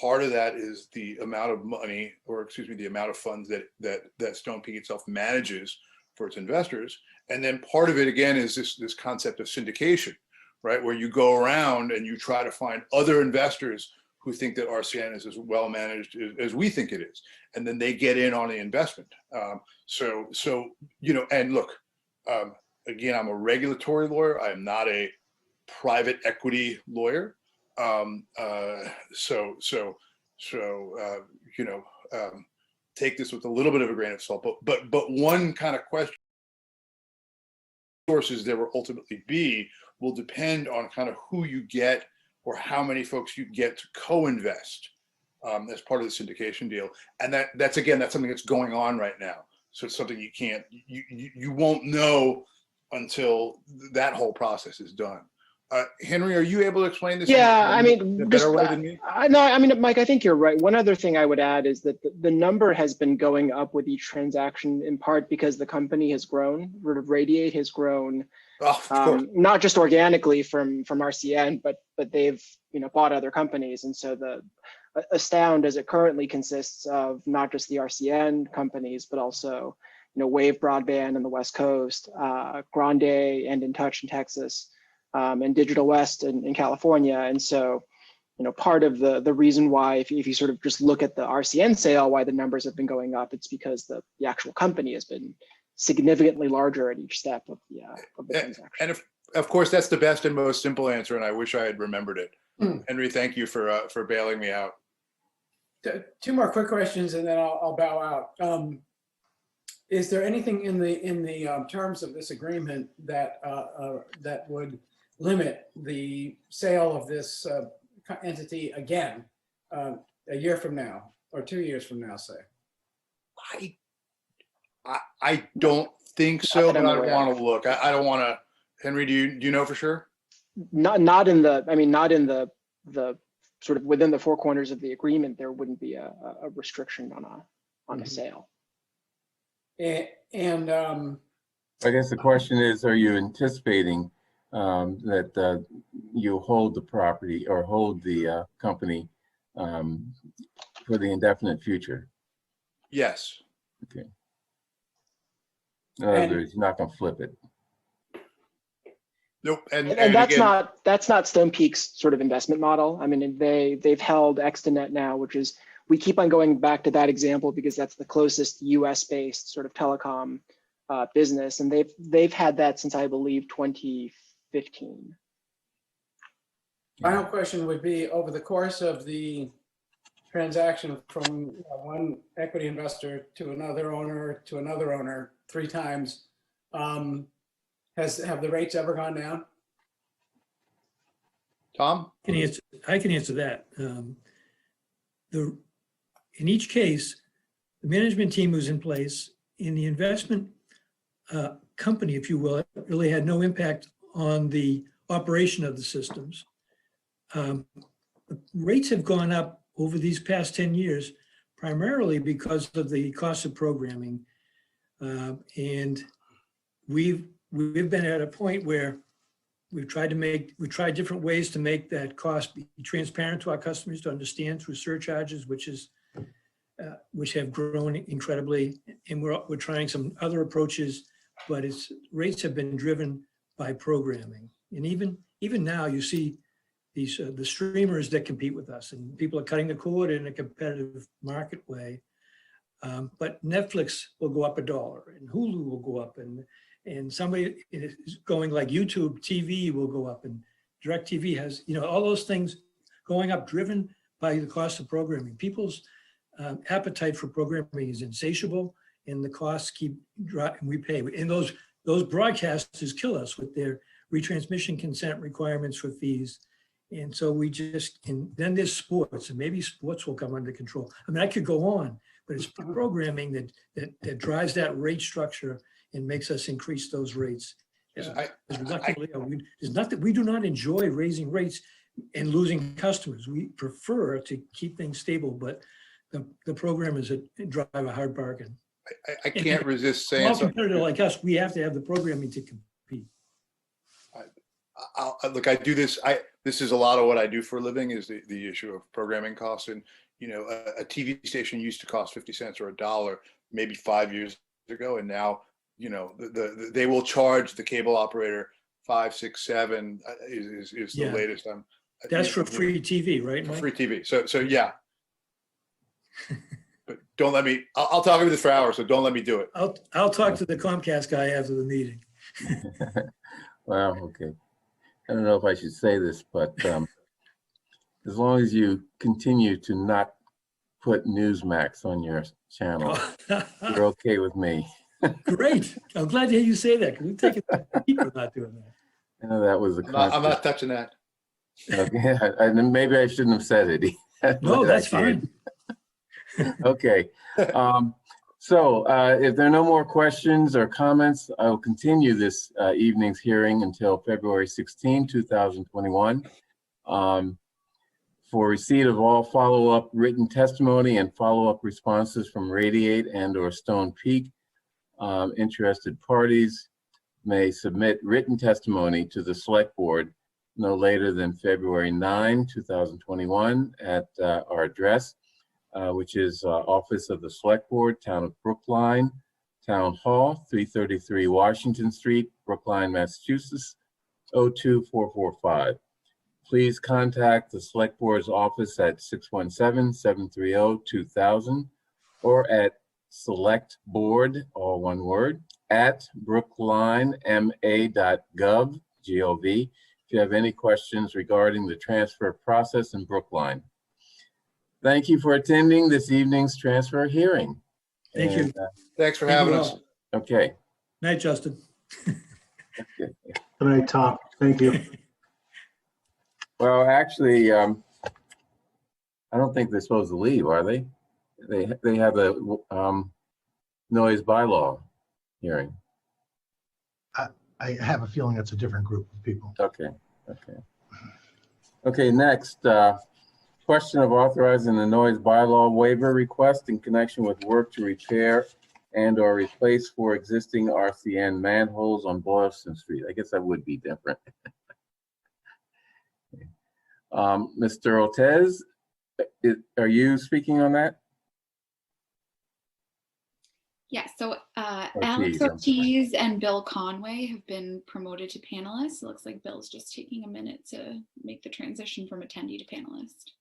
part of that is the amount of money, or excuse me, the amount of funds that Stone Peak itself manages for its investors. And then part of it again is this concept of syndication, right? Where you go around and you try to find other investors who think that RCN is as well managed as we think it is, and then they get in on the investment. So you know, and look, again, I'm a regulatory lawyer. I am not a private equity lawyer. So you know, take this with a little bit of a grain of salt. But one kind of question, sources there will ultimately be will depend on kind of who you get, or how many folks you get to co-invest as part of the syndication deal. And that's something that's going on right now. So it's something you won't know until that whole process is done. Henry, are you able to explain this? Yeah, I in mean, a just, better way than me? no, I mean, Mike, I think you're right. One other thing I would add is that the number has been going up with each transaction in part because the company has grown. Sort of Radiate has grown, Oh, of course. not just organically from RCN, but they've bought other companies, and so the Astound, as it currently consists of not just the RCN companies, but also Wave Broadband in the West Coast, Grande and In Touch in Texas, and Digital West in California. And so, part of the reason why, if you sort of just look at the RCN sale, why the numbers have been going up, it's because the actual company has been significantly larger at each step of the transaction. And of course, that's the best and most simple answer, and I wish I had remembered it. Henry, thank you for bailing me out. Two more quick questions, and then I'll bow out. Is there anything in the terms of this agreement that would limit the sale of this entity again a year from now or 2 years from now, say? I don't think so, but I don't want to look. I don't want to. Henry, do you know for sure? Not in the sort of within the four corners of the agreement, there wouldn't be a restriction on a sale. And I guess the question is, are you anticipating that you hold the property or hold the company for the indefinite future? Yes. Okay. In other words, you're not going to flip it. Nope. And that's again, not Stone Peak's sort of investment model. I mean, they've held Extenet now, which is, we keep on going back to that example because that's the closest US based sort of telecom business. And they've had that since, I believe, 2015. Final question would be, over the course of the transaction from one equity investor to another owner 3 times, have the rates ever gone down? Tom? I can answer that. In each case, the management team was in place, and the investment company, if you will, really had no impact on the operation of the systems. The rates have gone up over these past 10 years, primarily because of the cost of programming. And we've been at a point where we tried different ways to make that cost be transparent to our customers to understand through surcharges, which have grown incredibly. And we're trying some other approaches, but rates have been driven by programming. And even now you see the streamers that compete with us, and people are cutting the cord in a competitive market way. But Netflix will go up $1, and Hulu will go up, and somebody is going like YouTube TV will go up, and DirecTV has, all those things going up, driven by the cost of programming. People's appetite for programming is insatiable, and the costs keep dropping. We pay, and those broadcasters kill us with their retransmission consent requirements for fees. And so and then there's sports, and maybe sports will come under control. I mean, I could go on, but it's programming that drives that rate structure and makes us increase those rates. It's not that we do not enjoy raising rates and losing customers. We prefer to keep things stable, but the programmers drive a hard bargain. I can't resist saying something. Competitor like us, we have to have the programming to compete. Look, I do this. This is a lot of what I do for a living, is the issue of programming costs. And a TV station used to cost 50 cents or $1 maybe 5 years ago, and now they will charge the cable operator 5, 6, 7 is the latest. That's for free TV, right? For free TV. So yeah. But don't let me. I'll talk about this for hours, so don't let me do it. I'll talk to the Comcast guy after the meeting. Well, okay. I don't know if I should say this, but as long as you continue to not put Newsmax on your channel, you're okay with me. Great. I'm glad to hear you say that, because we've taken heat for not doing that. I know that was I'm not touching that. Okay, and maybe I shouldn't have said it. No, that's fine. Okay. So if there are no more questions or comments, I will continue this evening's hearing until February 16, 2021. For receipt of all follow-up written testimony and follow-up responses from Radiate and/or Stone Peak, interested parties may submit written testimony to the Select Board no later than February 9, 2021 at our address, which is Office of the Select Board, Town of Brookline, Town Hall, 333 Washington Street, Brookline, Massachusetts, 02445. Please contact the Select Board's office at 617-730-2000 or at selectboard, all one word, at brooklinema.gov, G-O-V, if you have any questions regarding the transfer process in Brookline. Thank you for attending this evening's transfer hearing. Thank you. Thanks for Thank having you us. all. Okay. Night, Justin. Okay. Good night, Tom. Thank you. Well, actually, I don't think they're supposed to leave, are they? They have a noise bylaw hearing. I have a feeling it's a different group of people. Okay, okay. Okay, next, question of authorizing the noise bylaw waiver request in connection with work to repair and/or replace for existing RCN manholes on Boylston Street. I guess that would be different. Mr. Ortiz, are you speaking on that? Yeah, so Alex Ortiz, I'm sorry. Ortiz and Bill Conway have been promoted to panelists. It looks like Bill's just taking a minute to make the transition from attendee to panelist.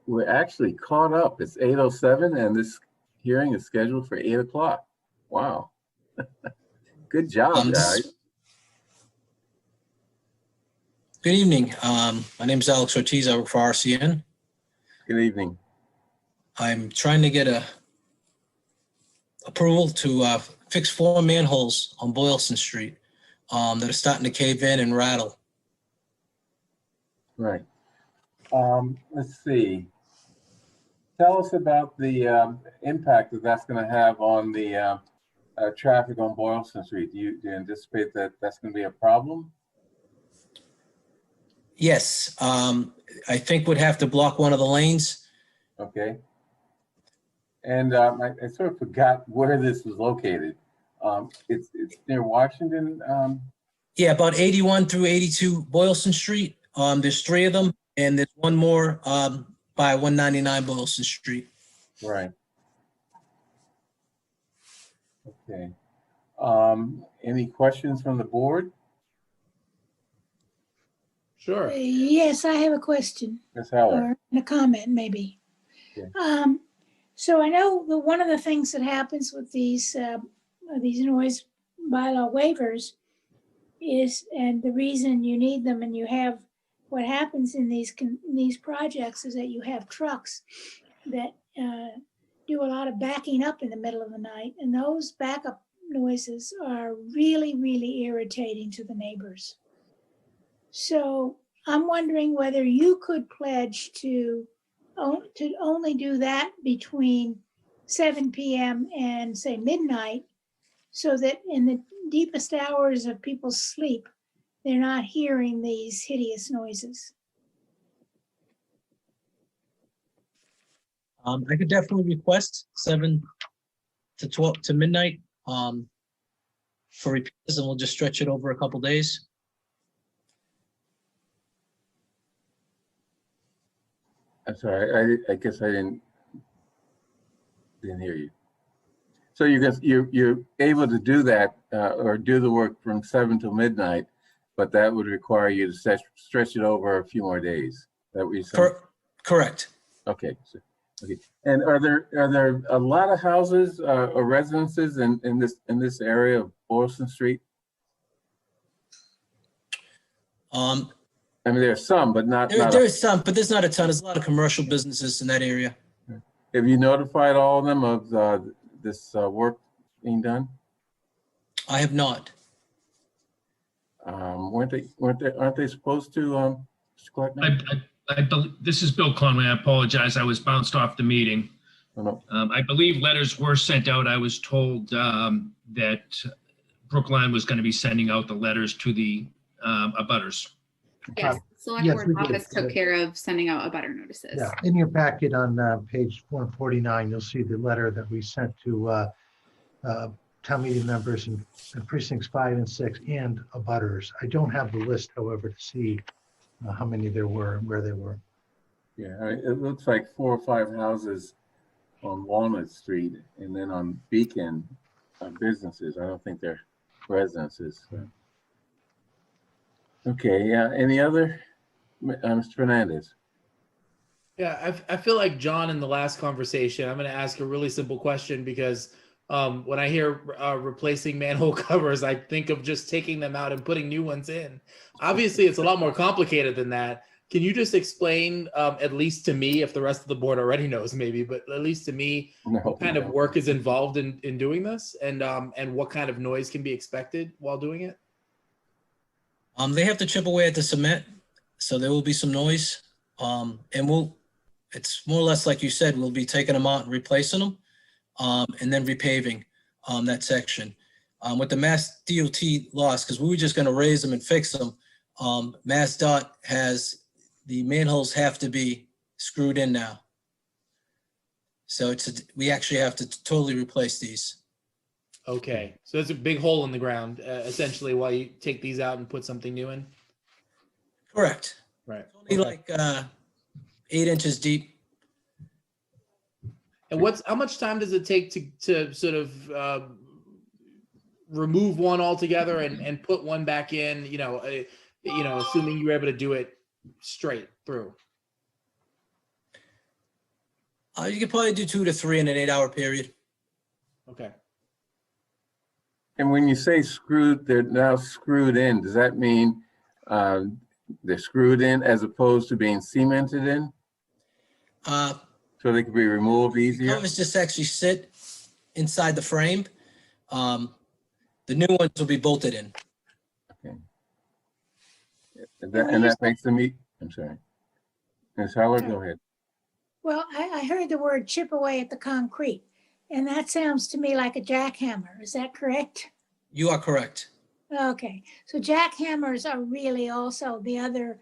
We're actually caught up. It's 8:07 and this hearing is scheduled for 8 o'clock. Wow. Good job, guys. Good evening. My name is Alex Ortiz. I work for RCN. Good evening. I'm trying to get a approval to fix 4 manholes on Boylston Street that are starting to cave in and rattle. Right. Let's see. Tell us about the impact that that's going to have on the traffic on Boylston Street. Do you anticipate that that's going to be a problem? Yes, I think we'd have to block one of the lanes. Okay. And I sort of forgot where this was located. It's near Washington. Yeah, about 81 through 82 Boylston Street. There's 3 of them, and there's one more by 199 Boylston Street. Right. Okay. Any questions from the board? Sure. Yes, I have a question. Ms. Heller. Or a comment, maybe. Okay. So I know that one of the things that happens with these noise bylaw waivers is, and the reason you need them and you have, what happens in these projects is that you have trucks that do a lot of backing up in the middle of the night, and those backup noises are really, really irritating to the neighbors. So I'm wondering whether you could pledge to only do that between 7 p.m. and say midnight, so that in the deepest hours of people's sleep, they're not hearing these hideous noises. I could definitely request 7 to 12 to midnight for repairs, and we'll just stretch it over a couple days. I'm sorry, I guess I didn't hear you. So you're able to do that or do the work from 7 till midnight, but that would require you to stretch it over a few more days. Is that what you're saying? Correct. Okay. Okay. And are there a lot of houses or residences in this area of Boylston Street? I mean, there's some, but not. There's some, but there's not a ton. There's a lot of commercial businesses in that area. Have you notified all of them of this work being done? I have not. Aren't they supposed to, Mr. Kleckner? This is Bill Conway. I apologize. I was bounced off the meeting. Oh, no. I believe letters were sent out. I was told that Brookline was going to be sending out the letters to the abutters. Yes, select Yes, board we did. office took care of sending out abutter notices. Yeah, in your packet on page 149, you'll see the letter that we sent to town meeting members in precincts 5 and 6 and abutters. I don't have the list, however, to see how many there were and where they were. Yeah, it looks like 4 or 5 houses on Walnut Street, and then on Beacon businesses. I don't think they're residences. So. Okay, yeah. Any other, Mr. Fernandez? Yeah, I feel like John in the last conversation, I'm going to ask a really simple question because when I hear replacing manhole covers, I think of just taking them out and putting new ones in. Obviously, it's a lot more complicated than that. Can you just explain, at least to me, if the rest of the board already knows maybe, but at least to me, what kind of work is involved in doing this and what kind of noise can be expected while doing it? They have to chip away at the cement, so there will be some noise. And it's more or less like you said, we'll be taking them out and replacing them, and then repaving that section. With the Mass DOT loss, because we were just going to raise them and fix them, Mass DOT has the manholes have to be screwed in now. So we actually have to totally replace these. Okay, so it's a big hole in the ground, essentially, while you take these out and put something new in? Correct. Right. Only like 8 inches deep. And how much time does it take to sort of remove one altogether and put one back in, assuming you're able to do it straight through? You could probably do 2 to 3 in an 8-hour period. Okay. And when you say screwed, they're now screwed in. Does that mean they're screwed in as opposed to being cemented in? So they can be removed easier? Covers just actually sit inside the frame. The new ones will be bolted in. Okay. And that makes them eat. I'm sorry. Ms. Howard, go ahead. Well, I heard the word chip away at the concrete, and that sounds to me like a jackhammer. Is that correct? You are correct. Okay, so jackhammers are really also the other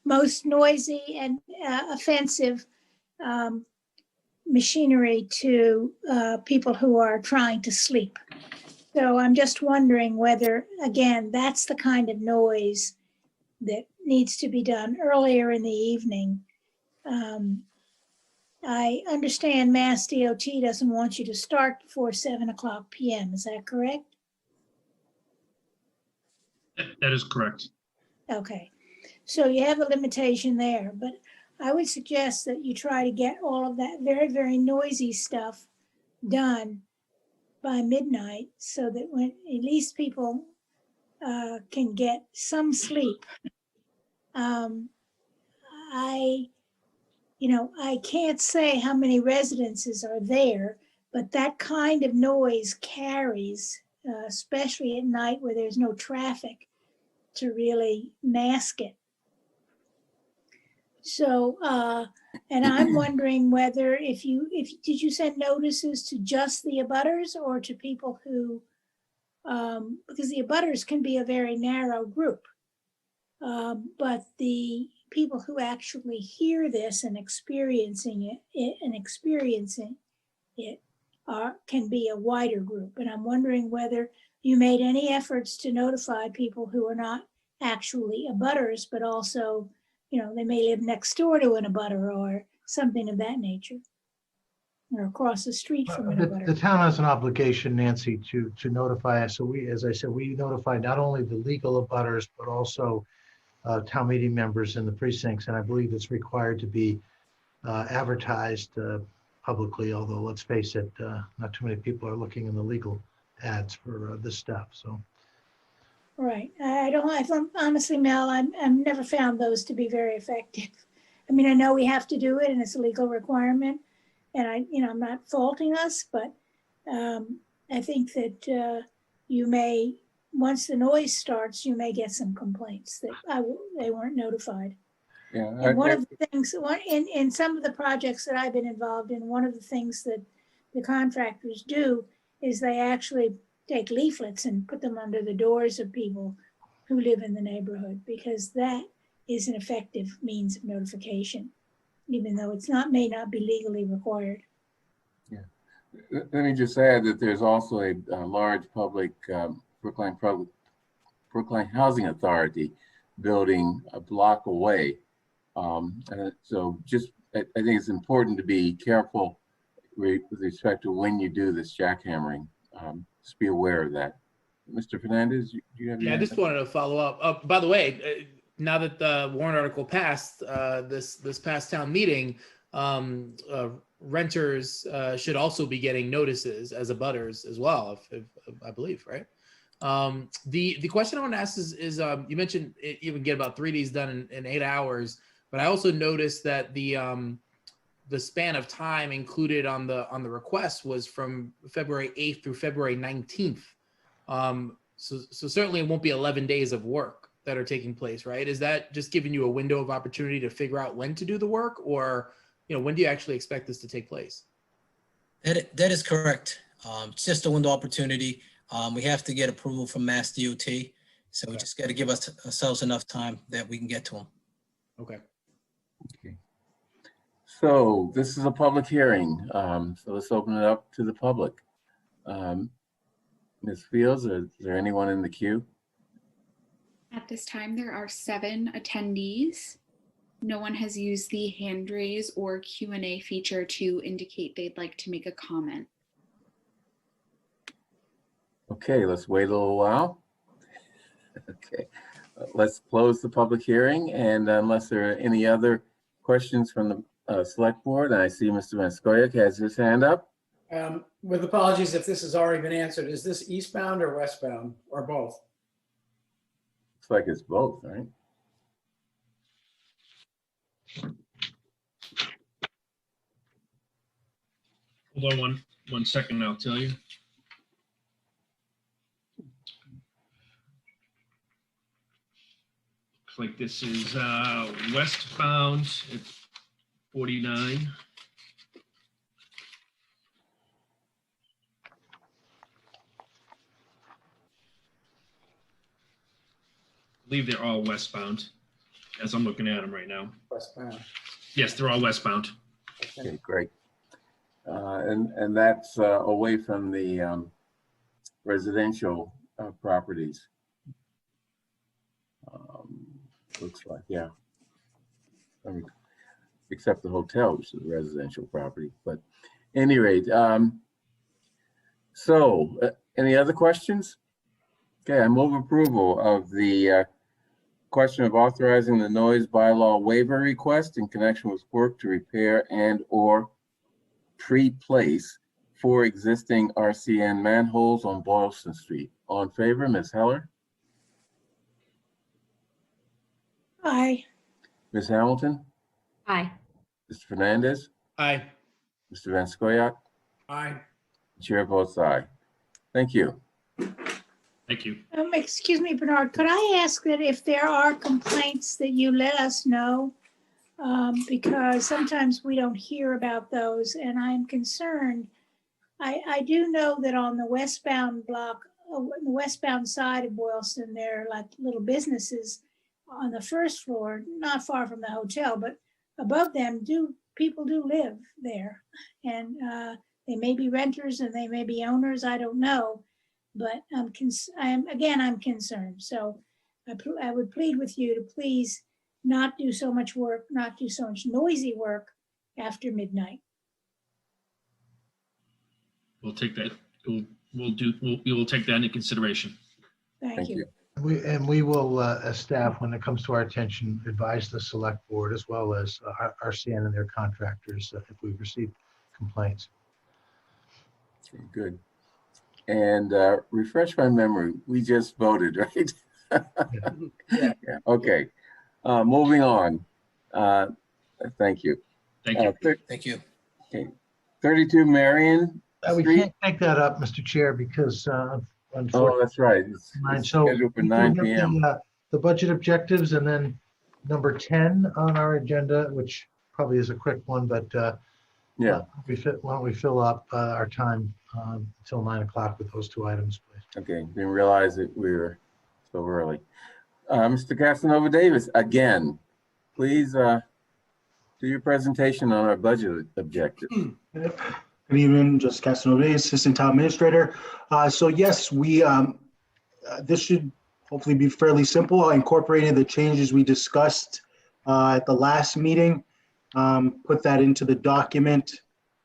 most noisy and offensive machinery to people who are trying to sleep. So I'm just wondering whether, again, that's the kind of noise that needs to be done earlier in the evening. I understand Mass DOT doesn't want you to start before 7:00 p.m. Is that correct? That is correct. Okay, so you have a limitation there, but I would suggest that you try to get all of that very, very noisy stuff done by midnight so that when at least people can get some sleep. I can't say how many residences are there, but that kind of noise carries, especially at night where there's no traffic, to really mask it. So, and I'm wondering whether did you send notices to just the abutters or to people who, because the abutters can be a very narrow group, but the people who actually hear this and experiencing it can be a wider group. And I'm wondering whether you made any efforts to notify people who are not actually abutters, but also, they may live next door to an abutter or something of that nature, or across the street from an abutter. The town has an obligation, Nancy, to notify us. So we, as I said, we notify not only the legal abutters, but also town meeting members in the precincts. And I believe it's required to be advertised publicly, although let's face it, not too many people are looking in the legal ads for this stuff. So Right. I don't, honestly, Mel, I've never found those to be very effective. I mean, I know we have to do it and it's a legal requirement, and I'm not faulting us, but I think that you may, once the noise starts, you may get some complaints that they weren't notified. Yeah. And one of the things, in some of the projects that I've been involved in, one of the things that the contractors do is they actually take leaflets and put them under the doors of people who live in the neighborhood, because that is an effective means of notification, even though may not be legally required. Yeah. Let me just add that there's also a large public Brookline Housing Authority building a block away. So I think it's important to be careful with respect to when you do this jackhammering. Just be aware of that. Mr. Fernandez, do you have? Yeah, I just wanted to follow up. By the way, now that the warrant article passed this past town meeting, renters should also be getting notices as abutters as well, if I believe, right? The question I want to ask is you mentioned you can get about 3 Ds done in 8 hours, but I also noticed that the span of time included on the request was from February 8th through February 19th. So certainly it won't be 11 days of work that are taking place, right? Is that just giving you a window of opportunity to figure out when to do the work, or when do you actually expect this to take place? That is correct. It's just a window opportunity. We have to get approval from Mass DOT, so we just got to give ourselves enough time that we can get to them. Okay. Okay. So this is a public hearing. So let's open it up to the public. Ms. Fields, is there anyone in the queue? At this time, there are 7 attendees. No one has used the hand raise or Q&A feature to indicate they'd like to make a comment. Okay, let's wait a little while. Okay, let's close the public hearing, and unless there are any other questions from the select board, and I see Mr. Vanskoyak has his hand up. With apologies if this has already been answered, is this eastbound or westbound or both? Looks like it's both, right? Hold on one second, I'll tell you. Looks like this is westbound at 49. I believe they're all westbound as I'm looking at them right now. Westbound. Yes, they're all westbound. Okay, great. And that's away from the residential properties. Looks like, yeah. I mean, except the hotel, which is a residential property. But at any rate, any other questions? Okay, I move approval of the question of authorizing the noise bylaw waiver request in connection with work to repair and or pre-place 4 existing RCN manholes on Boylston Street. All in favor, Ms. Heller? Aye. Ms. Hamilton? Aye. Mr. Fernandez? Aye. Mr. Vanskoyak? Aye. Chair votes aye. Thank you. Thank you. Excuse me, Bernard, could I ask that if there are complaints that you let us know? Because sometimes we don't hear about those, and I'm concerned. I do know that on the westbound block, on the westbound side of Boylston, there are like little businesses on the first floor, not far from the hotel, but above them, people do live there. And they may be renters and they may be owners, I don't know. But I'm concerned. So I would plead with you to please not do so much work, not do so much noisy work after midnight. We'll take that. We will take that into consideration. Thank you. We will, as staff, when it comes to our attention, advise the select board as well as RCN and their contractors if we've received complaints. Okay, good. And refresh my memory, we just voted, right? Yeah. Yeah, okay. Moving on. Thank you. Thank you. Thank you. Okay. 32 Marion We Street. can't take that up, Mr. Chair, because Oh, unfortunately, that's right. It's so scheduled for we do 9 have p.m. the budget objectives, and then number 10 on our agenda, which probably is a quick one, but Yeah. why don't we fill up our time until 9 o'clock with those two items, please. Okay. Didn't realize that we were so early. Mr. Casanova Davis, again, please do your presentation on our budget objectives. Good evening, Justice Casanova, Assistant Town Administrator. So yes, we this should hopefully be fairly simple. I incorporated the changes we discussed at the last meeting, put that into the document,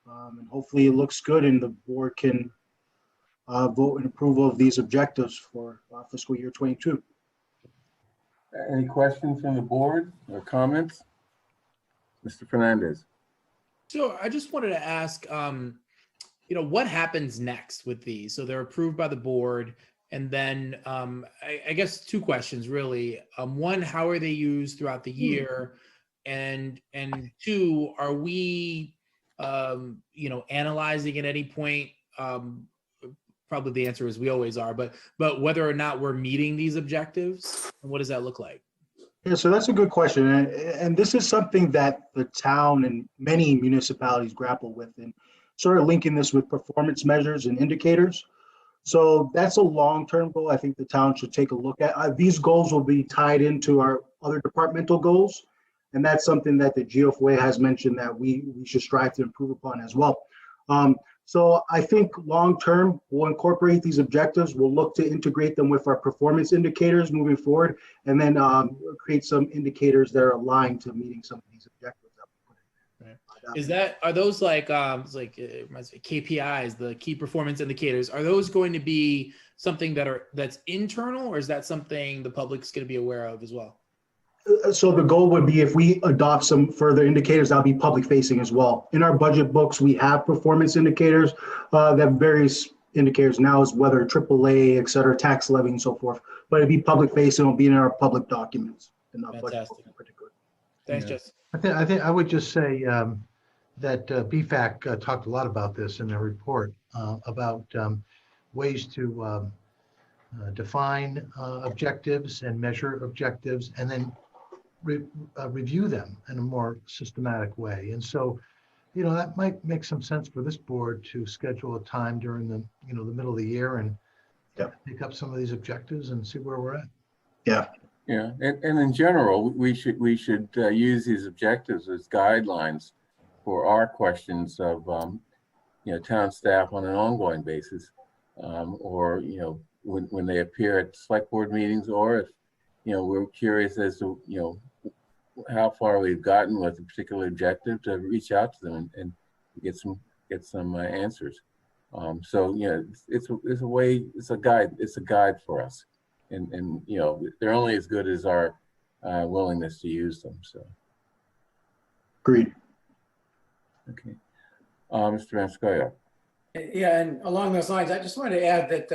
and hopefully it looks good and the board can vote in approval of these objectives for fiscal year 22. Any questions from the board or comments? Mr. Fernandez. So I just wanted to ask, what happens next with these? So they're approved by the board. And then I guess two questions really. One, how are they used throughout the year? And two, are we, analyzing at any point? Probably the answer is we always are, but whether or not we're meeting these objectives, and what does that look like? Yeah, so that's a good question. And this is something that the town and many municipalities grapple with, and sort of linking this with performance measures and indicators. So that's a long-term goal I think the town should take a look at. These goals will be tied into our other departmental goals. And that's something that the GFOA has mentioned that we should strive to improve upon as well. So I think long-term, we'll incorporate these objectives. We'll look to integrate them with our performance indicators moving forward, and then create some indicators that are aligned to meeting some of these objectives that we put in there. Are those like KPIs, the key performance indicators? Are those going to be something that's internal, or is that something the public's going to be aware of as well? So the goal would be if we adopt some further indicators, that'll be public facing as well. In our budget books, we have performance indicators that have various indicators now, is whether AAA, et cetera, tax levy and so forth. But it'd be public facing, it'll be in our public documents. In our budget book in particular. Thanks, Yeah. Jess. I think I would just say that BFAC talked a lot about this in their report about ways to define objectives and measure objectives, and then review them in a more systematic way. And so, that might make some sense for this board to schedule a time during the, the middle of the year and pick up some of these objectives and see where we're at. Yeah. Yeah, and in general, we should use these objectives as guidelines for our questions of, town staff on an ongoing basis, or, when they appear at select board meetings, or if, we're curious as to, how far we've gotten with a particular objective, to reach out to them and get some answers. So, it's a way, it's a guide for us. And they're only as good as our willingness to use them. So, agreed. Okay, Mr. Anscoya. Yeah, and along those lines, I just wanted to add that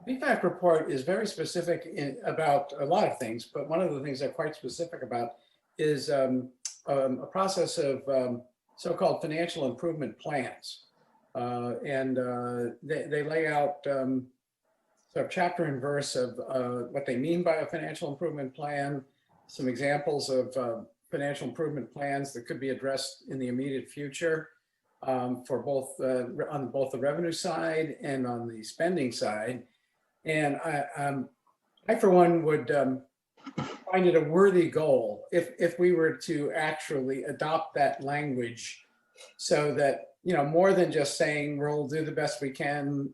BFAC report is very specific about a lot of things, but one of the things they're quite specific about is a process of so-called financial improvement plans, and they lay out sort of chapter and verse of what they mean by a financial improvement plan, some examples of financial improvement plans that could be addressed in the immediate future for both on both the revenue side and on the spending side. And I for one would find it a worthy goal if we were to actually adopt that language, so that, more than just saying we'll do the best we can,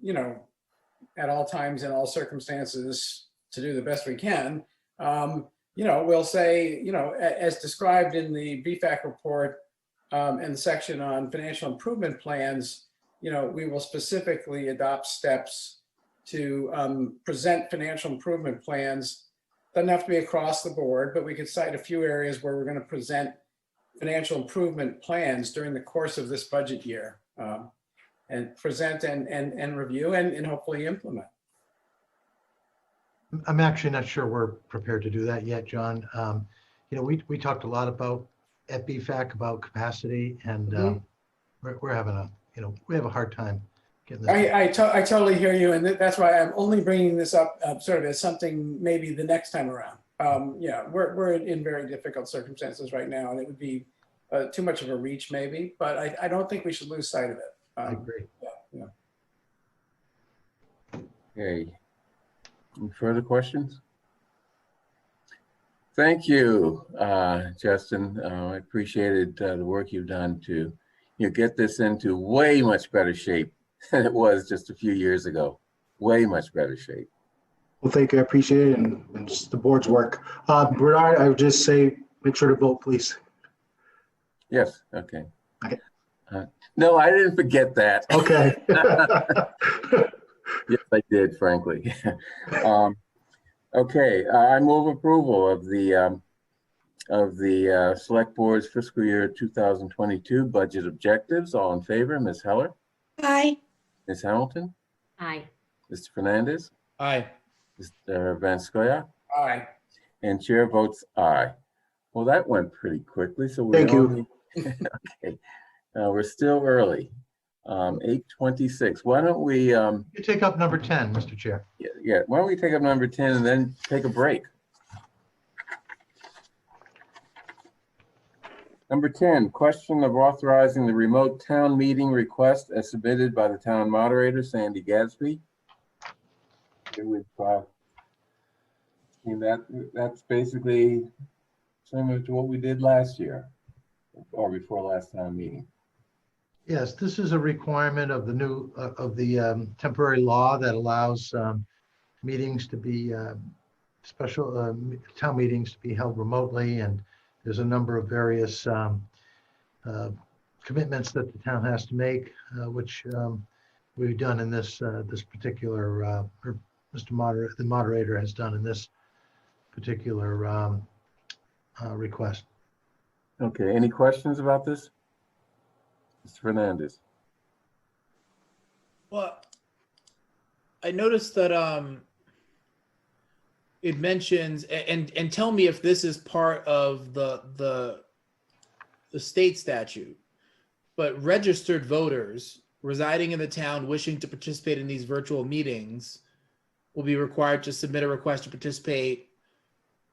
at all times in all circumstances to do the best we can. We'll say, as described in the BFAC report and the section on financial improvement plans, we will specifically adopt steps to present financial improvement plans. Doesn't have to be across the board, but we could cite a few areas where we're going to present financial improvement plans during the course of this budget year. And present and review and hopefully implement. I'm actually not sure we're prepared to do that yet, John. We talked a lot about at BFAC about capacity, and we're having we have a hard time getting this. I totally hear you, and that's why I'm only bringing this up sort of as something maybe the next time around. We're in very difficult circumstances right now, and it would be too much of a reach maybe, but I don't think we should lose sight of it. I agree. Yeah. Okay. Any further questions? Thank you, Justin. I appreciated the work you've done to get this into way much better shape than it was just a few years ago. Way much better shape. Well, thank you. I appreciate it, and just the board's work. Bernard, I would just say, make sure to vote, please. Yes. Okay. Okay. No, I didn't forget that. Okay. Yes, I did, frankly. Okay, I move approval of the Select Board's fiscal year 2022 budget objectives. All in favor, Ms. Heller? Aye. Ms. Hamilton? Aye. Mr. Fernandez? Aye. Mr. Van Scoyac? Aye. And chair votes aye. Well, that went pretty quickly. So Thank you. Okay. We're still early. 8:26. Why don't we? You take up number 10, Mr. Chair. Yeah. Why don't we take up number 10 and then take a break? Number 10, question of authorizing the remote town meeting request as submitted by the town moderator, Sandy Gadsby. That's basically similar to what we did last year or before last town meeting. Yes, this is a requirement of the new temporary law that allows meetings to be special town meetings to be held remotely, and there's a number of various commitments that the town has to make, which we've done in this particular, or the moderator has done in this particular request. Okay, any questions about this? Mr. Fernandez. Well, I noticed that it mentions, and tell me if this is part of the state statute, but registered voters residing in the town wishing to participate in these virtual meetings will be required to submit a request to participate,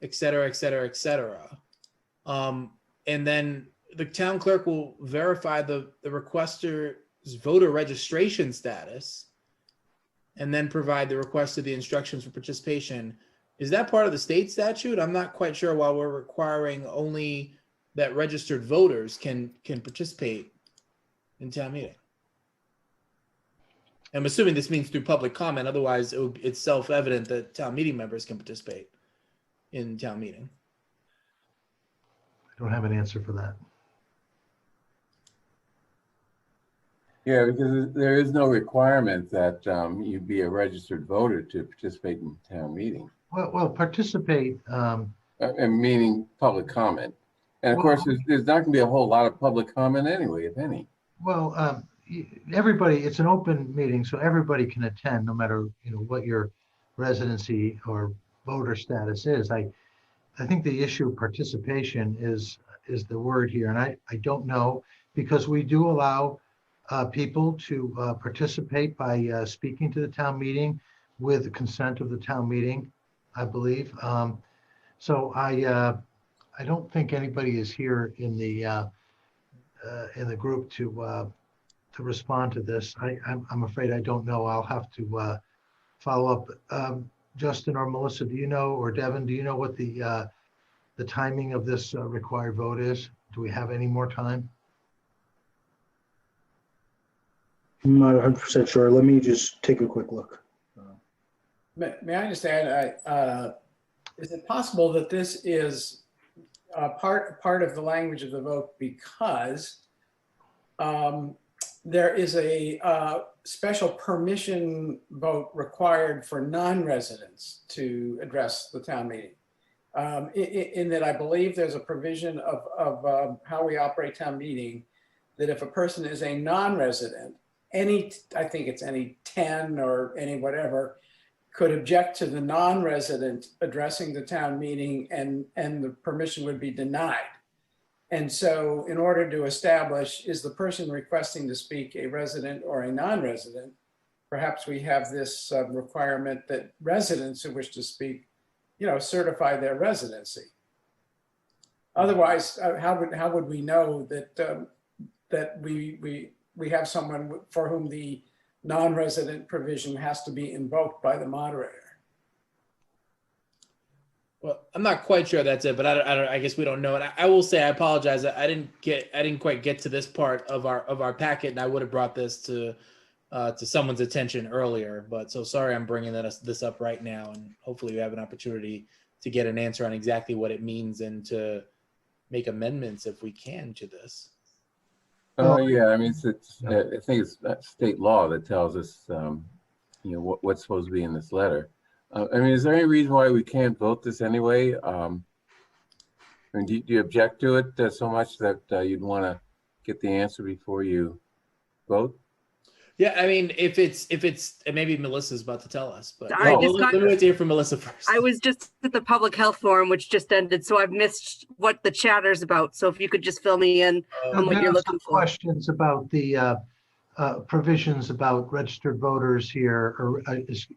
et cetera, et cetera, et cetera. And then the town clerk will verify the requester's voter registration status and then provide the request of the instructions for participation. Is that part of the state statute? I'm not quite sure why we're requiring only that registered voters can participate in town meeting. I'm assuming this means through public comment. Otherwise, it's self-evident that town meeting members can participate in town meeting. I don't have an answer for that. Yeah, because there is no requirement that you be a registered voter to participate in town meeting. Well, participate. Meaning public comment. And of course, there's not going to be a whole lot of public comment anyway, if any. Well, everybody, it's an open meeting, so everybody can attend, no matter what your residency or voter status is. I think the issue of participation is the word here, and I don't know, because we do allow people to participate by speaking to the town meeting with the consent of the town meeting, I believe. So I don't think anybody is here in the group to respond to this. I'm afraid I don't know. I'll have to follow up. Justin or Melissa, do you know, or Devin, do you know what the timing of this required vote is? Do we have any more time? I'm not 100% sure. Let me just take a quick look. May I just add, is it possible that this is part of the language of the vote because there is a special permission vote required for non-residents to address the town meeting? In that I believe there's a provision of how we operate town meeting, that if a person is a non-resident, I think it's any 10 or any whatever, could object to the non-resident addressing the town meeting and the permission would be denied. And so in order to establish, is the person requesting to speak a resident or a non-resident, perhaps we have this requirement that residents who wish to speak, certify their residency. Otherwise, how would we know that we have someone for whom the non-resident provision has to be invoked by the moderator? Well, I'm not quite sure that's it, but I guess we don't know. And I will say, I apologize. I didn't quite get to this part of our packet, and I would have brought this to someone's attention earlier. But so sorry, I'm bringing this up right now, and hopefully we have an opportunity to get an answer on exactly what it means and to make amendments if we can to this. Oh yeah, I mean, I think it's state law that tells us, what's supposed to be in this letter. I mean, is there any reason why we can't vote this anyway? I mean, do you object to it so much that you'd want to get the answer before you vote? Yeah, I mean, if it's and maybe Melissa's about to tell us, but I just let me wait to hear from Melissa first. I was just at the public health forum, which just ended, so I've missed what the chatter's about. So if you could just fill me in on what you're looking for. Questions about the provisions about registered voters here, or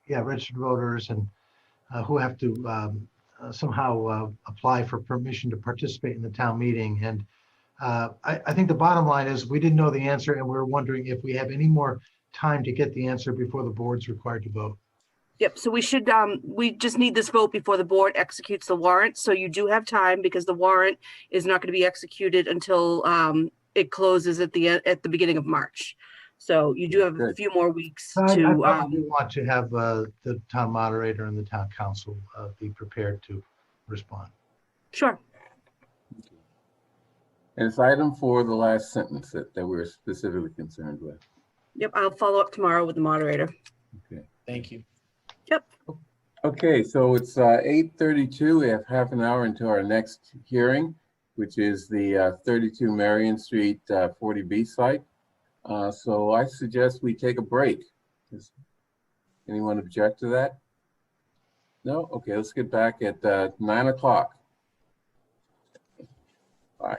registered voters and who have to somehow apply for permission to participate in the town meeting. And I think the bottom line is we didn't know the answer, and we're wondering if we have any more time to get the answer before the board's required to vote. Yep, so we should, we just need this vote before the board executes the warrant. So you do have time because the warrant is not going to be executed until it closes at the beginning of March. So you do have a few more weeks to. I probably want to have the town moderator and the town council be prepared to respond. Sure. And it's item 4, the last sentence that we're specifically concerned with. Yep, I'll follow up tomorrow with the moderator. Okay. Thank you. Yep. Okay, so it's 8:32. We have half an hour until our next hearing, which is the 32 Marion Street 40B site. So I suggest we take a break. Does anyone object to that? No? Okay, let's get back at 9 o'clock. Bye.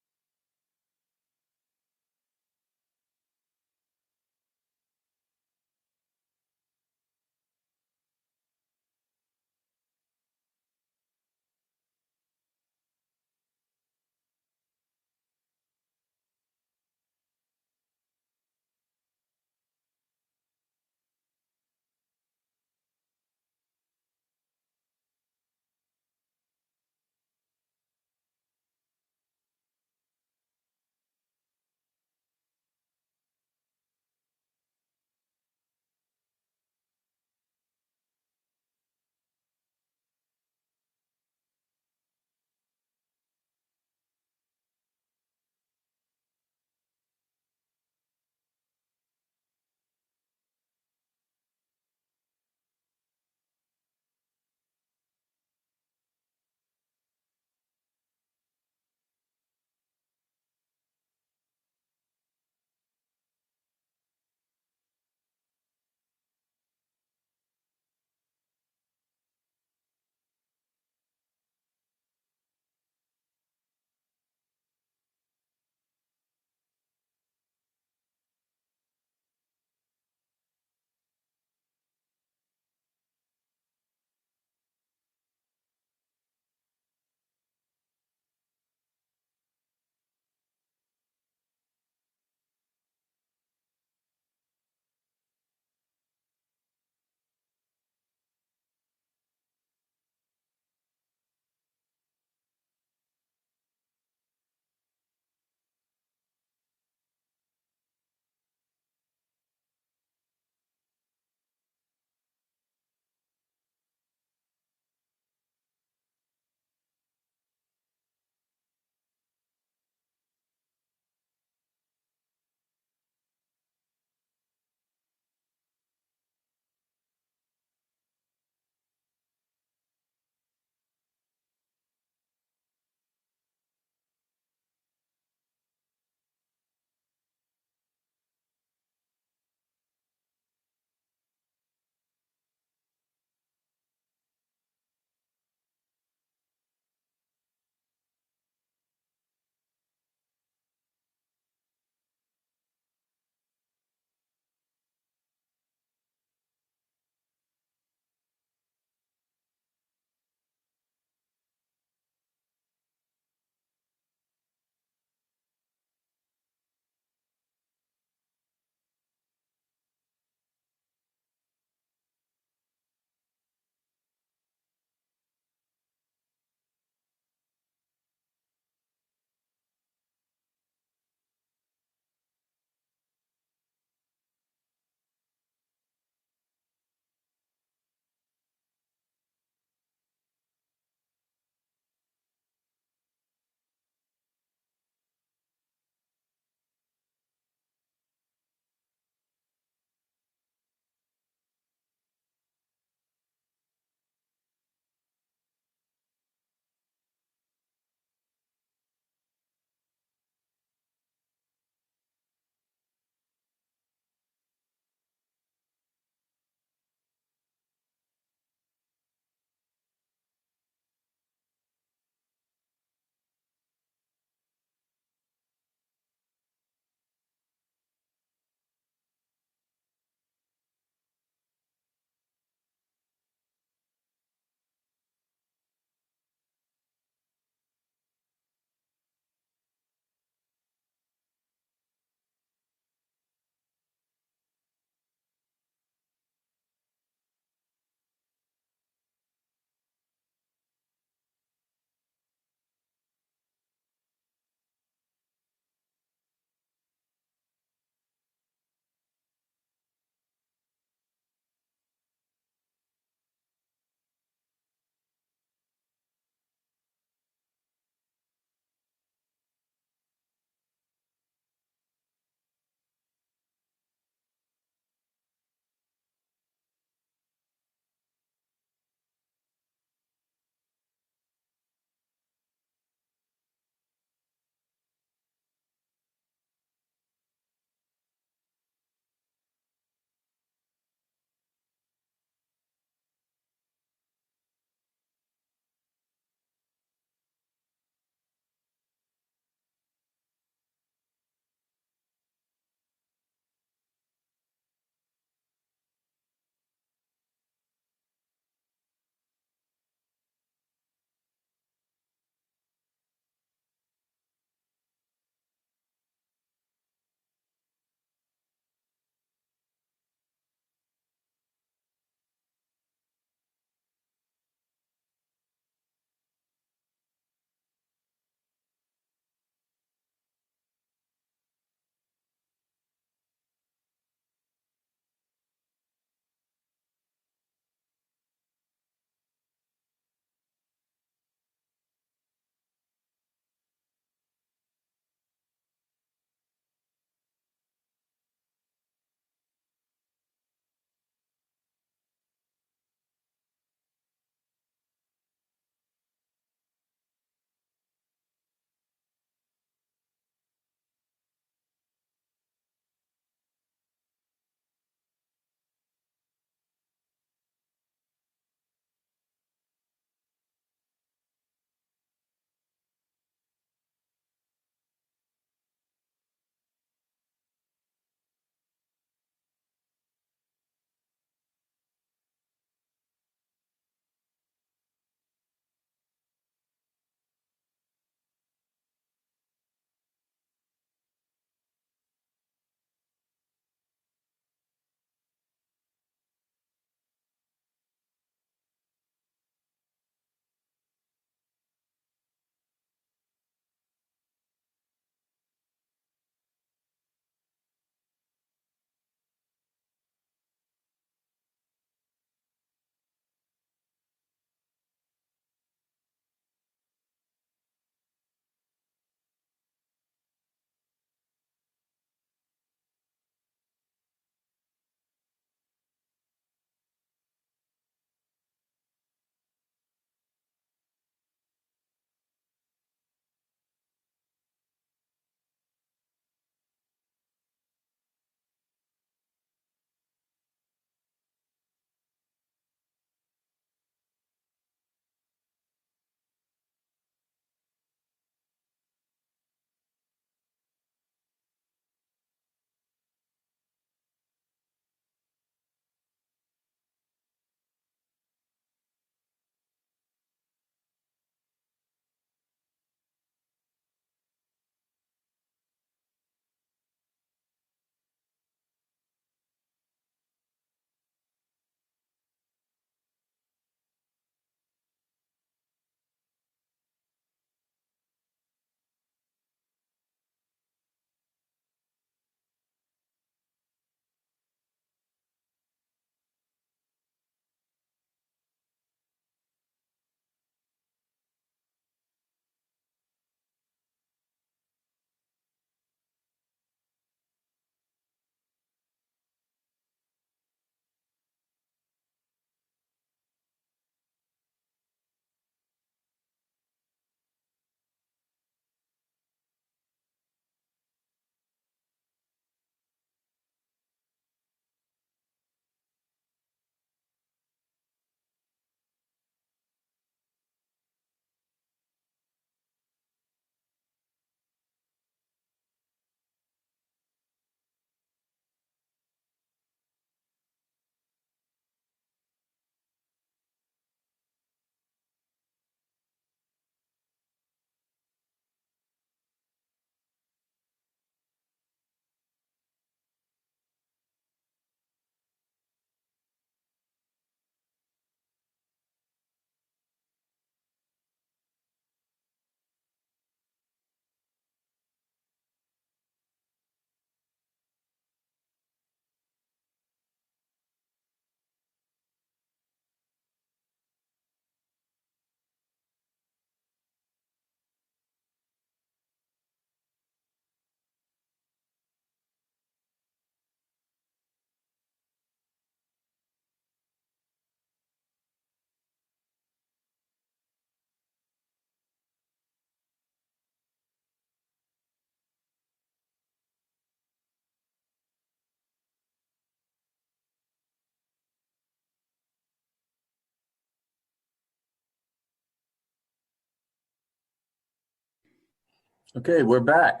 Okay, we're back.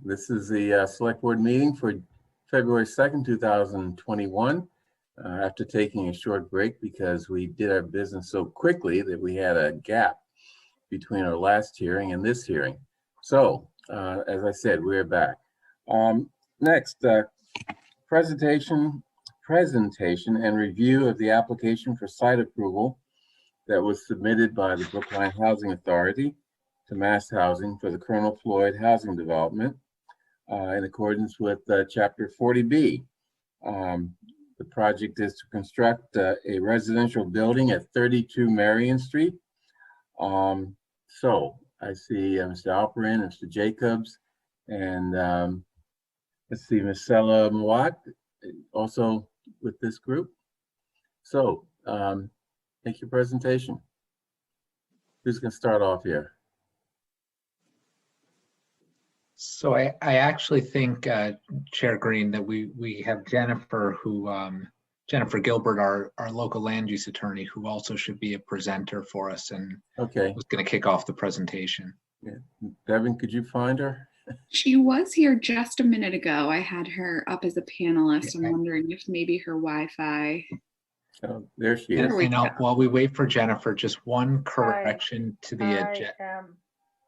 This is the select board meeting for February 2nd, 2021. After taking a short break because we did our business so quickly that we had a gap between our last hearing and this hearing. So, as I said, we're back. Next, presentation and review of the application for site approval that was submitted by the Brookline Housing Authority to Mass Housing for the Colonel Floyd Housing Development in accordance with Chapter 40B. The project is to construct a residential building at 32 Marion Street. So I see Mr. Alperin, Mr. Jacobs, and let's see, Ms. Sella Mwat also with this group. So make your presentation. Who's going to start off here? So I actually think, Chair Green, that we have Jennifer, Jennifer Gilbert, our local land use attorney, who also should be a presenter for us and was going to kick off the presentation. Yeah. Devin, could you find her? She was here just a minute ago. I had her up as a panelist. I'm wondering if maybe her Wi-Fi. Oh, there she is. And while we wait for Jennifer, just one correction to the agenda.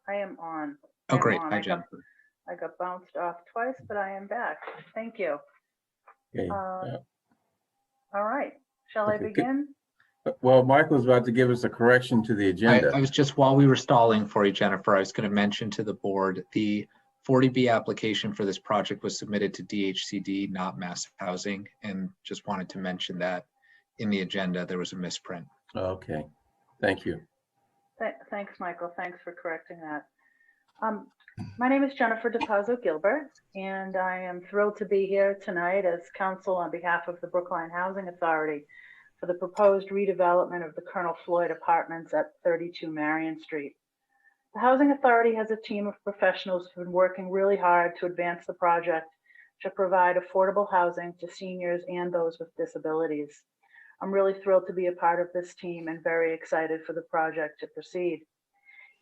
I am on. Oh, great. Hi, Jennifer. I got bounced off twice, but I am back. Thank you. Okay. All right. Shall I begin? Well, Michael's about to give us a correction to the agenda. I was just, while we were stalling for you, Jennifer, I was going to mention to the board, the 40B application for this project was submitted to DHCD, not Mass Housing, and just wanted to mention that in the agenda, there was a misprint. Okay. Thank you. Thanks, Michael. Thanks for correcting that. My name is Jennifer DePazzo Gilbert, and I am thrilled to be here tonight as counsel on behalf of the Brookline Housing Authority for the proposed redevelopment of the Colonel Floyd Apartments at 32 Marion Street. The Housing Authority has a team of professionals who've been working really hard to advance the project to provide affordable housing to seniors and those with disabilities. I'm really thrilled to be a part of this team and very excited for the project to proceed.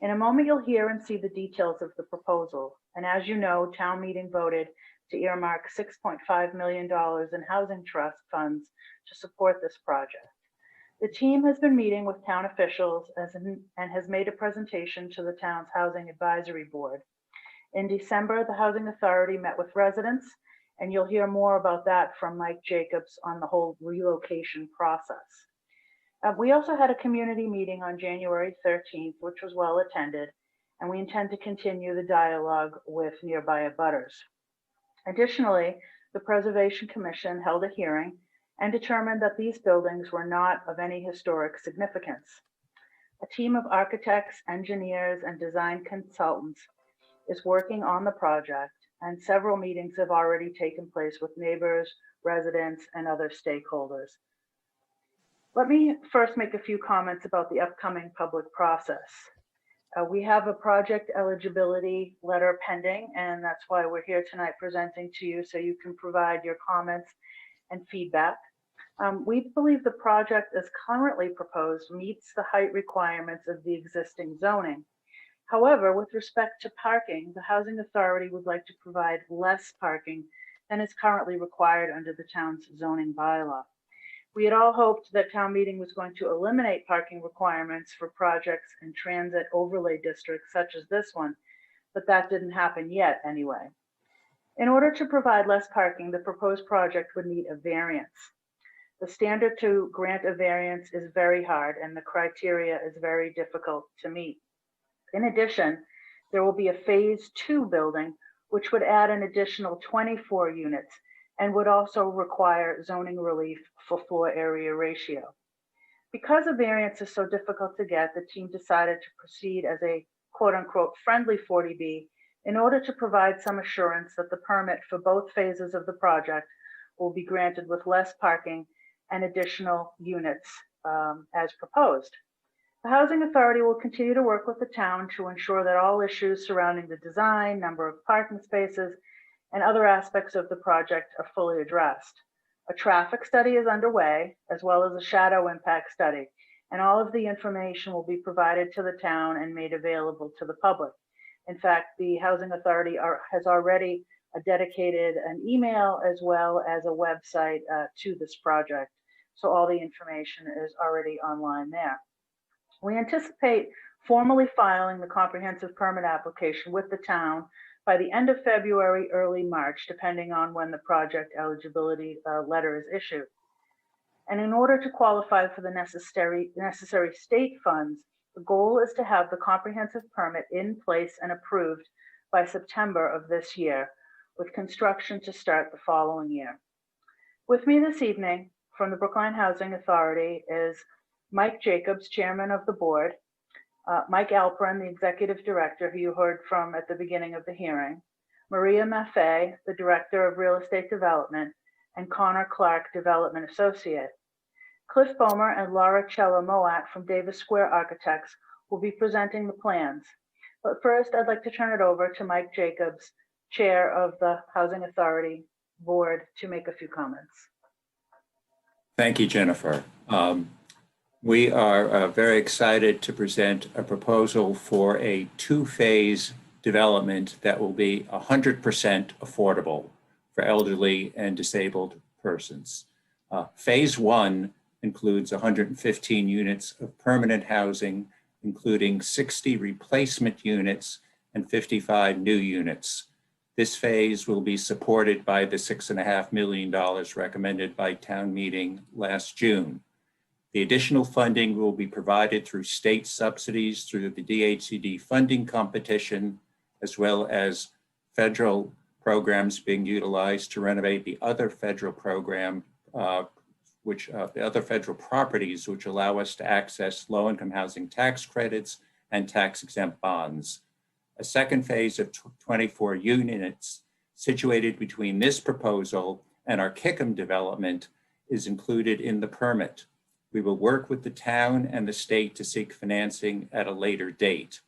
In a moment, you'll hear and see the details of the proposal. And as you know, town meeting voted to earmark $6.5 million in housing trust funds to support this project. The team has been meeting with town officials and has made a presentation to the town's Housing Advisory Board. In December, the Housing Authority met with residents, and you'll hear more about that from Mike Jacobs on the whole relocation process. We also had a community meeting on January 13th, which was well attended, and we intend to continue the dialogue with nearby abutters. Additionally, the Preservation Commission held a hearing and determined that these buildings were not of any historic significance. A team of architects, engineers, and design consultants is working on the project, and several meetings have already taken place with neighbors, residents, and other stakeholders. Let me first make a few comments about the upcoming public process. We have a project eligibility letter pending, and that's why we're here tonight presenting to you so you can provide your comments and feedback. We believe the project as currently proposed meets the height requirements of the existing zoning. However, with respect to parking, the Housing Authority would like to provide less parking than is currently required under the town's zoning bylaw. We had all hoped that town meeting was going to eliminate parking requirements for projects in transit overlay districts such as this one, but that didn't happen yet anyway. In order to provide less parking, the proposed project would need a variance. The standard to grant a variance is very hard and the criteria is very difficult to meet. In addition, there will be a phase 2 building, which would add an additional 24 units and would also require zoning relief for floor area ratio. Because a variance is so difficult to get, the team decided to proceed as a quote unquote friendly 40B in order to provide some assurance that the permit for both phases of the project will be granted with less parking and additional units as proposed. The Housing Authority will continue to work with the town to ensure that all issues surrounding the design, number of parking spaces, and other aspects of the project are fully addressed. A traffic study is underway, as well as a shadow impact study, and all of the information will be provided to the town and made available to the public. In fact, the Housing Authority has already dedicated an email as well as a website to this project. So all the information is already online there. We anticipate formally filing the comprehensive permit application with the town by the end of February, early March, depending on when the project eligibility letter is issued. And in order to qualify for the necessary state funds, the goal is to have the comprehensive permit in place and approved by September of this year, with construction to start the following year. With me this evening from the Brookline Housing Authority is Mike Jacobs, Chairman of the Board, Mike Alperin, the Executive Director, who you heard from at the beginning of the hearing, Maria Maffei, the Director of Real Estate Development, and Connor Clark, Development Associate. Cliff Bomer and Laura Chella-Moat from Davis Square Architects will be presenting the plans. But first, I'd like to turn it over to Mike Jacobs, Chair of the Housing Authority Board, to make a few comments. Thank you, Jennifer. We are very excited to present a proposal for a two-phase development that will be 100% affordable for elderly and disabled persons. Phase one includes 115 units of permanent housing, including 60 replacement units and 55 new units. This phase will be supported by the $6.5 million recommended by town meeting last June. The additional funding will be provided through state subsidies through the DHCD funding competition, as well as federal programs being utilized to renovate the other federal program, the other federal properties which allow us to access low-income housing tax credits and tax-exempt bonds. A second phase of 24 units situated between this proposal and our Kickham development is included in the permit. We will work with the town and the state to seek financing at a later date.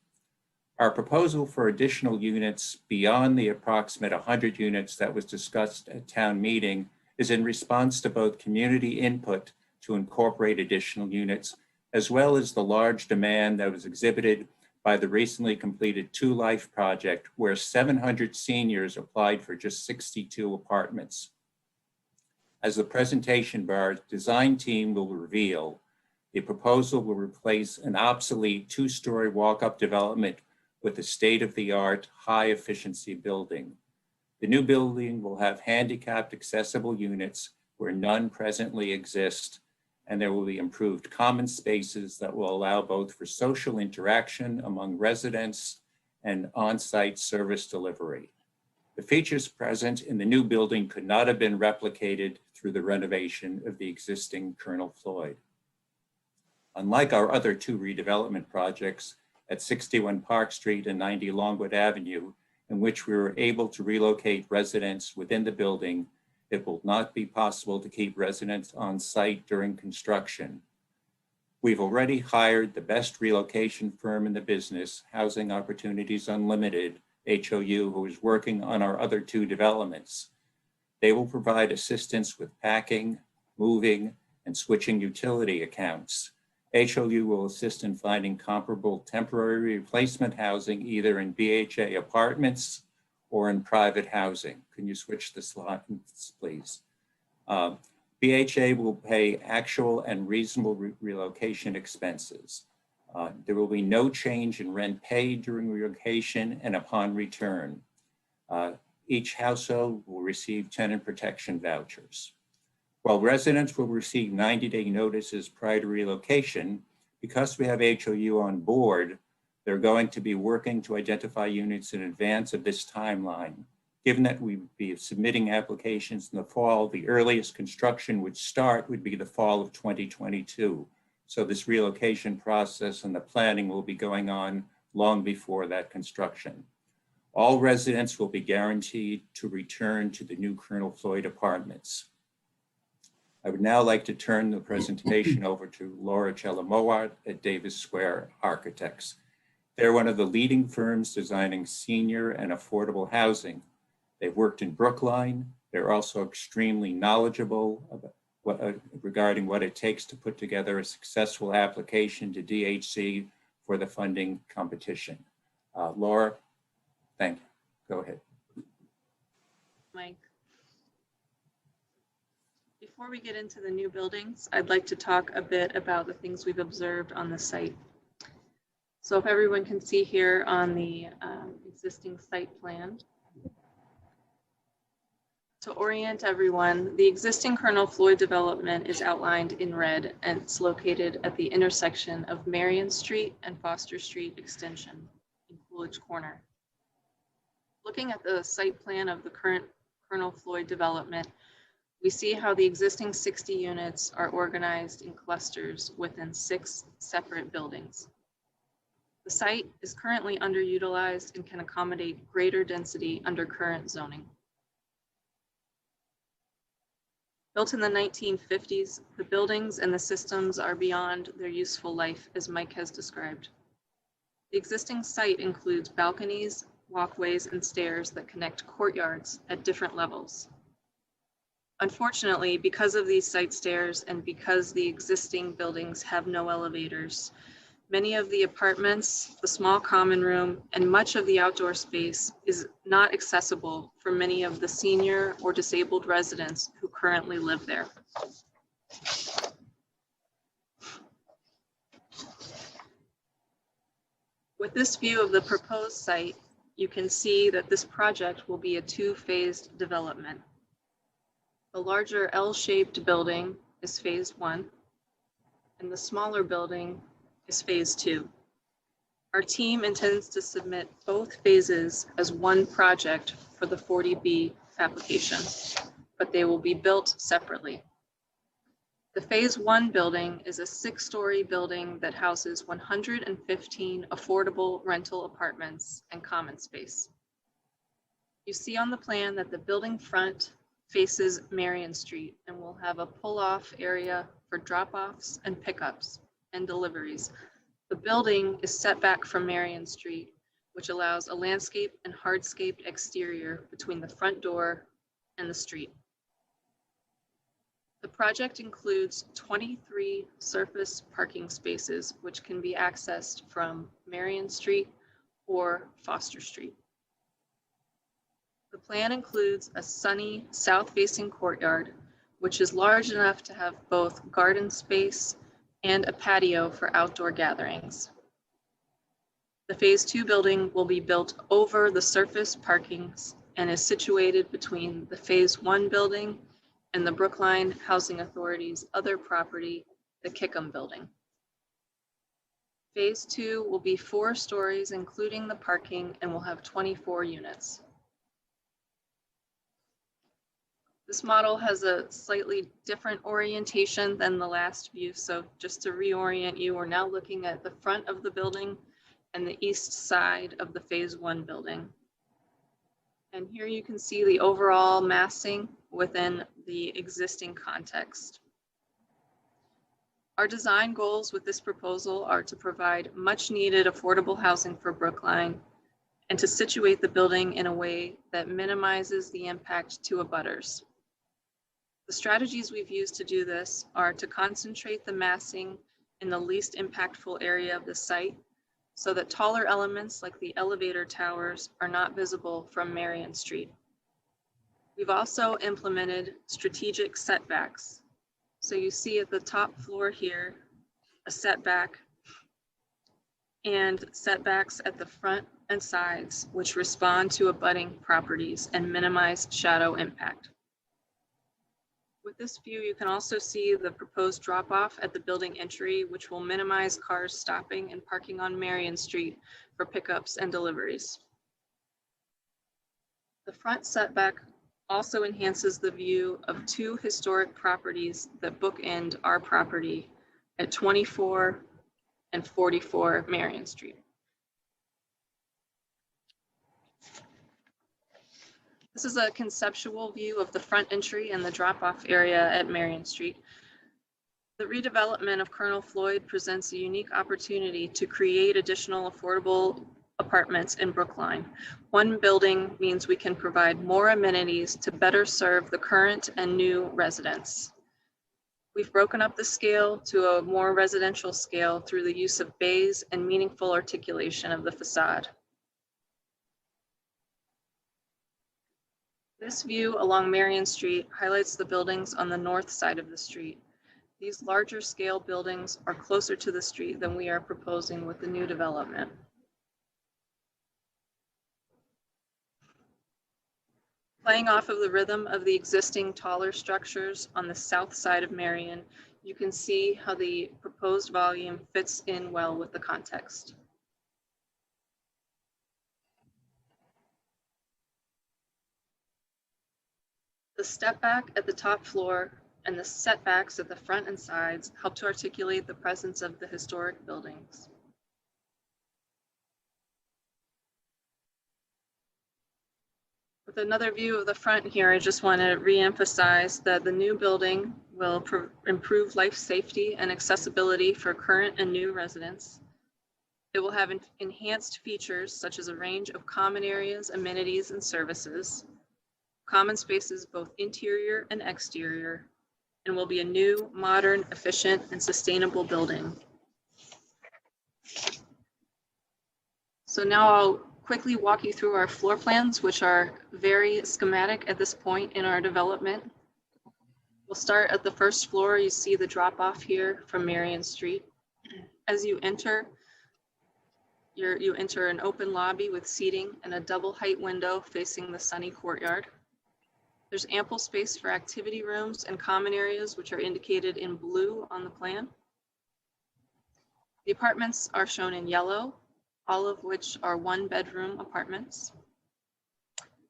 Our proposal for additional units beyond the approximate 100 units that was discussed at town meeting is in response to both community input to incorporate additional units, as well as the large demand that was exhibited by the recently completed Two Life project, where 700 seniors applied for just 62 apartments. As the presentation by our design team will reveal, the proposal will replace an obsolete two-story walk-up development with a state-of-the-art, high-efficiency building. The new building will have handicapped accessible units where none presently exist, and there will be improved common spaces that will allow both for social interaction among residents and on-site service delivery. The features present in the new building could not have been replicated through the renovation of the existing Colonel Floyd. Unlike our other two redevelopment projects at 61 Park Street and 90 Longwood Avenue, in which we were able to relocate residents within the building, it will not be possible to keep residents on site during construction. We've already hired the best relocation firm in the business, Housing Opportunities Unlimited, HOU, who is working on our other two developments. They will provide assistance with packing, moving, and switching utility accounts. HOU will assist in finding comparable temporary replacement housing either in BHA apartments or in private housing. Can you switch the slides, please? BHA will pay actual and reasonable relocation expenses. There will be no change in rent paid during relocation and upon return. Each household will receive tenant protection vouchers. While residents will receive 90-day notices prior to relocation, because we have HOU on board, they're going to be working to identify units in advance of this timeline. Given that we would be submitting applications in the fall, the earliest construction would be the fall of 2022. So this relocation process and the planning will be going on long before that construction. All residents will be guaranteed to return to the new Colonel Floyd apartments. I would now like to turn the presentation over to Laura Chella-Moat at Davis Square Architects. They're one of the leading firms designing senior and affordable housing. They've worked in Brookline. They're also extremely knowledgeable about regarding what it takes to put together a successful application to DHC for the funding competition. Laura, Thank you. Go ahead. Mike. Before we get into the new buildings, I'd like to talk a bit about the things we've observed on the site. So if everyone can see here on the existing site plan. To orient everyone, the existing Colonel Floyd development is outlined in red, and it's located at the intersection of Marion Street and Foster Street Extension in Coolidge Corner. Looking at the site plan of the current Colonel Floyd development, we see how the existing 60 units are organized in clusters within 6 separate buildings. The site is currently underutilized and can accommodate greater density under current zoning. Built in the 1950s, the buildings and the systems are beyond their useful life, as Mike has described. The existing site includes balconies, walkways, and stairs that connect courtyards at different levels. Unfortunately, because of these site stairs and because the existing buildings have no elevators, many of the apartments, the small common room, and much of the outdoor space is not accessible for many of the senior or disabled residents who currently live there. With this view of the proposed site, you can see that this project will be a 2-phased development. The larger L-shaped building is phase 1, and the smaller building is phase 2. Our team intends to submit both phases as one project for the 40B application, but they will be built separately. The phase 1 building is a 6-story building that houses 115 affordable rental apartments and common space. You see on the plan that the building front faces Marion Street and will have a pull-off area for drop-offs and pickups and deliveries. The building is set back from Marion Street, which allows a landscape and hardscaped exterior between the front door and the street. The project includes 23 surface parking spaces, which can be accessed from Marion Street or Foster Street. The plan includes a sunny south-facing courtyard, which is large enough to have both garden space and a patio for outdoor gatherings. The phase 2 building will be built over the surface parkings and is situated between the phase 1 building and the Brookline Housing Authority's other property, the Kickham building. Phase 2 will be 4 stories, including the parking, and will have 24 units. This model has a slightly different orientation than the last view. So just to reorient you, we're now looking at the front of the building and the east side of the phase 1 building. And here you can see the overall massing within the existing context. Our design goals with this proposal are to provide much needed affordable housing for Brookline and to situate the building in a way that minimizes the impact to abutters. The strategies we've used to do this are to concentrate the massing in the least impactful area of the site so that taller elements like the elevator towers are not visible from Marion Street. We've also implemented strategic setbacks. So you see at the top floor here, a setback and setbacks at the front and sides, which respond to abutting properties and minimize shadow impact. With this view, you can also see the proposed drop-off at the building entry, which will minimize cars stopping and parking on Marion Street for pickups and deliveries. The front setback also enhances the view of 2 historic properties that bookend our property at 24 and 44 Marion Street. This is a conceptual view of the front entry and the drop-off area at Marion Street. The redevelopment of Colonel Floyd presents a unique opportunity to create additional affordable apartments in Brookline. One building means we can provide more amenities to better serve the current and new residents. We've broken up the scale to a more residential scale through the use of bays and meaningful articulation of the facade. This view along Marion Street highlights the buildings on the north side of the street. These larger scale buildings are closer to the street than we are proposing with the new development. Playing off of the rhythm of the existing taller structures on the south side of Marion, you can see how the proposed volume fits in well with the context. The step back at the top floor and the setbacks at the front and sides help to articulate the presence of the historic buildings. With another view of the front here, I just want to re-emphasize that the new building will improve life safety and accessibility for current and new residents. It will have enhanced features such as a range of common areas, amenities, and services, common spaces both interior and exterior, and will be a new, modern, efficient, and sustainable building. So now I'll quickly walk you through our floor plans, which are very schematic at this point in our development. We'll start at the first floor. You see the drop off here from Marion Street. As you enter, you enter an open lobby with seating and a double height window facing the sunny courtyard. There's ample space for activity rooms and common areas, which are indicated in blue on the plan. The apartments are shown in yellow, all of which are one-bedroom apartments.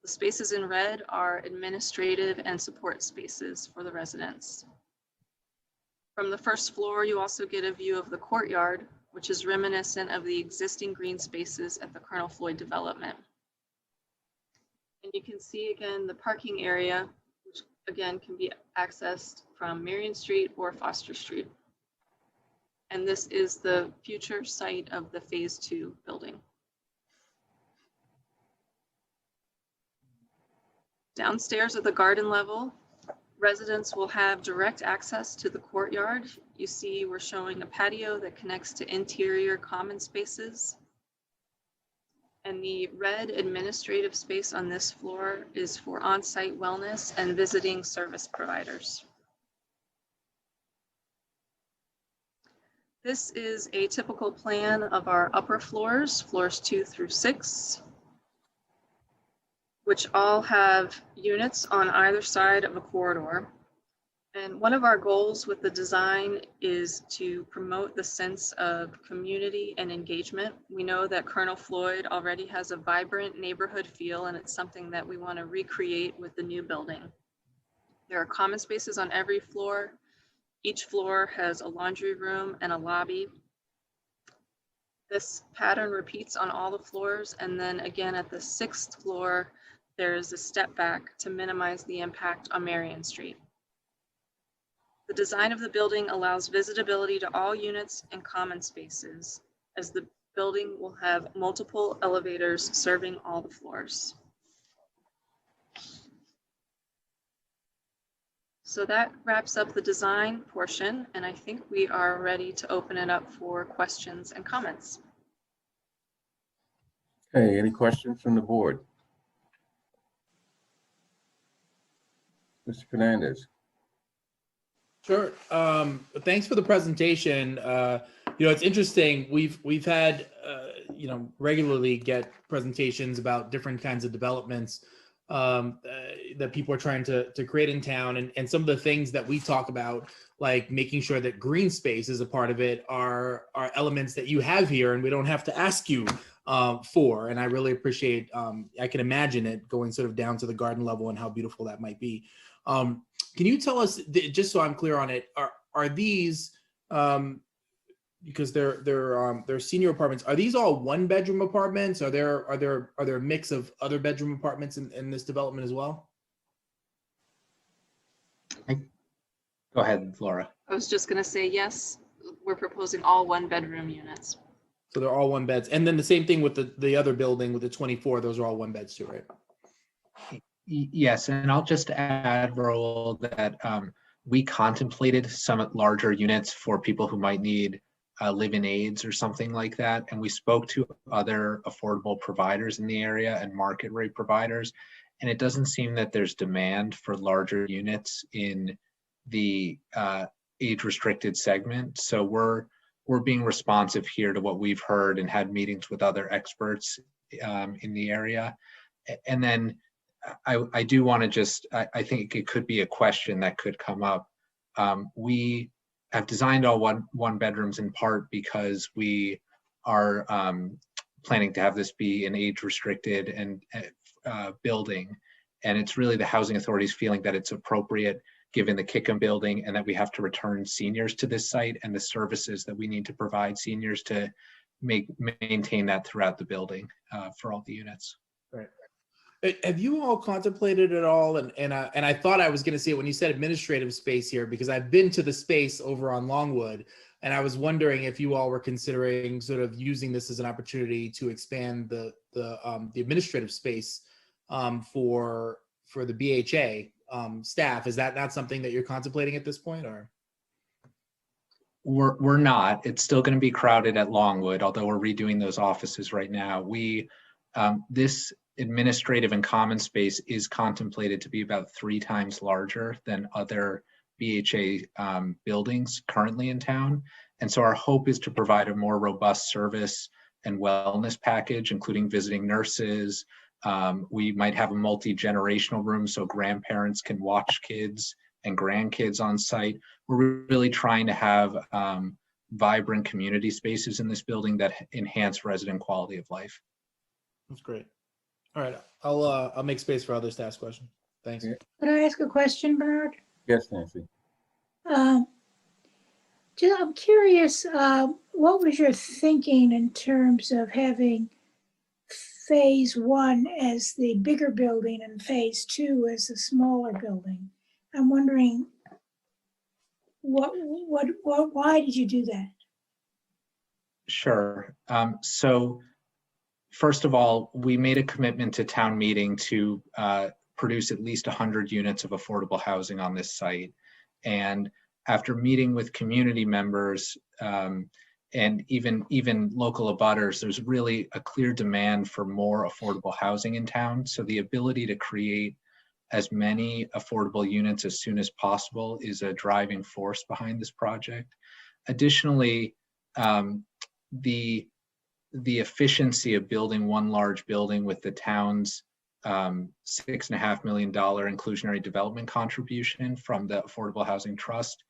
The spaces in red are administrative and support spaces for the residents. From the first floor, you also get a view of the courtyard, which is reminiscent of the existing green spaces at the Colonel Floyd development. And you can see again the parking area, which again can be accessed from Marion Street or Foster Street. And this is the future site of the Phase 2 building. Downstairs at the garden level, residents will have direct access to the courtyard. You see we're showing a patio that connects to interior common spaces. And the red administrative space on this floor is for on-site wellness and visiting service providers. This is a typical plan of our upper floors, floors 2 through 6, which all have units on either side of a corridor. And one of our goals with the design is to promote the sense of community and engagement. We know that Colonel Floyd already has a vibrant neighborhood feel, and it's something that we want to recreate with the new building. There are common spaces on every floor. Each floor has a laundry room and a lobby. This pattern repeats on all the floors, and then again at the 6th floor, there is a step back to minimize the impact on Marion Street. The design of the building allows visitability to all units and common spaces, as the building will have multiple elevators serving all the floors. So that wraps up the design portion, and I think we are ready to open it up for questions and comments. Okay, any questions from the board? Mr. Fernandez. Sure. Thanks for the presentation. It's interesting. We've had regularly get presentations about different kinds of developments that people are trying to create in town, and some of the things that we talk about, like making sure that green space is a part of it, are elements that you have here, and we don't have to ask you for. And I really appreciate. I can imagine it going sort of down to the garden level and how beautiful that might be. Can you tell us, just so I'm clear on it, are these, because they're senior apartments, are these all 1-bedroom apartments? Are there a mix of other bedroom apartments in this development as well? Go ahead, Laura. I was just going to say, yes, we're proposing all 1-bedroom units. So they're all 1 beds. And then the same thing with the other building with the 24, those are all 1 beds too, right? Yes, and I'll just add, Raul, that we contemplated some larger units for people who might need live-in aids or something like that. And we spoke to other affordable providers in the area and market rate providers. And it doesn't seem that there's demand for larger units in the age-restricted segment. So we're being responsive here to what we've heard and had meetings with other experts in the area. And then I do want to just, I think it could be a question that could come up. We have designed all one bedrooms in part because we are planning to have this be an age-restricted and building. And it's really the housing authority's feeling that it's appropriate given the Kickham building and that we have to return seniors to this site and the services that we need to provide seniors to maintain that throughout the building for all the units. Right. Have you all contemplated at all? And I thought I was going to say it when you said administrative space here, because I've been to the space over on Longwood, and I was wondering if you all were considering sort of using this as an opportunity to expand the administrative space for the BHA staff. Is that not something that you're contemplating at this point, or? We're not. It's still going to be crowded at Longwood, although we're redoing those offices right now. This administrative and common space is contemplated to be about 3 times larger than other BHA buildings currently in town. And so our hope is to provide a more robust service and wellness package, including visiting nurses. We might have a multi-generational room so grandparents can watch kids and grandkids on site. We're really trying to have vibrant community spaces in this building that enhance resident quality of life. That's great. All right, I'll make space for others to ask questions. Thanks. Could I ask a question, Bernard? Yes, Nancy. I'm curious, what was your thinking in terms of having phase 1 as the bigger building and phase 2 as the smaller building? I'm wondering why did you do that? Sure. So first of all, we made a commitment to town meeting to produce at least 100 units of affordable housing on this site. And after meeting with community members and even local abutters, there's really a clear demand for more affordable housing in town. So the ability to create as many affordable units as soon as possible is a driving force behind this project. Additionally, the efficiency of building one large building with the town's $6.5 million inclusionary development contribution from the Affordable Housing Trust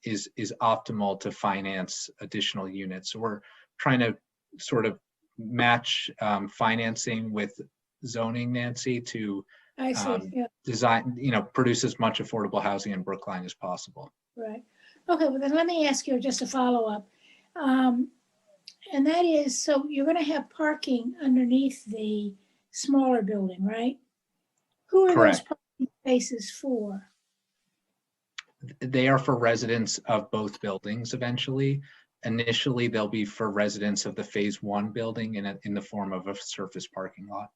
is optimal to finance additional units. So we're trying to sort of match financing with zoning, Nancy, to design, produce as much affordable housing in Brookline as possible. Right. Okay, well then let me ask you just a follow-up. And that is, so you're going to have parking underneath the smaller building, right? Who are Correct. those parking spaces for? They are for residents of both buildings eventually. Initially, they'll be for residents of the phase 1 building in the form of a surface parking lot.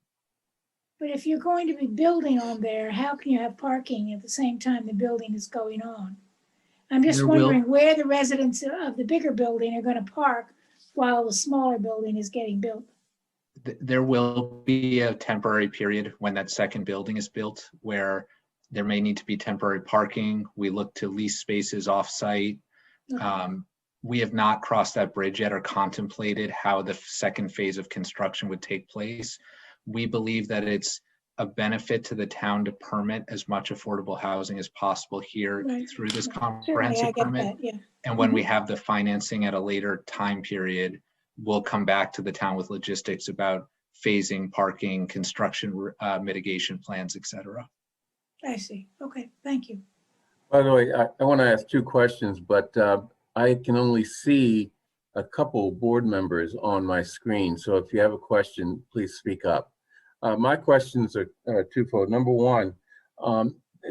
But if you're going to be building on there, how can you have parking at the same time the building is going on? I'm just wondering where the residents of the bigger building are going to park while the smaller building is getting built. There will be a temporary period when that second building is built where there may need to be temporary parking. We look to lease spaces off-site. Okay. We have not crossed that bridge yet or contemplated how the second phase of construction would take place. We believe that it's a benefit to the town to permit as much affordable housing as possible here through this comprehensive permit. And when we have the financing at a later time period, we'll come back to the town with logistics about phasing, parking, construction, mitigation plans, et cetera. I see. Okay, thank you. By the way, I want to ask 2 questions, but I can only see a couple board members on my screen. So if you have a question, please speak up. My questions are twofold. Number 1,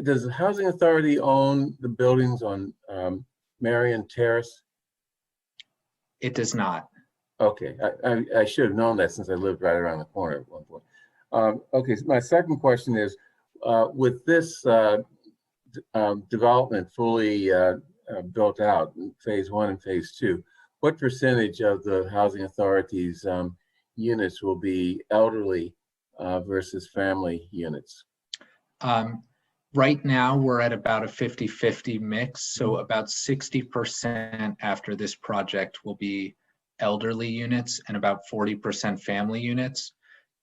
does the Housing Authority own the buildings on Marion Terrace? It does not. Okay, I should have known that since I lived right around the corner at one point. Okay, so my second question is, with this development fully built out, phase 1 and phase 2, what percentage of the Housing Authority's units will be elderly versus family units? Right now, we're at about a 50-50 mix. So about 60% after this project will be elderly units and about 40% family units.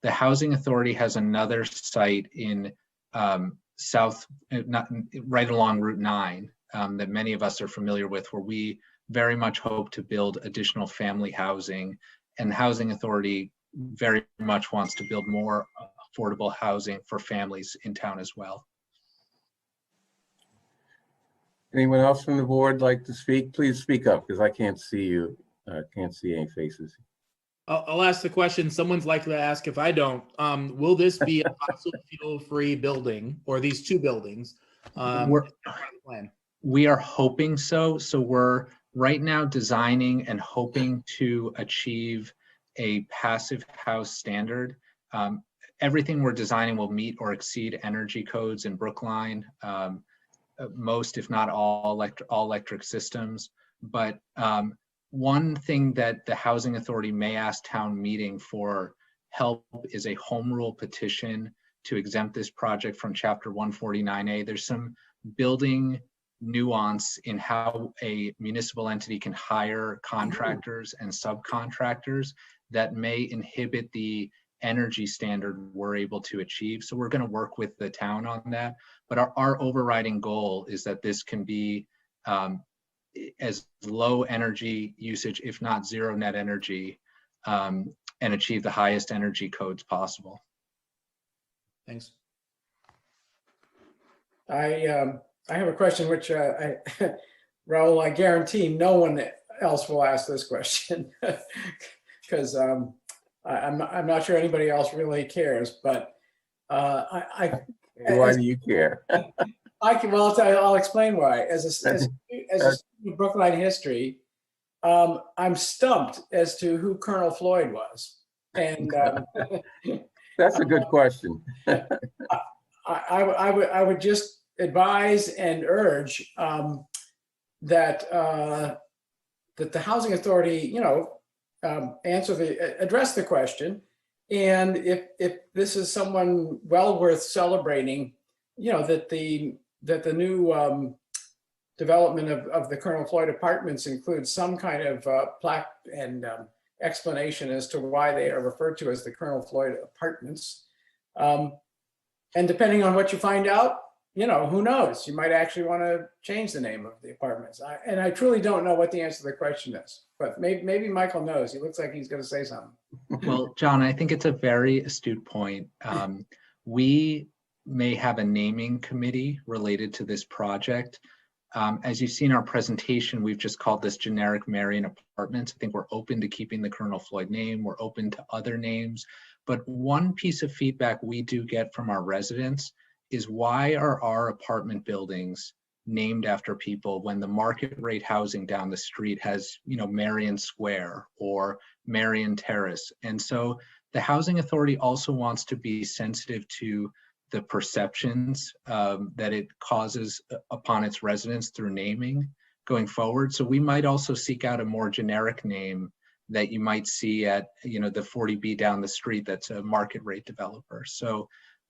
The Housing Authority has another site in right along Route 9 that many of us are familiar with, where we very much hope to build additional family housing. And the Housing Authority very much wants to build more affordable housing for families in town as well. Anyone else from the board like to speak? Please speak up because I can't see you. Can't see any faces. I'll ask the question someone's likely to ask if I don't. Will this be a fossil fuel-free building, or these two buildings? We are hoping so. So we're right now designing and hoping to achieve a passive house standard. Everything we're designing will meet or exceed energy codes in Brookline. Most, if not all electric systems. But one thing that the Housing Authority may ask town meeting for help is a home rule petition to exempt this project from Chapter 149A. There's some building nuance in how a municipal entity can hire contractors and subcontractors that may inhibit the energy standard we're able to achieve. So we're going to work with the town on that. But our overriding goal is that this can be as low energy usage, if not zero net energy, and achieve the highest energy codes possible. Thanks. I have a question which Raul, I guarantee no one else will ask this question because I'm not sure anybody else really cares, but why do you care? I'll explain why. As a student of Brookline history, I'm stumped as to who Colonel Floyd was, and that's a good question. I would just advise and urge that that the Housing Authority, address the question, and if this is someone well worth celebrating, that the new development of the Colonel Floyd apartments includes some kind of plaque and explanation as to why they are referred to as the Colonel Floyd apartments. And depending on what you find out, who knows? You might actually want to change the name of the apartments. And I truly don't know what the answer to the question is, but maybe Michael knows. He looks like he's going to say something. Well, John, I think it's a very astute point. We may have a naming committee related to this project. As you've seen our presentation, we've just called this generic Marion Apartments. I think we're open to keeping the Colonel Floyd name. We're open to other names. But one piece of feedback we do get from our residents is, why are our apartment buildings named after people when the market rate housing down the street has, Marion Square or Marion Terrace? And so the Housing Authority also wants to be sensitive to the perceptions that it causes upon its residents through naming going forward. So we might also seek out a more generic name that you might see at, the 40B down the street that's a market rate developer. So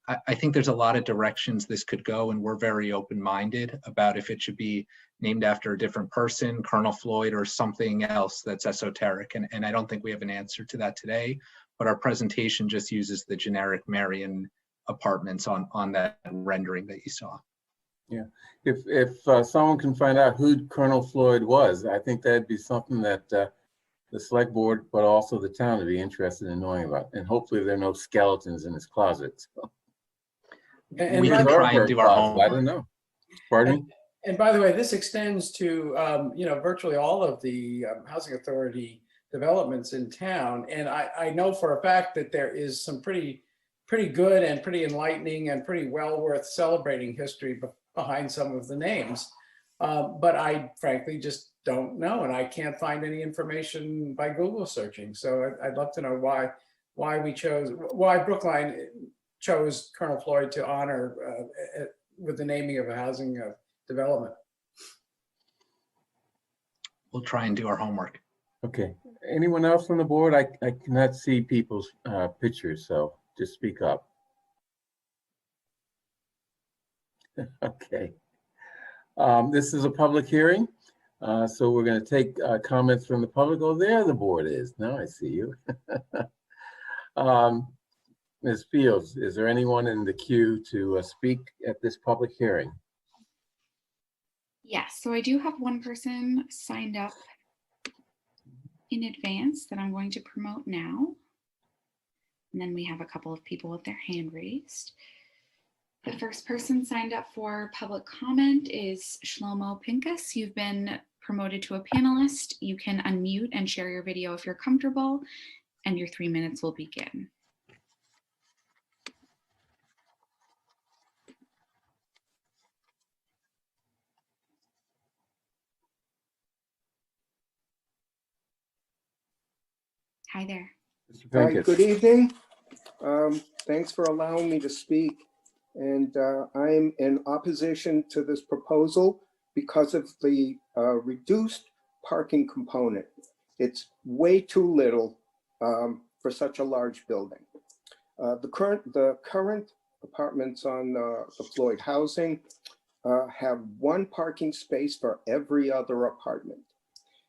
I think there's a lot of directions this could go, and we're very open-minded about if it should be named after a different person, Colonel Floyd, or something else that's esoteric. And I don't think we have an answer to that today, but our presentation just uses the generic Marion Apartments on that rendering that you saw. Yeah, if someone can find out who Colonel Floyd was, I think that'd be something that the select board, but also the town, would be interested in knowing about. And hopefully there are no skeletons in his closet. So. We can try and do our homework. I don't know. Pardon me? And by the way, this extends to virtually all of the Housing Authority developments in town. And I know for a fact that there is some pretty good and pretty enlightening and pretty well worth celebrating history behind some of the names. But I frankly just don't know, and I can't find any information by Google searching. So I'd love to know why Brookline chose Colonel Floyd to honor with the naming of a housing development. We'll try and do our homework. Okay. Anyone else on the board? I cannot see people's pictures, so just speak up. Okay. This is a public hearing, so we're going to take comments from the public. Oh, there the board is. Now I see you. Ms. Fields, is there anyone in the queue to speak at this public hearing? Yes, so I do have one person signed up in advance that I'm going to promote now. And then we have a couple of people with their hand raised. The first person signed up for public comment is Shlomo Pincus. You've been promoted to a panelist. You can unmute and share your video if you're comfortable, and your 3 minutes will begin. Hi there. Hi, good evening. Thanks for allowing me to speak. And I'm in opposition to this proposal because of the reduced parking component. It's way too little for such a large building. The current apartments on the Floyd housing have one parking space for every other apartment.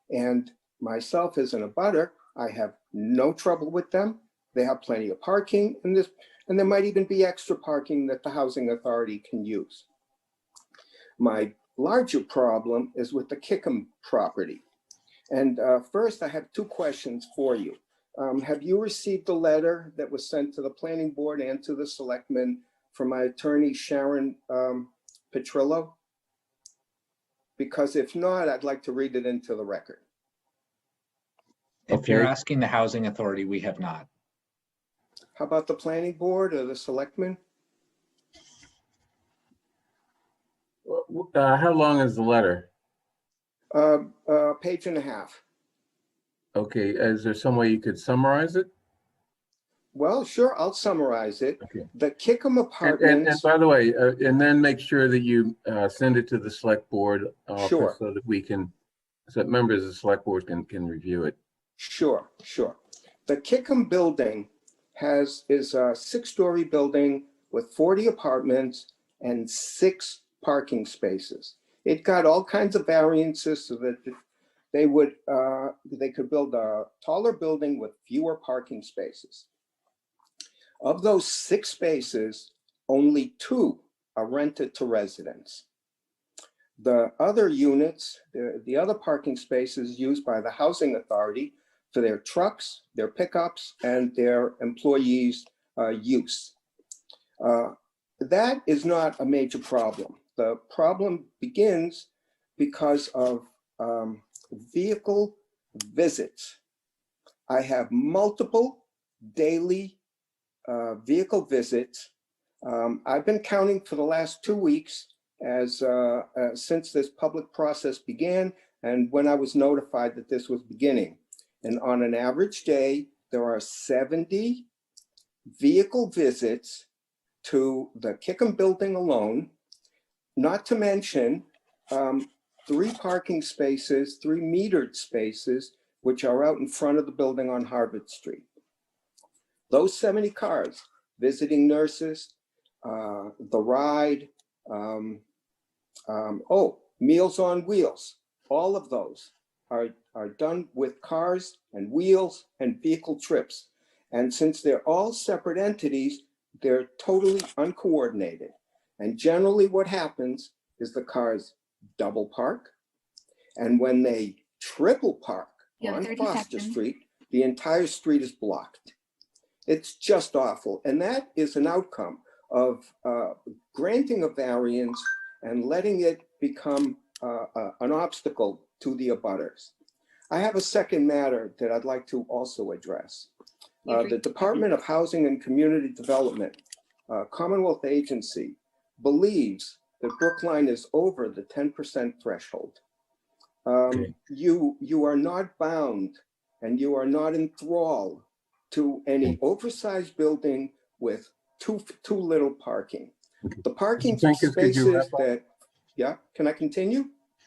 And myself as an abutter, I have no trouble with them. They have plenty of parking in this, and there might even be extra parking that the housing authority can use. My larger problem is with the Kickham property. And first, I have two questions for you. Have you received the letter that was sent to the planning board and to the selectmen from my attorney, Sharon Petrillo? Because if not, I'd like to read it into the record. If you're asking the housing authority, we have not. How about the planning board or the selectmen? How long is the letter? Page and a half. Okay, is there some way you could summarize it? Well, sure, I'll summarize it. Okay. The Kickham And apartments. by the way, and then make sure that you send it to the select board office Sure. so that we can, so that members of the select board can review it. Sure, sure. The Kickham building is a 6-story building with 40 apartments and 6 parking spaces. It got all kinds of variances so that they could build a taller building with fewer parking spaces. Of those 6 spaces, only 2 are rented to residents. The other units, the other parking spaces used by the housing authority for their trucks, their pickups, and their employees' use. That is not a major problem. The problem begins because of vehicle visits. I have multiple daily vehicle visits. I've been counting for the last 2 weeks since this public process began and when I was notified that this was beginning. And on an average day, there are 70 vehicle visits to the Kickham building alone, not to mention 3 parking spaces, 3 metered spaces, which are out in front of the building on Harvard Street. Those 70 cars visiting nurses, the ride, Meals on Wheels, all of those are done with cars and wheels and vehicle trips. And since they're all separate entities, they're totally uncoordinated. And generally what happens is the cars double park. And when they triple park on Foster Street, the entire street is blocked. It's just awful. And that is an outcome of granting a variance and letting it become an obstacle to the abutters. I have a second matter that I'd like to also address. The Department of Housing and Community Development, Commonwealth agency, believes that Brookline is over the 10% threshold. You are not bound and you are not enthralled to any oversized building with too little parking. The parking spaces that, yeah, can I continue?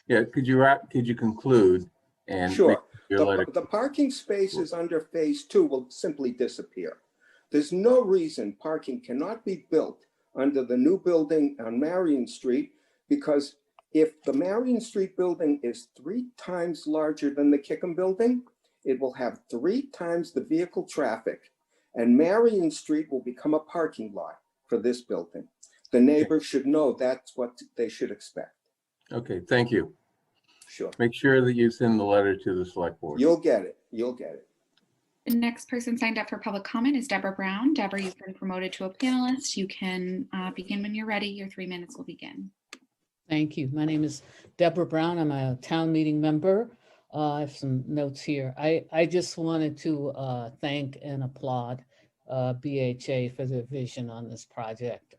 Yeah, could you conclude? And sure. The parking spaces under phase 2 will simply disappear. There's no reason parking cannot be built under the new building on Marion Street, because if the Marion Street building is 3 times larger than the Kickham building, it will have 3 times the vehicle traffic, and Marion Street will become a parking lot for this building. The neighbors should know that's what they should expect. Okay, thank you. Sure. Make sure that you send the letter to the select board. You'll get it. You'll get it. The next person signed up for public comment is Deborah Brown. Deborah, you've been promoted to a panelist. You can begin when you're ready. Your 3 minutes will begin. Thank you. My name is Deborah Brown. I'm a town meeting member. I have some notes here. I just wanted to thank and applaud BHA for their vision on this project.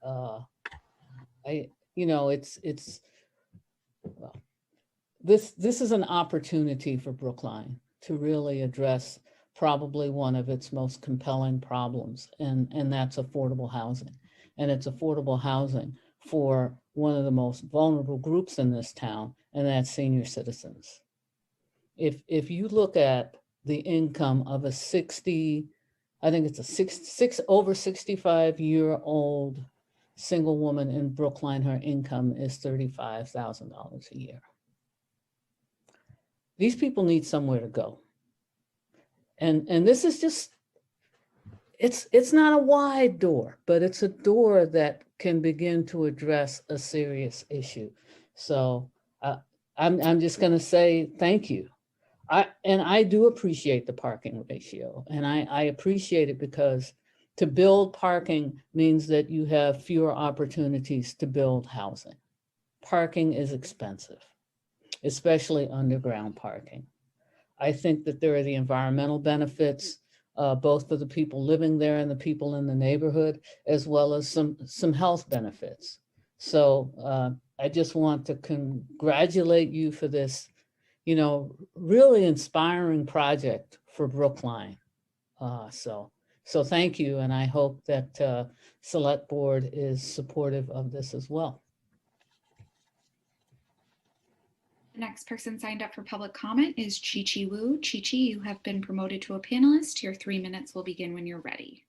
This is an opportunity for Brookline to really address probably one of its most compelling problems, and that's affordable housing. And it's affordable housing for one of the most vulnerable groups in this town, and that's senior citizens. If you look at the income of a over 65-year-old single woman in Brookline, her income is $35,000 a year. These people need somewhere to go. And this is just, it's not a wide door, but it's a door that can begin to address a serious issue. So I'm just going to say thank you. I do appreciate the parking ratio, and I appreciate it because to build parking means that you have fewer opportunities to build housing. Parking is expensive, especially underground parking. I think that there are the environmental benefits, both for the people living there and the people in the neighborhood, as well as some health benefits. So I just want to congratulate you for this, really inspiring project for Brookline. So thank you, and I hope that Select Board is supportive of this as well. The next person signed up for public comment is Chi-Chi Wu. Chi-Chi, you have been promoted to a panelist. Your 3 minutes will begin when you're ready.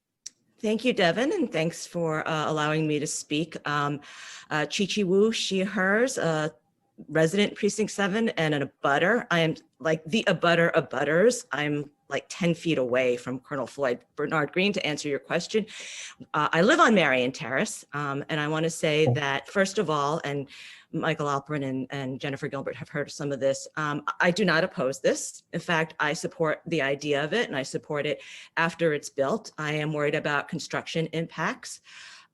Thank you, Devin, and thanks for allowing me to speak. Chi-Chi Wu, she, hers, resident precinct 7 and an abutter. I am like the abutter of butters. I'm like 10 feet away from Colonel Floyd Bernard Green to answer your question. I live on Marion Terrace, and I want to say that, first of all, and Michael Alperin and Jennifer Gilbert have heard some of this. I do not oppose this. In fact, I support the idea of it, and I support it after it's built. I am worried about construction impacts.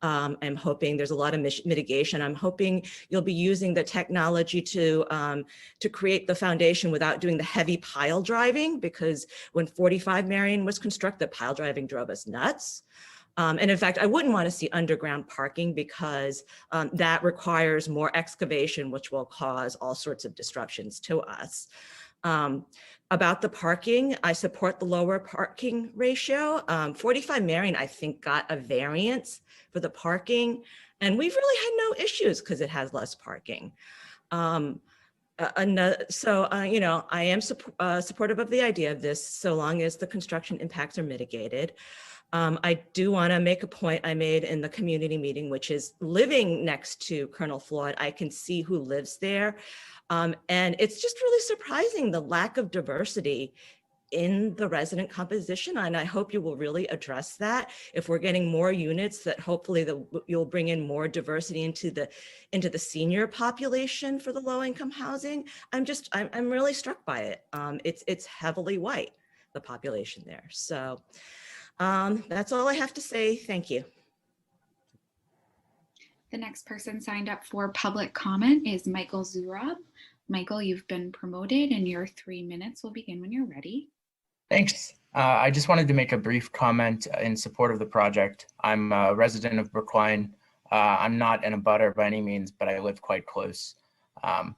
I'm hoping there's a lot of mitigation. I'm hoping you'll be using the technology to create the foundation without doing the heavy pile driving, because when 45 Marion was constructed, pile driving drove us nuts. And in fact, I wouldn't want to see underground parking because that requires more excavation, which will cause all sorts of disruptions to us. About the parking, I support the lower parking ratio. 45 Marion, I think, got a variance for the parking, and we've really had no issues because it has less parking. I am supportive of the idea of this so long as the construction impacts are mitigated. I do want to make a point I made in the community meeting, which is living next to Colonel Floyd, I can see who lives there. And it's just really surprising the lack of diversity in the resident composition. And I hope you will really address that. If we're getting more units, that hopefully you'll bring in more diversity into the senior population for the low income housing. I'm really struck by it. It's heavily white, the population there. So that's all I have to say. Thank you. The next person signed up for public comment is Michael Zurab. Michael, you've been promoted and your 3 minutes will begin when you're ready. Thanks. I just wanted to make a brief comment in support of the project. I'm a resident of Brookline. I'm not an abutter by any means, but I live quite close. I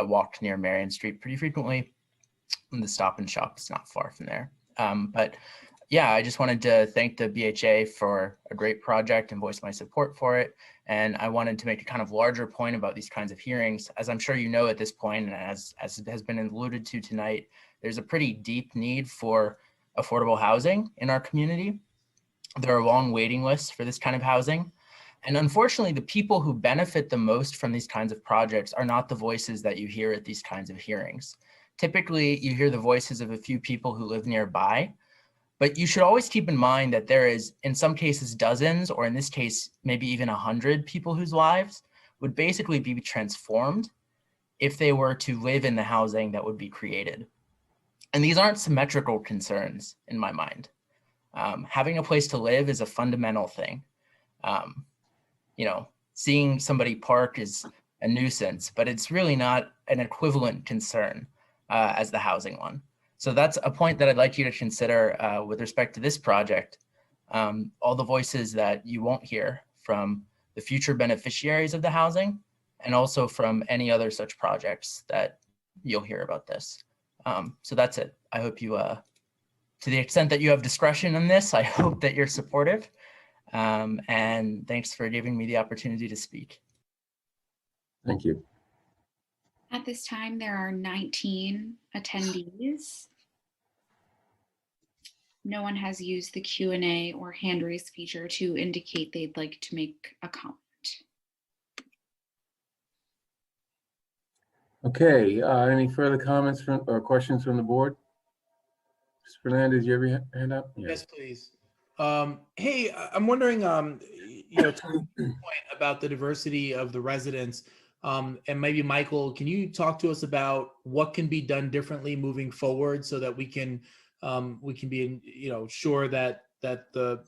walk near Marion Street pretty frequently, and the Stop and Shop is not far from there. But yeah, I just wanted to thank the BHA for a great project and voice my support for it. And I wanted to make a kind of larger point about these kinds of hearings. As I'm sure you know at this point, and as has been alluded to tonight, there's a pretty deep need for affordable housing in our community. There are long waiting lists for this kind of housing. And unfortunately, the people who benefit the most from these kinds of projects are not the voices that you hear at these kinds of hearings. Typically, you hear the voices of a few people who live nearby, but you should always keep in mind that there is, in some cases, dozens, or in this case, maybe even 100 people whose lives would basically be transformed if they were to live in the housing that would be created. And these aren't symmetrical concerns in my mind. Having a place to live is a fundamental thing. You know, seeing somebody park is a nuisance, but it's really not an equivalent concern as the housing one. So that's a point that I'd like you to consider with respect to this project. All the voices that you won't hear from the future beneficiaries of the housing, and also from any other such projects that you'll hear about this. So that's it. I hope you, to the extent that you have discretion in this, I hope that you're supportive. And thanks for giving me the opportunity to speak. Thank you. At this time, there are 19 attendees. No one has used the Q&A or hand raise feature to indicate they'd like to make a comment. Okay, any further comments from or questions from the board? Mr. Fernandez, you have your hand up? Yeah. Yes, please. Hey, I'm wondering, you know, to the point about the diversity of the residents, and maybe Michael, can you talk to us about what can be done differently moving forward so that we can be, you know, sure that the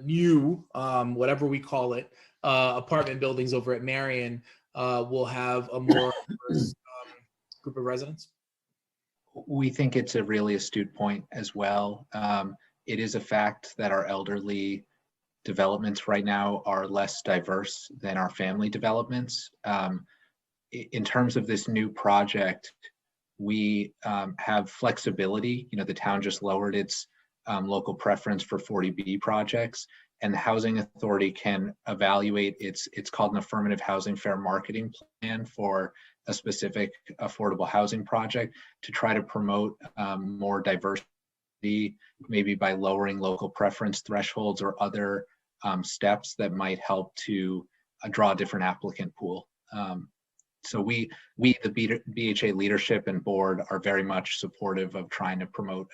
new, whatever we call it, apartment buildings over at Marion will have a more diverse group of residents? We think it's a really astute point as well. It is a fact that our elderly developments right now are less diverse than our family developments. In terms of this new project, we have flexibility. You know, the town just lowered its local preference for 40B projects, and the Housing Authority can evaluate it's called an affirmative housing fair marketing plan for a specific affordable housing project to try to promote more diversity, maybe by lowering local preference thresholds or other steps that might help to draw a different applicant pool. So we, the BHA leadership and board, are very much supportive of trying to promote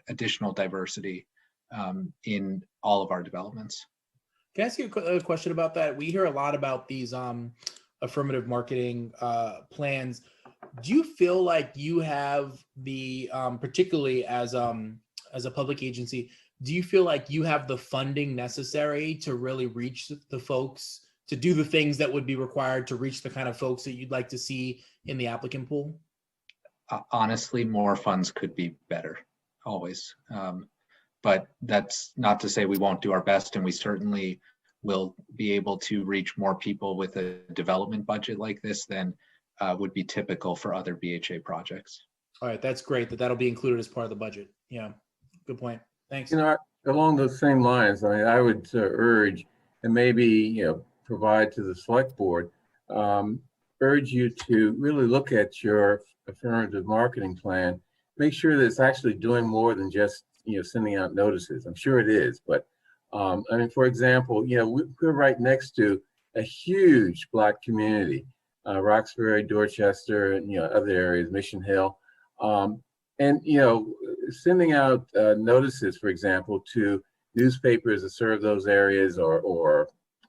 additional diversity in all of our developments. Can I ask you a question about that? We hear a lot about these affirmative marketing plans. Do you feel like you have the, particularly as a public agency, do you feel like you have the funding necessary to really reach the folks, to do the things that would be required to reach the kind of folks that you'd like to see in the applicant pool? Honestly, more funds could be better, always. But that's not to say we won't do our best, and we certainly will be able to reach more people with a development budget like this than would be typical for other BHA projects. All right, that's great that'll be included as part of the budget. Yeah, good point. Thanks. You know, along those same lines, I mean, I would urge, and maybe, you know, provide to the select board, urge you to really look at your affirmative marketing plan. Make sure that it's actually doing more than just, you know, sending out notices. I'm sure it is, but I mean, for example, you know, we're right next to a huge Black community, Roxbury, Dorchester, and, you know, other areas, Mission Hill. And, you know, sending out notices, for example, to newspapers that serve those areas, or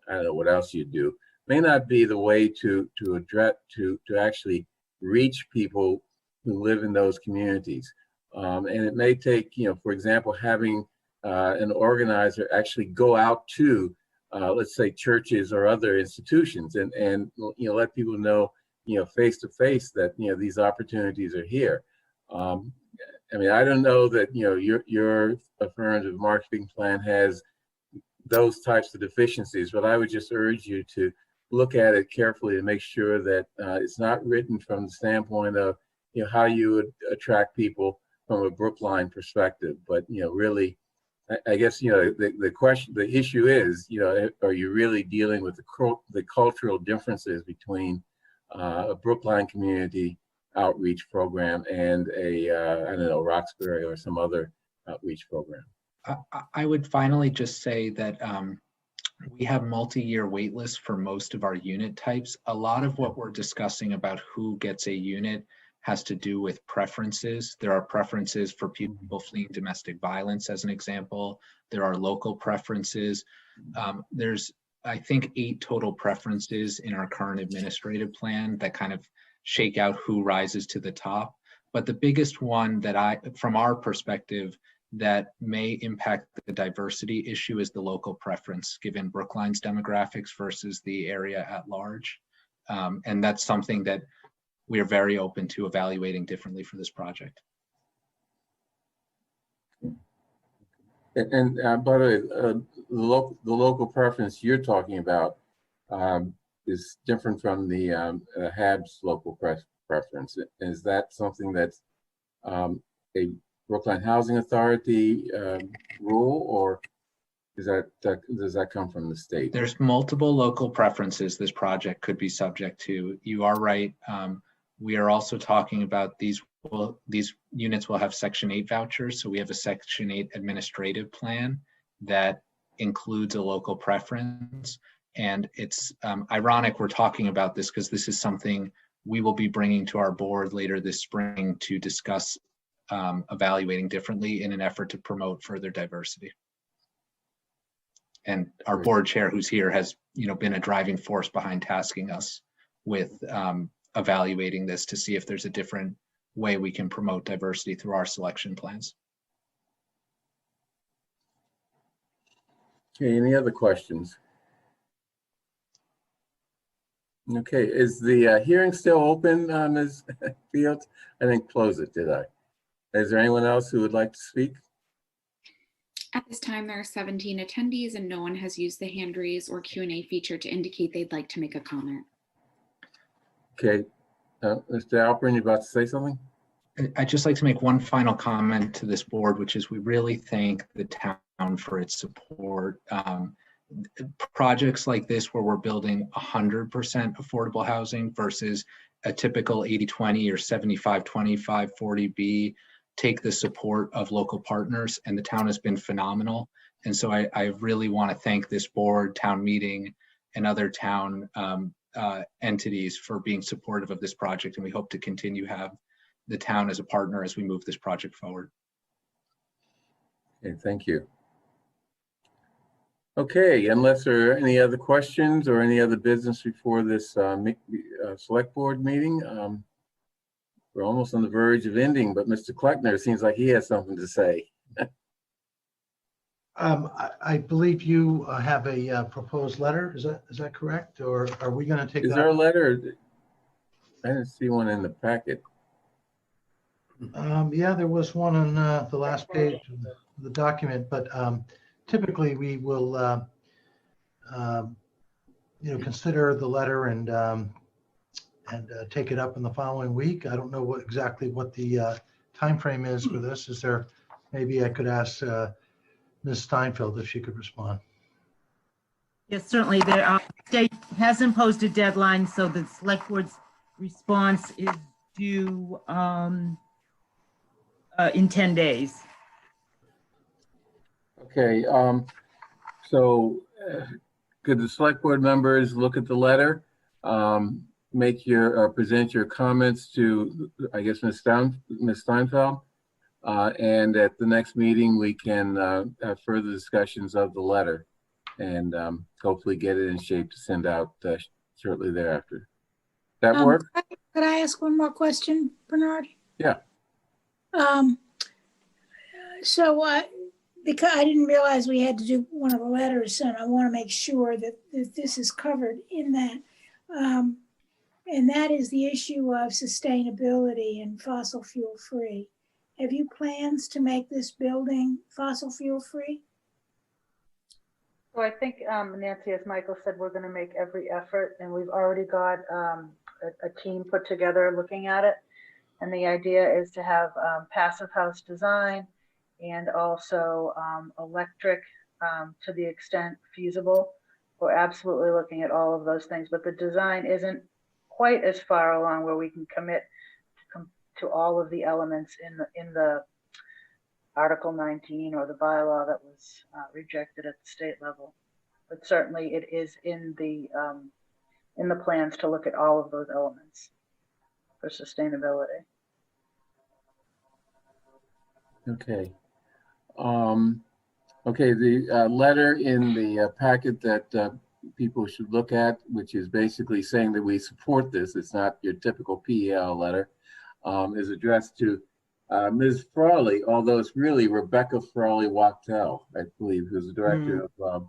I don't know what else you do, may not be the way to address, to actually reach people who live in those communities. And it may take, you know, for example, having an organizer actually go out to, let's say, churches or other institutions, and you know, let people know, you know, face to face that, you know, these opportunities are here. I mean, I don't know that, you know, your affirmative marketing plan has those types of deficiencies, but I would just urge you to look at it carefully and make sure that it's not written from the standpoint of, you know, how you would attract people from a Brookline perspective, but, you know, really, I guess, you know, the issue is, you know, are you really dealing with the cultural differences between a Brookline community outreach program and a, I don't know, Roxbury or some other outreach program? I would finally just say that we have multi-year wait lists for most of our unit types. A lot of what we're discussing about who gets a unit has to do with preferences. There are preferences for people fleeing domestic violence, as an example. There are local preferences. There's, I think, 8 total preferences in our current administrative plan that kind of shake out who rises to the top. But the biggest one that from our perspective, that may impact the diversity issue is the local preference, given Brookline's demographics versus the area at large. And that's something that we are very open to evaluating differently for this project. And by the way, the local preference you're talking about is different from the HAB's local preference. Is that something that's a Brookline Housing Authority rule, or does that come from the state? There's multiple local preferences this project could be subject to. You are right. We are also talking about these units will have Section 8 vouchers. So we have a Section 8 administrative plan that includes a local preference. And it's ironic we're talking about this because this is something we will be bringing to our board later this spring to discuss evaluating differently in an effort to promote further diversity. And our board chair, who's here, has been a driving force behind tasking us with evaluating this to see if there's a different way we can promote diversity through our selection plans. Okay, any other questions? Okay, is the hearing still open, Ms. Fields? I didn't close it, did I? Is there anyone else who would like to speak? At this time, there are 17 attendees and no one has used the hand raise or Q&A feature to indicate they'd like to make a comment. Okay, Mr. Alperin, you about to say something? I'd just like to make one final comment to this board, which is we really thank the town for its support. Projects like this where we're building 100% affordable housing versus a typical 80-20 or 75-25, 40B take the support of local partners, and the town has been phenomenal. And so I really want to thank this board, town meeting, and other town entities for being supportive of this project. And we hope to continue to have the town as a partner as we move this project forward. Okay, thank you. Okay, unless there are any other questions or any other business before this select board meeting, we're almost on the verge of ending, but Mr. Kleckner seems like he has something to say. I believe you have a proposed letter. Is that correct? Or are we going to take? Is there a letter? I didn't see one in the packet. Yeah, there was one on the last page of the document, but typically we will, consider the letter and take it up in the following week. I don't know exactly what the time frame is for this. Is there? Maybe I could ask Ms. Steinfeld if she could respond. Yes, certainly. The state has imposed a deadline, so the select board's response is due in 10 days. Okay, so could the select board members look at the letter, make your present your comments to, I guess, Ms. Steinfeld, and at the next meeting we can have further discussions of the letter and hopefully get it in shape to send out shortly thereafter. That work? Could I ask one more question, Bernard? Yeah. Because I didn't realize we had to do one of the letters, and I want to make sure that this is covered in that. And that is the issue of sustainability and fossil fuel free. Have you plans to make this building fossil fuel free? So I think, Nancy, as Michael said, we're going to make every effort, and we've already got a team put together looking at it. And the idea is to have passive house design and also electric to the extent feasible. We're absolutely looking at all of those things, but the design isn't quite as far along where we can commit to all of the elements in the Article 19 or the bylaw that was rejected at the state level. But certainly it is in the plans to look at all of those elements for sustainability. Okay. Okay, the letter in the packet that people should look at, which is basically saying that we support this, it's not your typical PEL letter, is addressed to Ms. Frawley, although it's really Rebecca Frawley-Wachtel, I believe, who's the director of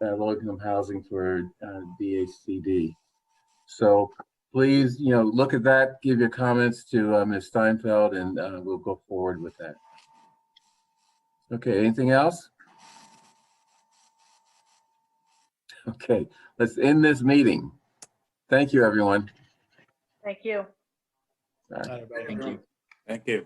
low-income housing for DHCD. So please, look at that, give your comments to Ms. Steinfeld, and we'll go forward with that. Okay, anything else? Okay, let's end this meeting. Thank you, everyone. Thank you. All right. Thank you. Thank you.